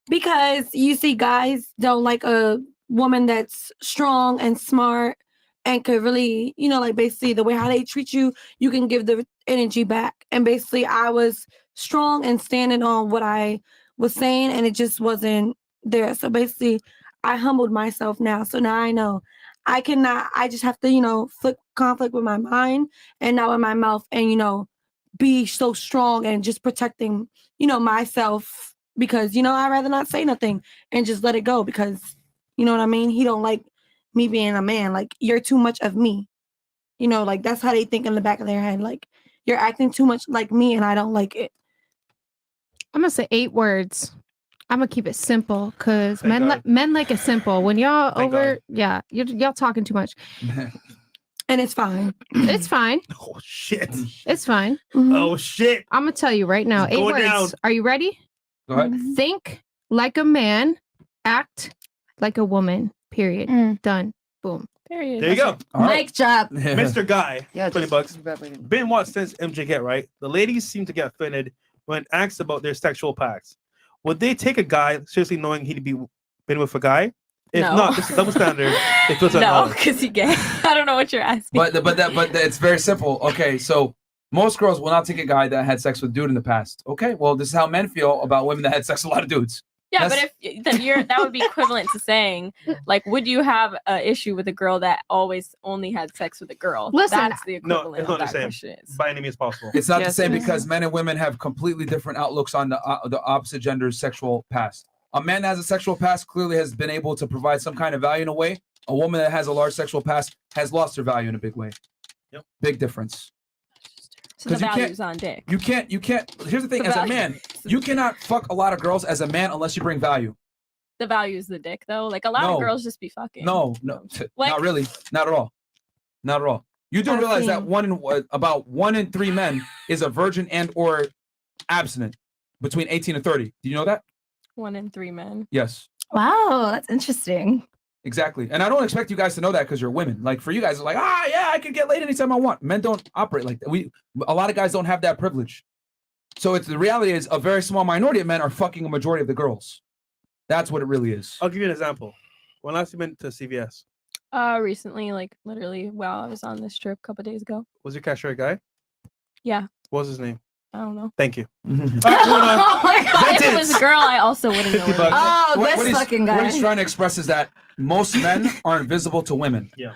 Because you see, guys don't like a woman that's strong and smart and could really, you know, like basically the way how they treat you, you can give the energy back. And basically I was strong and standing on what I was saying, and it just wasn't there. So basically I humbled myself now. So now I know I just have to, you know, flip conflict with my mind and not with my mouth, and, you know, be so strong and just protecting, you know, myself, because, you know, I'd rather not say nothing and just let it go, because, you know what I mean? He don't like me being a man. Like, you're too much of me. You know, like, that's how they think in the back of their head. Like, you're acting too much like me and I don't like it. I'm gonna say 8 words. I'm gonna keep it simple because Thank God. men like it simple. When y'all Thank over, God. yeah, y'all talking too much. And it's fine. It's fine. Oh shit. It's fine. Oh shit. I'm gonna tell you right now. It's 8 going words. down. Are you ready? Go ahead. Think like a man. Act like a woman. Period. Done. Boom. Period. There you go. All right. Mic drop. Mr. Guy, Yeah, 20 bucks. Been watched since MJ get right. The ladies seem to get offended when asked about their sexual pacts. Would they take a guy seriously knowing he'd been with a guy? If No. not, this is double standard. It feels like No, because he gay. I don't know what you're asking. But it's very simple. Okay, so most girls will not take a guy that had sex with a dude in the past. Okay, well, this is how men feel about women that had sex with a lot of dudes. Yeah, That's- but if then that would be equivalent to saying, like, would you have an issue with a girl that always only had sex with a girl? Listen, That's the No, equivalent it's of not the that same. question. Is. By any means possible. It's not the Yes, same it is. because men and women have completely different outlooks on the opposite gender's sexual past. A man that has a sexual past clearly has been able to provide some kind of value in a way. A woman that has a large sexual past has lost her value in a big way. Yep. Big difference. So the 'Cause you can't- value's on dick. You can't. Here's the thing: The as a value- man, you cannot fuck a lot of girls as a man unless you bring value. The value is the dick, though. Like, a lot No. of girls just be fucking. No, Like- not really, not at all, not at all. You do I've realize that seen- about 1 in 3 men is a virgin and or abstinent between 18 and 30. Do you know that? 1 in 3 men. Yes. Wow, that's interesting. Exactly. And I don't expect you guys to know that because you're women. Like for you guys, it's like, yeah, I can get laid anytime I want. Men don't operate like that. A lot of guys don't have that privilege. So the reality is a very small minority of men are fucking a majority of the girls. That's what it really is. I'll give you an example. When last you went to CVS, Recently, like, literally, while I was on this trip a couple days ago. was your cashier a guy? Yeah. What was his name? I don't know. Thank you. Oh my God, if it was a girl, I also wouldn't know. 50 bucks. Oh, What this he's- fucking What guy. he's trying to express is that most men are invisible to women. Yeah.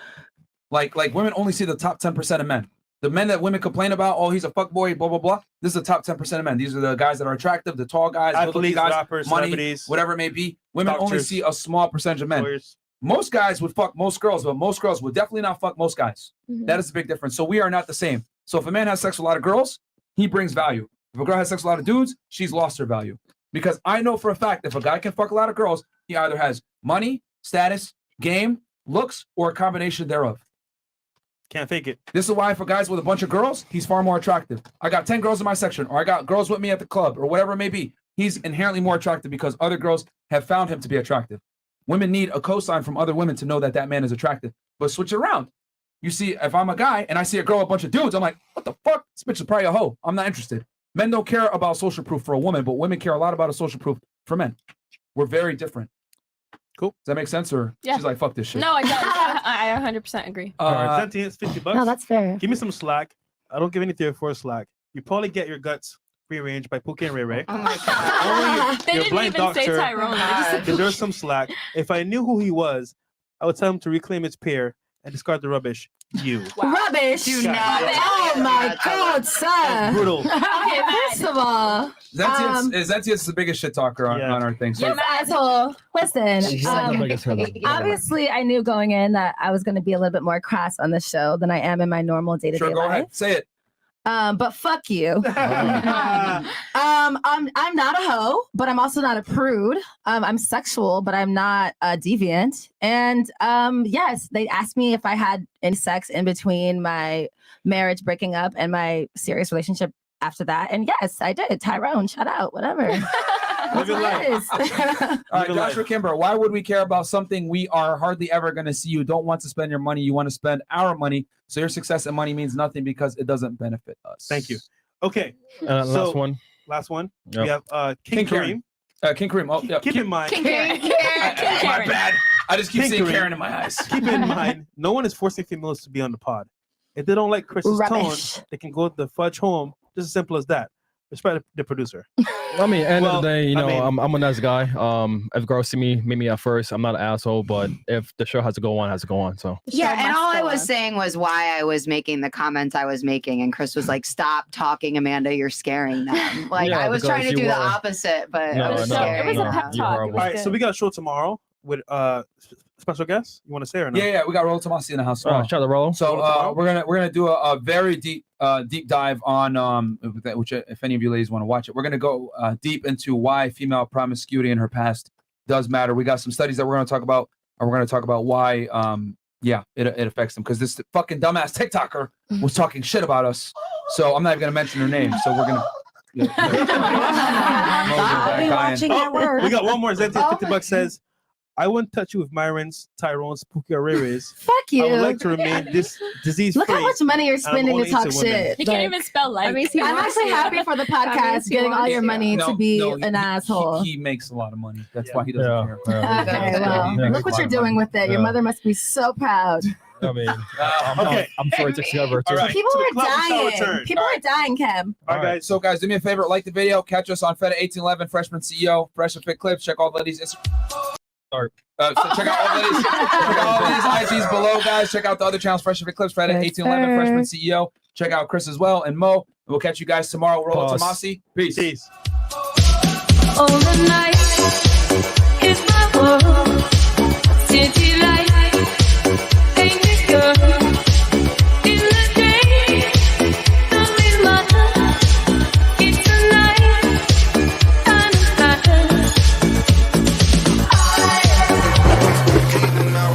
Like women only see the top 10% of men. The men that women complain about, oh, he's a fuckboy, blah, blah, blah. This is the top 10% of men. These are the guys that are attractive, the tall guys, good-looking Athletes, guys, rappers, money, celebrities, whatever it may be. Women only doctors, see a small percentage of men. lawyers. Most guys would fuck most girls, but most girls would definitely not fuck most guys. That is the big difference. So we are not the same. So if a man has sex with a lot of girls, he brings value. If a girl has sex with a lot of dudes, she's lost her value. Because I know for a fact if a guy can fuck a lot of girls, he either has money, status, game, looks, or a combination thereof. Can't fake it. This is why for guys with a bunch of girls, he's far more attractive. I got 10 girls in my section, or I got girls with me at the club, or whatever it may be. He's inherently more attractive because other girls have found him to be attractive. Women need a cosign from other women to know that that man is attractive. But switch it around. You see, if I'm a guy and I see a girl with a bunch of dudes, I'm like, what the fuck? This bitch is probably a hoe. I'm not interested. Men don't care about social proof for a woman, but women care a lot about a social proof for men. We're very different. Cool. Does that make sense? Or Yeah. she's like, fuck this shit. No, it does. I 100% agree. All right, sentence, $50. No, that's fair. Give me some slack. I don't give anything for slack. You probably get your guts rearranged by Pookie and Ray Ray. Oh my God. They didn't even say Tyrone. They just said deserves some slack. If I knew who he was, I would tell him to reclaim his pair and discard the rubbish. You. Rubbish. Do not. Oh my God, sir. Brutal. Okay, first of all, Zentius the biggest shit talker on our thing. So yes, asshole. Listen, She's like the biggest hurdle. obviously, I knew going in that I was going to be a little bit more crass on this show than I am in my normal day-to-day sure, go life. ahead. Say it. But fuck you. I'm not a hoe, but I'm also not a prude. I'm sexual, but I'm not deviant. And yes, they asked me if I had any sex in between my marriage breaking up and my serious relationship after that. And yes, I did. Tyrone, shout out, whatever. Live your life. All right, Joshua Kimber, why would we care about something we are hardly ever going to see? You don't want to spend your money. You want to spend our money. So your success and money means nothing because it doesn't benefit us. Thank you. Okay. Last one. Last one. Yep. We have King Kareem. King Kareem. Oh, yeah. Keep in mind. King Karen. My bad. I just keep seeing tinkering. Karen in my eyes. Keep in mind, no one is forcing females to be on the pod. If they don't like Chris's Rubbish. tone, they can go the fudge home. Just as simple as that. Respect the producer. I mean, end Well, of the day, you I know, mean- I'm a nice guy. If girls see me, meet me at first. I'm not an asshole, but if the show has to go on, it has to go on. So Yeah, and all I was saying was why I was making the comments I was making, and Chris was like, "Stop talking, Amanda. You're scaring them." Like Yeah, I was trying to because do you the were- opposite, but No, I was no, scaring It was a no, pep them. you're talk. It horrible. was All right, so good. we got a show tomorrow with special guest. You want to say or no? Yeah, we got Rollo Tomassi in the house. tomorrow. shout out to Rollo. So we're gonna do a very deep dive on which if any of you ladies want to watch it, we're gonna go deep into why female promiscuity in her past does matter. We got some studies that we're gonna talk about, and we're gonna talk about why it affects them, because this fucking dumbass TikToker was talking shit about us. So I'm not even gonna mention her name. So we're gonna. I'll be watching at work. We got one more. Zenti $50 says, I wouldn't touch you with Myron's, Tyrone's, Pookie, or Riri's. Fuck you. I would like to remain this disease free. Look how much money you're spending to talk shit. He can't even spell like. I'm actually happy for the podcast, getting all your money to be an asshole. He makes a lot of money. That's why he doesn't care. Okay, well, look what you're doing with it. Your mother must be so proud. I mean, okay. I'm sure it takes forever. All right. People So the are club shall dying. return. People are dying, Kev. All right, guys. So, guys, do me a favor. Like the video. Catch us on Feddit 1811, Freshman CEO, Fresh and Fit Clips. Check all the ladies' Sorry. so check out all the ladies. Check out all the ladies' IGs below, guys. Check out the other channels, Fresh and Fit Clips, Feddit 1811, Freshman CEO. Check out Chris as well, and Mo. We'll catch you guys tomorrow. Rollo Tomassi. Peace. All the night is my world. City lights